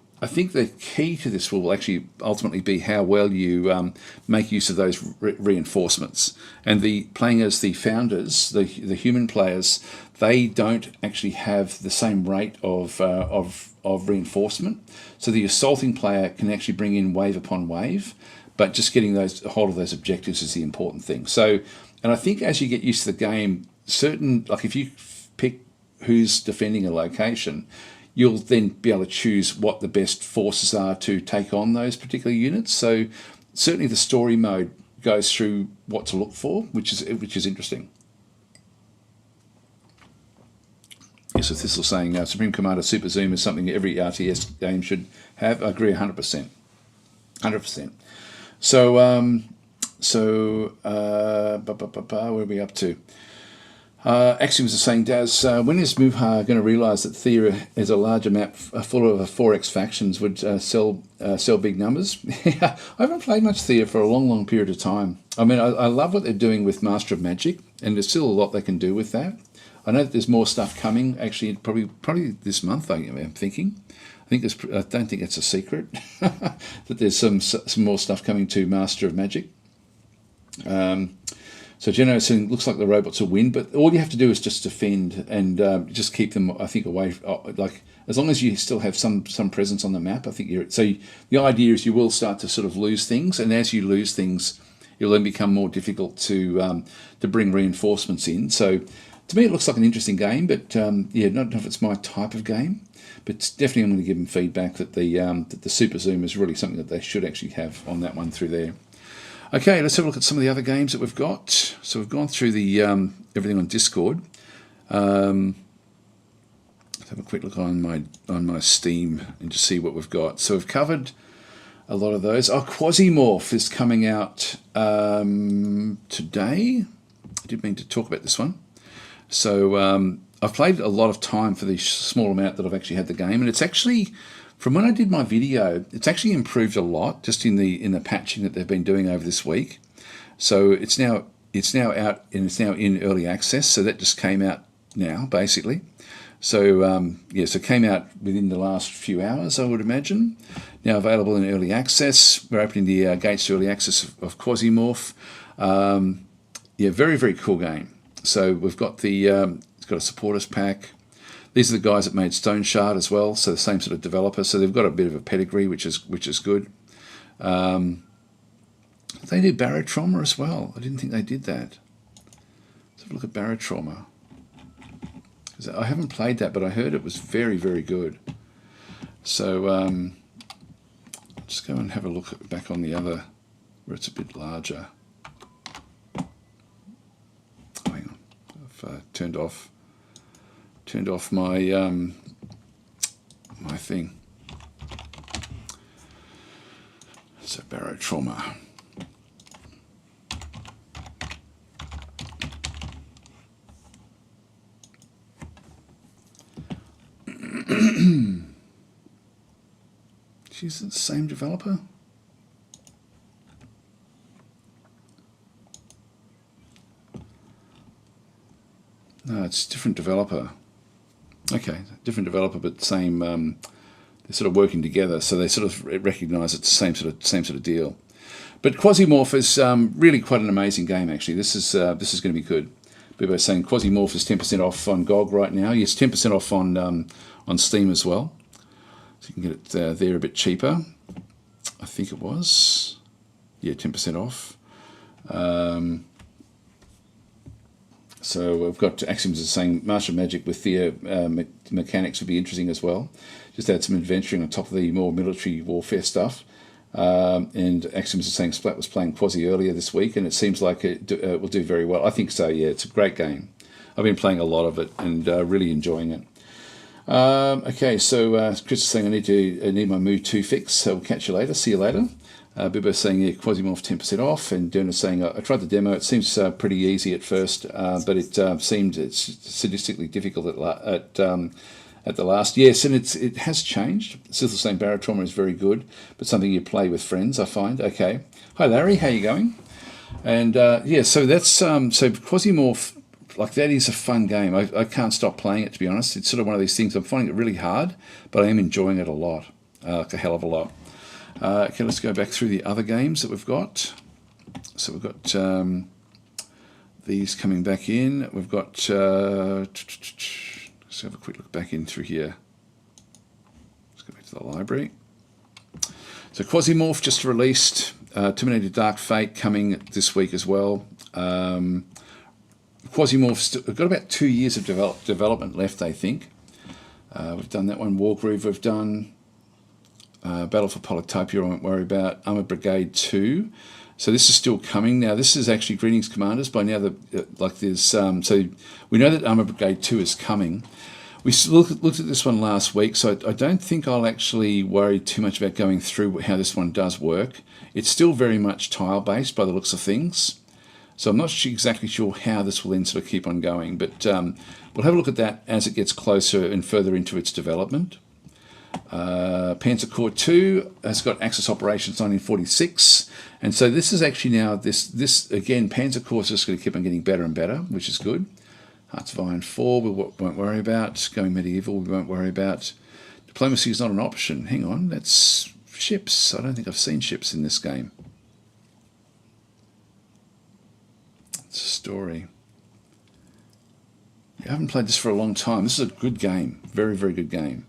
key to this will actually ultimately be how well you make use of those reinforcements. And the playing as the founders, the human players, they don't actually have the same rate of reinforcement. So the assaulting player can actually bring in wave upon wave, but just getting a hold of those objectives is the important thing. So, and I think as you get used to the game, like if you pick who's defending a location, you'll then be able to choose what the best forces are to take on those particular units. So certainly the story mode goes through what to look for, which is interesting. Yes, so Thistle saying Supreme Commander Super Zoom is something every RTS game should have. I agree 100%. 100%. So, where are we up to? Axioms are saying, Daz, when is Muha going to realise that Thea is a larger map full of 4X factions would sell big numbers? I haven't played much Thea for a long, long period of time. I mean, I love what they're doing with Master of Magic, and there's still a lot they can do with that. I know that there's more stuff coming, actually, probably this month, I'm thinking. I don't think it's a secret that there's some more stuff coming to Master of Magic. So Geno is saying, looks like the robots will win, but all you have to do is just defend and just keep them, I think, away. Like as long as you still have some presence on the map, I think so the idea is you will start to sort of lose things, and as you lose things, it'll then become more difficult to bring reinforcements in. So To me, it looks like an interesting game, but yeah, not know if it's my type of game. But definitely, I'm going to give them feedback that the Super Zoom is really something that they should actually have on that one through there. Okay, let's have a look at some of the other games that we've got. So we've gone through the everything on Discord. Let's have a quick look on my Steam and just see what we've got. So we've covered a lot of those. Oh, Quasimorph is coming out today. I did mean to talk about this one. So I've played a lot of time for the small amount that I've actually had the game, and it's actually, from when I did my video, it's actually improved a lot just in the patching that they've been doing over this week. So it's now out and it's now in early access. So that just came out now, basically. So yeah, so it came out within the last few hours, I would imagine. Now available in early access. We're opening the gates to early access of Quasimorph. Yeah, very, very cool game. So we've got the it's got a supporters pack. These are the guys that made Stone Shard as well, so the same sort of developer. So they've got a bit of a pedigree, which is good. They did Barotrauma as well. I didn't think they did that. Let's have a look at Barotrauma. I haven't played that, but I heard it was very, very good. So just go and have a look back on the other, where it's a bit larger. Oh, hang on, I've turned off my my thing. So Barotrauma. She's the same developer? No, it's a different developer. Okay, different developer, but same. They're sort of working together, so they sort of recognise it's the same sort of deal. But Quasimorph is really quite an amazing game. Actually, this is going to be good. People are saying Quasimorph is 10% off on GOG right now. Yes, 10% off on Steam as well. So you can get it there a bit cheaper. I think it was. Yeah, 10% off. So we've got Axioms is saying Martial Magic with the mechanics would be interesting as well. Just add some adventuring on top of the more military warfare stuff. And Axioms is saying Splat was playing Quasi earlier this week, and it seems like it will do very well. I think so, yeah. It's a great game. I've been playing a lot of it and really enjoying it. Okay, so Chris is saying I need my Move 2 fix, so we'll catch you later. See you later. Bibbo saying, yeah, Quasimorph 10% off, and Derna saying, I tried the demo. It seems pretty easy at first, but it seemed sadistically difficult at the last. Yes, and it has changed. Still saying Barotrauma is very good, but something you play with friends, I find. Okay. Hi, Larry. How you going? And, yeah, so that's so Quasimorph, like, that is a fun game. I can't stop playing it, to be honest. It's sort of one of these things. I'm finding it really hard, but I am enjoying it a lot, like a hell of a lot. Okay, let's go back through the other games that we've got. So we've got these coming back in. We've got, let's have a quick look back in through here. Let's go back to the library. So Quasimorph just released, Terminator Dark Fate coming this week as well. Quasimorph's got about 2 years of development left, I think. We've done that one. Wargroove we've done. Battle for Polytopia I won't worry about. Armoured Brigade 2. So this is still coming. Now this is actually Greetings Commanders. By now, there's so we know that Armoured Brigade 2 is coming. We looked at this one last week, so I don't think I'll actually worry too much about going through how this one does work. It's still very much tile-based by the looks of things. So I'm not exactly sure how this will then sort of keep on going, but we'll have a look at that as it gets closer and further into its development. Panzer Corps 2 has got Axis Operations 1946, and so this is actually now this again. Panzer Corps is just going to keep on getting better and better, which is good. Hearts of Iron 4 we won't worry about. Going medieval we won't worry about. Diplomacy is not an option. Hang on, that's ships. I don't think I've seen ships in this game. It's a story. I haven't played this for a long time. This is a good game. Very, very good game.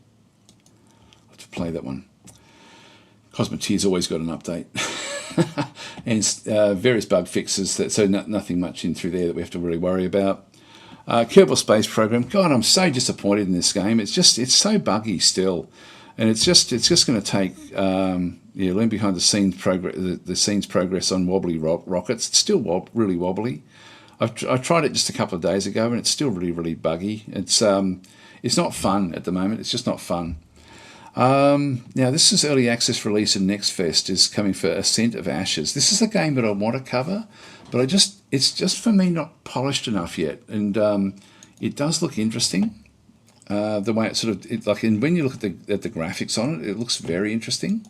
I'll have to play that one. Cosmoteer's always got an update. And various bug fixes, so nothing much in through there that we have to really worry about. Kerbal Space Program. God, I'm so disappointed in this game. It's so buggy still, and it's just going to take learn behind the scenes progress. The scenes progress on wobbly rockets. It's still really wobbly. I tried it just a couple of days ago, and it's still really buggy. It's not fun at the moment. It's just not fun. Now this is early access release, and Next Fest is coming for Ascent of Ashes. This is a game that I want to cover, but it's just for me not polished enough yet, and it does look interesting. The way and when you look at the graphics on it, it looks very interesting.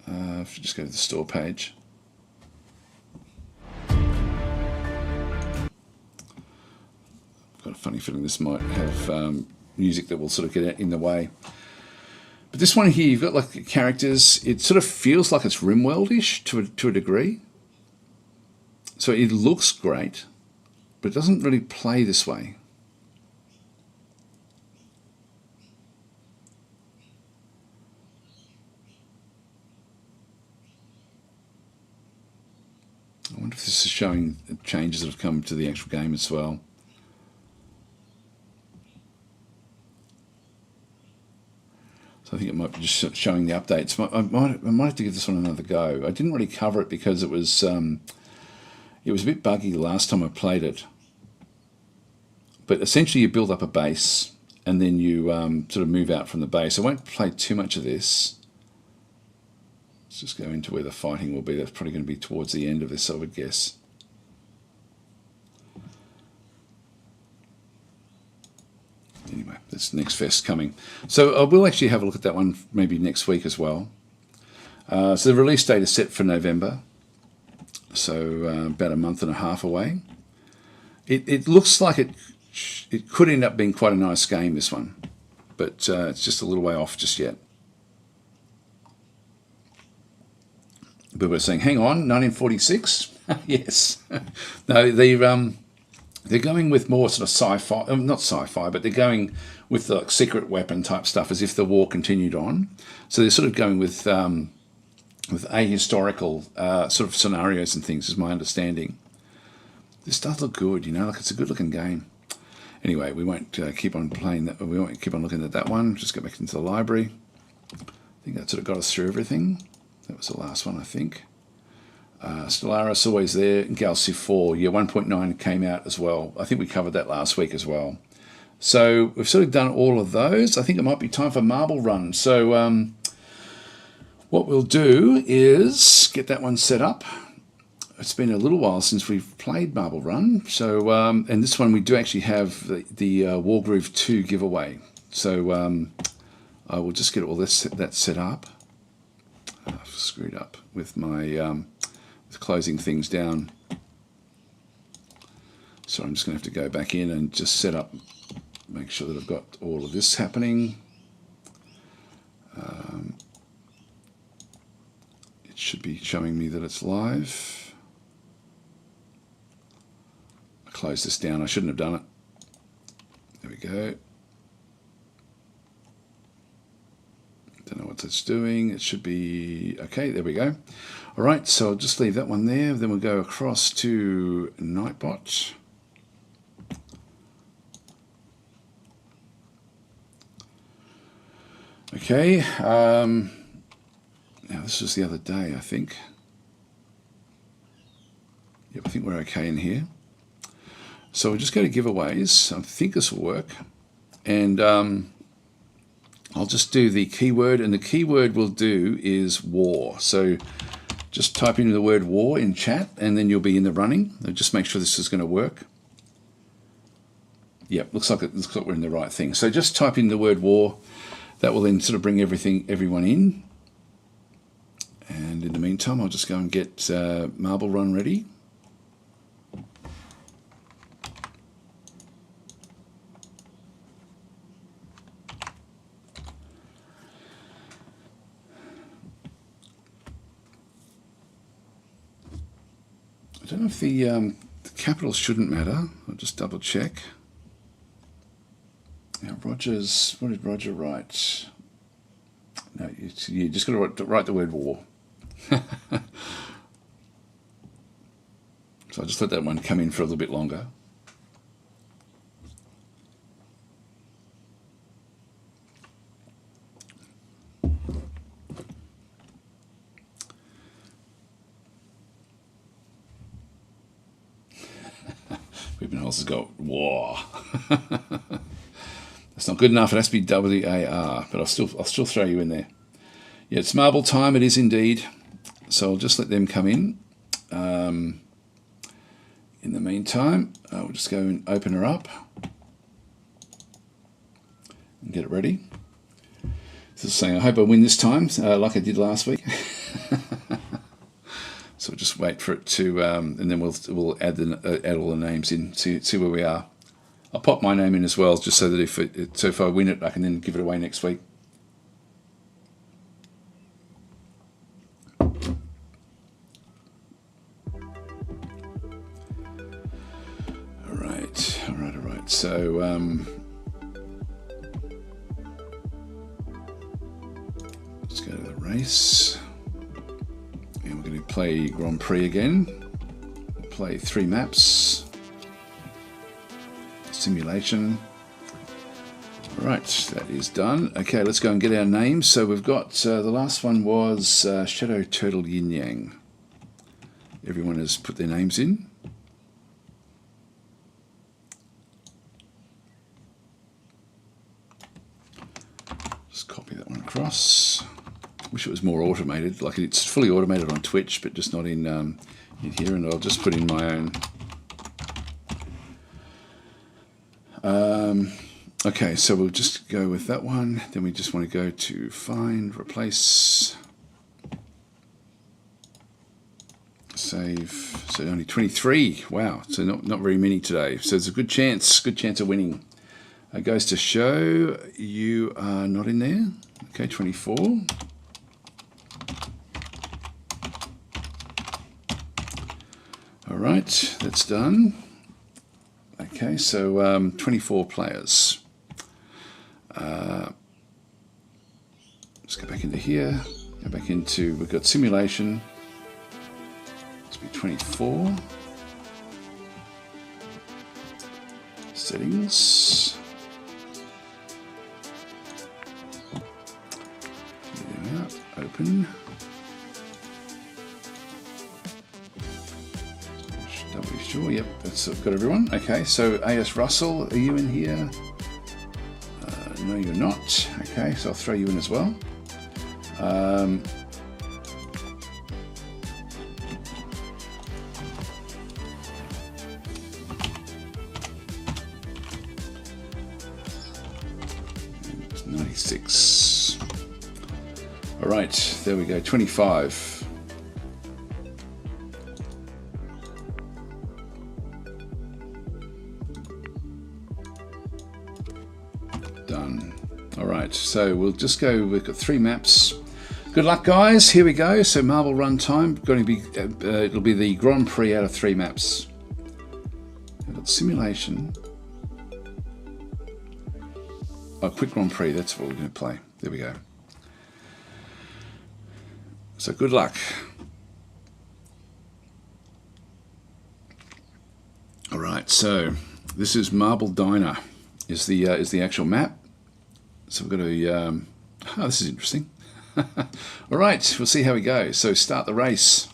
If you just go to the store page. Got a funny feeling this might have music that will sort of get in the way. But this one here, you've got like characters. It sort of feels like it's RimWorld-ish to a degree. So it looks great, but it doesn't really play this way. I wonder if this is showing changes that have come to the actual game as well. So I think it might be just showing the updates. I might have to give this one another go. I didn't really cover it because it was a bit buggy the last time I played it. But essentially you build up a base and then you sort of move out from the base. I won't play too much of this. Let's just go into where the fighting will be. That's probably going to be towards the end of this, I would guess. Anyway, this Next Fest coming. So I will actually have a look at that one maybe next week as well. So the release date is set for November. So about a month and a half away. It looks like it could end up being quite a nice game, this one. But it's just a little way off just yet. But we're saying, hang on, 1946? Yes. No, they're going with more sort of sci-fi, not sci-fi, but they're going with the secret weapon type stuff as if the war continued on. So they're sort of going with ahistorical sort of scenarios and things, is my understanding. This does look good, you know, like it's a good looking game. Anyway, we won't keep on playing that. We won't keep on looking at that one. Just go back into the library. I think that sort of got us through everything. That was the last one, I think. Stellaris always there. Galaxy 4, yeah, 1.9 came out as well. I think we covered that last week as well. So we've sort of done all of those. I think it might be time for Marble Run. So what we'll do is get that one set up. It's been a little while since we've played Marble Run. So and this one we do actually have the Wargroove 2 giveaway. So I will just get all that set up. I've screwed up with my with closing things down. So I'm just going to have to go back in and just set up, make sure that I've got all of this happening. It should be showing me that it's live. I closed this down. I shouldn't have done it. There we go. Don't know what that's doing. It should be okay. There we go. All right, so I'll just leave that one there. Then we'll go across to Nightbot. Okay. Now this was the other day, I think. Yep, I think we're okay in here. So we'll just go to giveaways. I think this will work, and I'll just do the keyword, and the keyword we'll do is war. So just type in the word war in chat, and then you'll be in the running. I'll just make sure this is going to work. Yep, looks like we're in the right thing. So just type in the word war. That will then sort of bring everyone in. And in the meantime, I'll just go and get Marble Run ready. I don't know if the capitals shouldn't matter. I'll just double check. Now, what did Roger write? No, you just got to write the word war. So So I'll just let that one come in for a little bit longer. Everyone else has got war. That's not good enough. It has to be WAR, but I'll still throw you in there. Yeah, it's marble time. It is indeed. So I'll just let them come in. In the meantime, we'll just go and open her up and get it ready. So saying, I hope I win this time, like I did last week. So we'll just wait for it to, and then we'll add all the names in, see where we are. I'll pop my name in as well, just so that if I win it, I can then give it away next week. All right. So let's go to the race. And we're going to play Grand Prix again. We'll play 3 maps. Simulation. Right, that is done. Okay, let's go and get our names. So we've got, the last one was Shadow Turtle Yin Yang. Everyone has put their names in. Just copy that one across. Wish it was more automated. Like, it's fully automated on Twitch, but just not in here. And I'll just put in my own. Okay, so we'll just go with that one. Then we just want to go to find, replace, save. So only 23. Wow, so not very many today. So there's a good chance of winning. It goes to show you are not in there. Okay, 24. All right, that's done. Okay, so 24 players. Let's go back into here. Go back into, we've got simulation. Let's be 24. Settings. Get them out. Open. Doubly sure. Yep, that's got everyone. Okay, so AS Russell, are you in here? No, you're not. Okay, so I'll throw you in as well. It's 96. All right, there we go. 25. Done. All right, so we'll just go. We've got 3 maps. Good luck, guys. Here we go. So Marble run time. Going to be it'll be the Grand Prix out of 3 maps. We've got simulation. Oh, quick Grand Prix. That's what we're going to play. There we go. So good luck. All right. So this is Marble Diner. Is the actual map. So we've got to. Oh, this is interesting. All right, we'll see how we go. So start the race.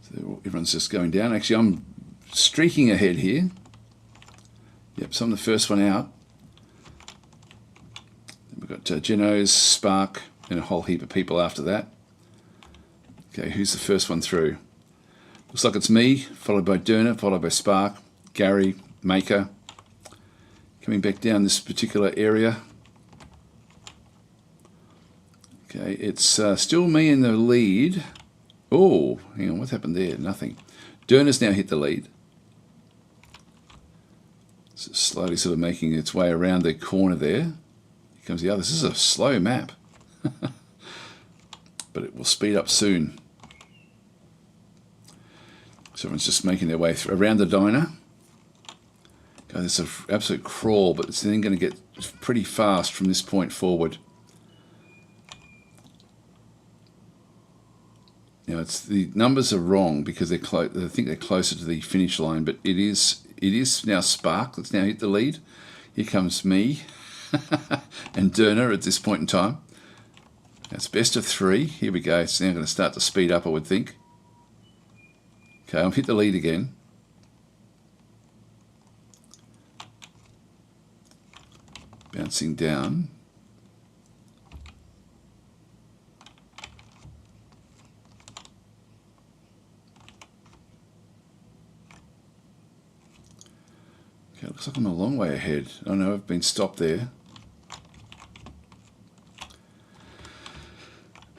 So everyone's just going down. Actually, I'm streaking ahead here. Yep, so I'm the first one out. We've got Geno's, Spark, and a whole heap of people after that. Okay, who's the first one through? Looks like it's me, followed by Derna, followed by Spark, Gary, Maker. Coming back down this particular area. Okay, it's still me in the lead. Oh, hang on, what happened there? Nothing. Derna's now hit the lead. So slowly sort of making its way around the corner there. Here comes the other. This is a slow map. But it will speed up soon. So everyone's just making their way through, around the diner. God, it's an absolute crawl, but it's then going to get pretty fast from this point forward. Now it's the numbers are wrong because they're I think they're closer to the finish line, but it is now Spark. Let's now hit the lead. Here comes me and Derner at this point in time. That's best of 3. Here we go. It's now going to start to speed up, I would think. Okay, I'll hit the lead again. Bouncing down. Okay, looks like I'm a long way ahead. Oh no, I've been stopped there.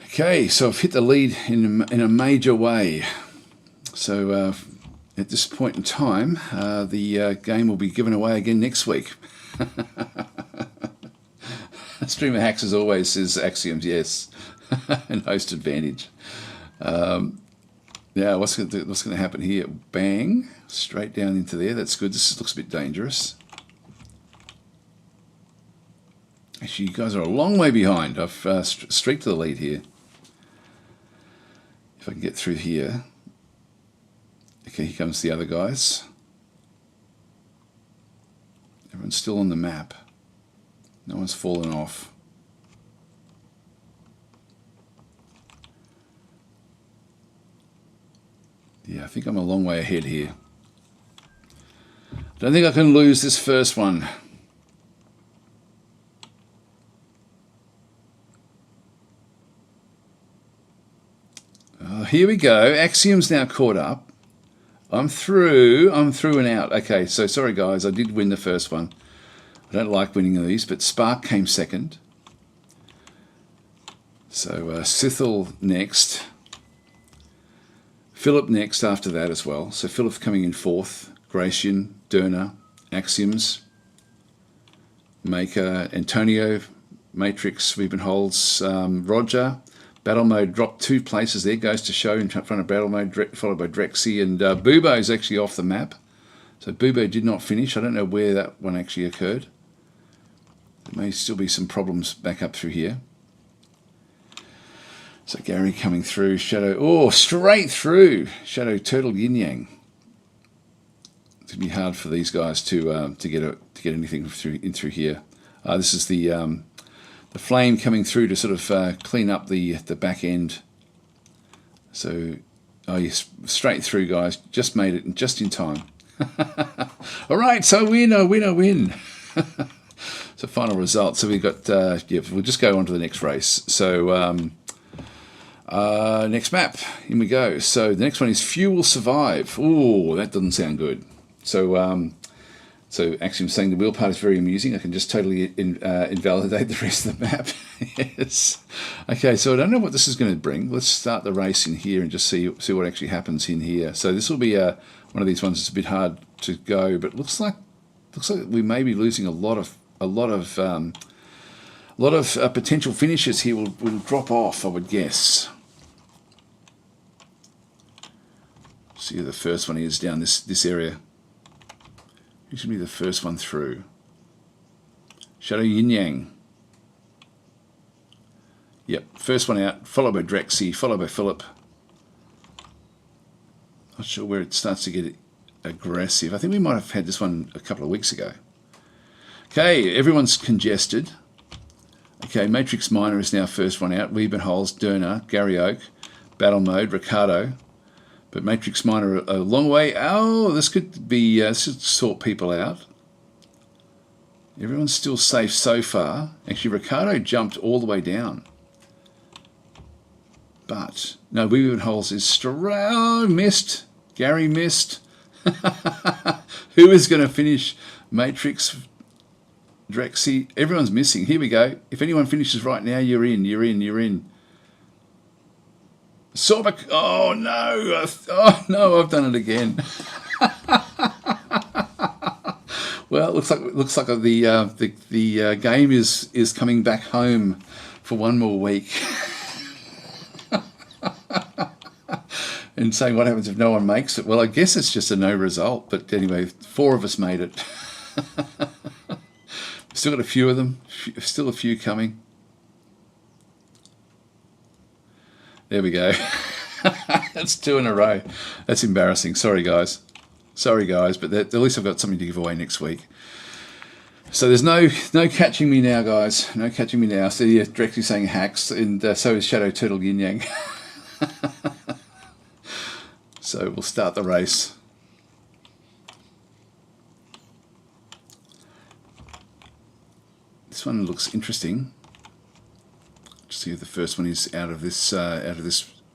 Okay, so I've hit the lead in a major way. So at this point in time, the game will be given away again next week. Streamer Hacks as always says Axioms, yes, and host advantage. Yeah, what's going to happen here? Bang, straight down into there. That's good. This looks a bit dangerous. Actually, you guys are a long way behind. I've streaked to the lead here. If I can get through here. Okay, here comes the other guys. Everyone's still on the map. No one's fallen off. Yeah, I think I'm a long way ahead here. Don't think I can lose this first one. Here we go. Axiom's now caught up. I'm through and out. Okay, so sorry guys, I did win the first one. I don't like winning these, but Spark came second. So Sithel next. Philip next after that as well. So Philip coming in 4th. Gratian, Derner, Axioms, Maker, Antonio, Matrix, Weebenholz, Roger. Battle Mode dropped 2 places there. Goes to show in front of Battle Mode, followed by Drexy. And Bubo is actually off the map. So Bubo did not finish. I don't know where that one actually occurred. There may still be some problems back up through here. So Gary coming through. Shadow, oh, straight through. Shadow Turtle Yin Yang. It's going to be hard for these guys to get anything through here. This is the flame coming through to sort of clean up the back end. So, oh yes, straight through, guys. Just made it just in time. All right, so win. So final result. So we've got yeah. We'll just go on to the next race. So next map. In we go. So the next one is Few Will Survive. Ooh, that doesn't sound good. So so Axiom saying the wheel part is very amusing. I can just totally invalidate the rest of the map. Yes. Okay, so I don't know what this is going to bring. Let's start the race in here and just see what actually happens in here. So this will be one of these ones that's a bit hard to go, but looks like we may be losing a lot of potential finishes here. Will drop off, I would guess. See who the first one is down this area. Who should be the first one through? Shadow Yin Yang. Yep, first one out, followed by Drexy, followed by Philip. Not sure where it starts to get aggressive. I think we might have had this one a couple of weeks ago. Okay, everyone's congested. Okay, Matrix Miner is now first one out. Weebenholz, Derner, Gary Oak, Battle Mode, Ricardo. But Matrix Miner a long way. Oh, this could be, this should sort people out. Everyone's still safe so far. Actually, Ricardo jumped all the way down. But, no, Weebenholz is straight. Missed. Gary missed. Who is going to finish? Matrix, Drexy. Everyone's missing. Here we go. If anyone finishes right now, you're in. Sorbic. Oh no, I've done it again. Well, it looks like the game is coming back home for one more week. And saying what happens if no one makes it. Well, I guess it's just a no result, but anyway, 4 of us made it. Still got a few of them, still a few coming. There we go. That's 2 in a row. That's embarrassing. Sorry, guys. But at least I've got something to give away next week. So there's no catching me now, guys. No catching me now. So yeah, directly saying hacks, and so is Shadow Turtle Yin Yang. So we'll start the race. This one looks interesting. Just see if the first one is out of this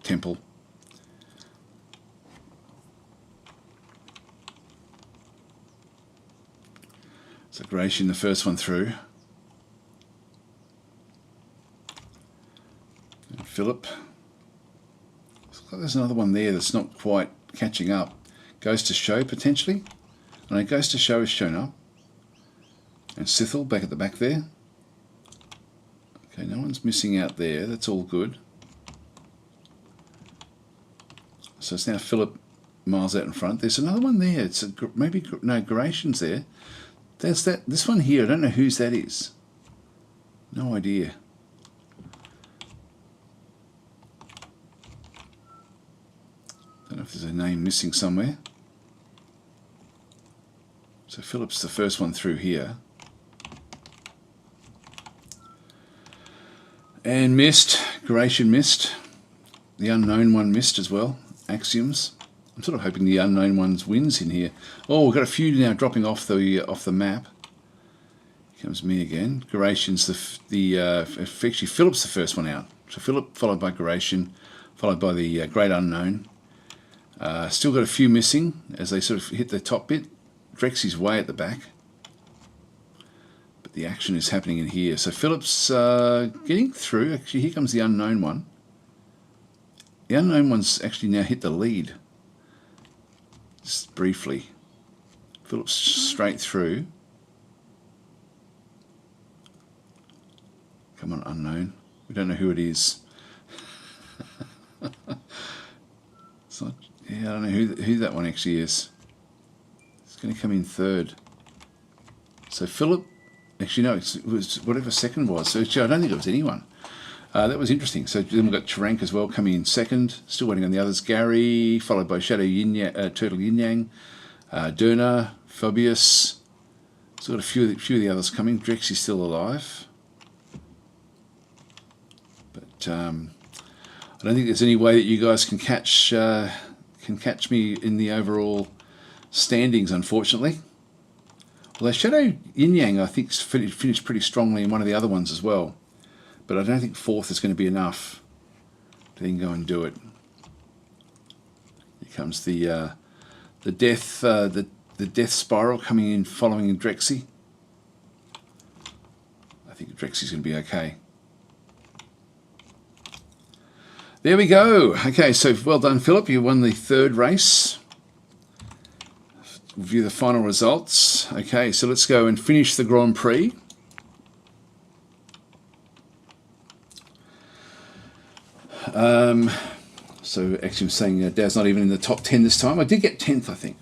temple. So Gratian, the first one through. And Philip. Looks like there's another one there that's not quite catching up. Goes to Show, potentially. And it Goes to Show is shown up. And Sithel back at the back there. Okay, no one's missing out there. That's all good. So it's now Philip miles out in front. There's another one there. It's maybe no Gratian's there. There's that. This one here. I don't know whose that is. No idea. Don't know if there's a name missing somewhere. So Philip's the first one through here. And missed. Gratian missed. The unknown one missed as well. Axioms. I'm sort of hoping the unknown ones wins in here. Oh, we've got a few now dropping off the map. Here comes me again. Gratian's actually Philip's the first one out. So Philip followed by Gratian, followed by the Great Unknown. Still got a few missing as they sort of hit the top bit. Drexy's way at the back. But the action is happening in here. So Philip's getting through. Actually, here comes the unknown one. The unknown one's actually now hit the lead. Just briefly. Philip's straight through. Come on, unknown. We don't know who it is. It's not, yeah, I don't know who that one actually is. It's going to come in third. So Philip, actually no, it was whatever second was. So actually, I don't think it was anyone. That was interesting. So then we've got Charank as well coming in second. Still waiting on the others. Gary, followed by Shadow Turtle Yin Yang. Derna, Phobius. Still got a few of the others coming. Drexy's still alive. But I don't think there's any way that you guys can catch me in the overall standings, unfortunately. Although Shadow Yin Yang, I think, finished pretty strongly in one of the other ones as well. But I don't think fourth is going to be enough to then go and do it. Here comes the death spiral coming in, following in Drexy. I think Drexy's going to be okay. There we go. Okay, so well done, Philip. You won the third race. Review the final results. Okay, so let's go and finish the Grand Prix. So actually I'm saying Dad's not even in the top 10 this time. I did get 10th, I think.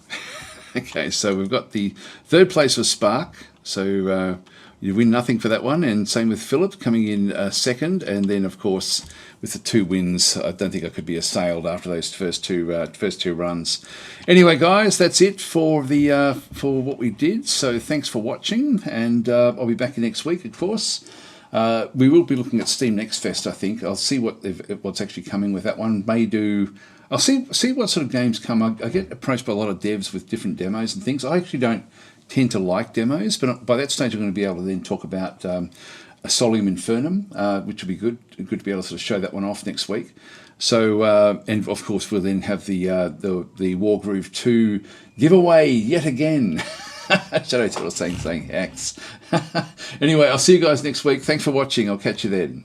Okay, so we've got the third place was Spark. So you win nothing for that one. And same with Philip coming in second. And then, of course, with the 2 wins, I don't think I could be assailed after those first two runs. Anyway, guys, that's it for for what we did. So thanks for watching. And I'll be back next week, of course. We will be looking at Steam Next Fest, I think. I'll see what's actually coming with that one. I'll see what sort of games come. I get approached by a lot of devs with different demos and things. I actually don't tend to like demos, but by that stage I'm going to be able to then talk about a Solium Infernum, which will be good to be able to sort of show that one off next week. So, and of course we'll then have the Wargroove 2 giveaway yet again. Shadow Turtle saying hacks. Anyway, I'll see you guys next week. Thanks for watching. I'll catch you then.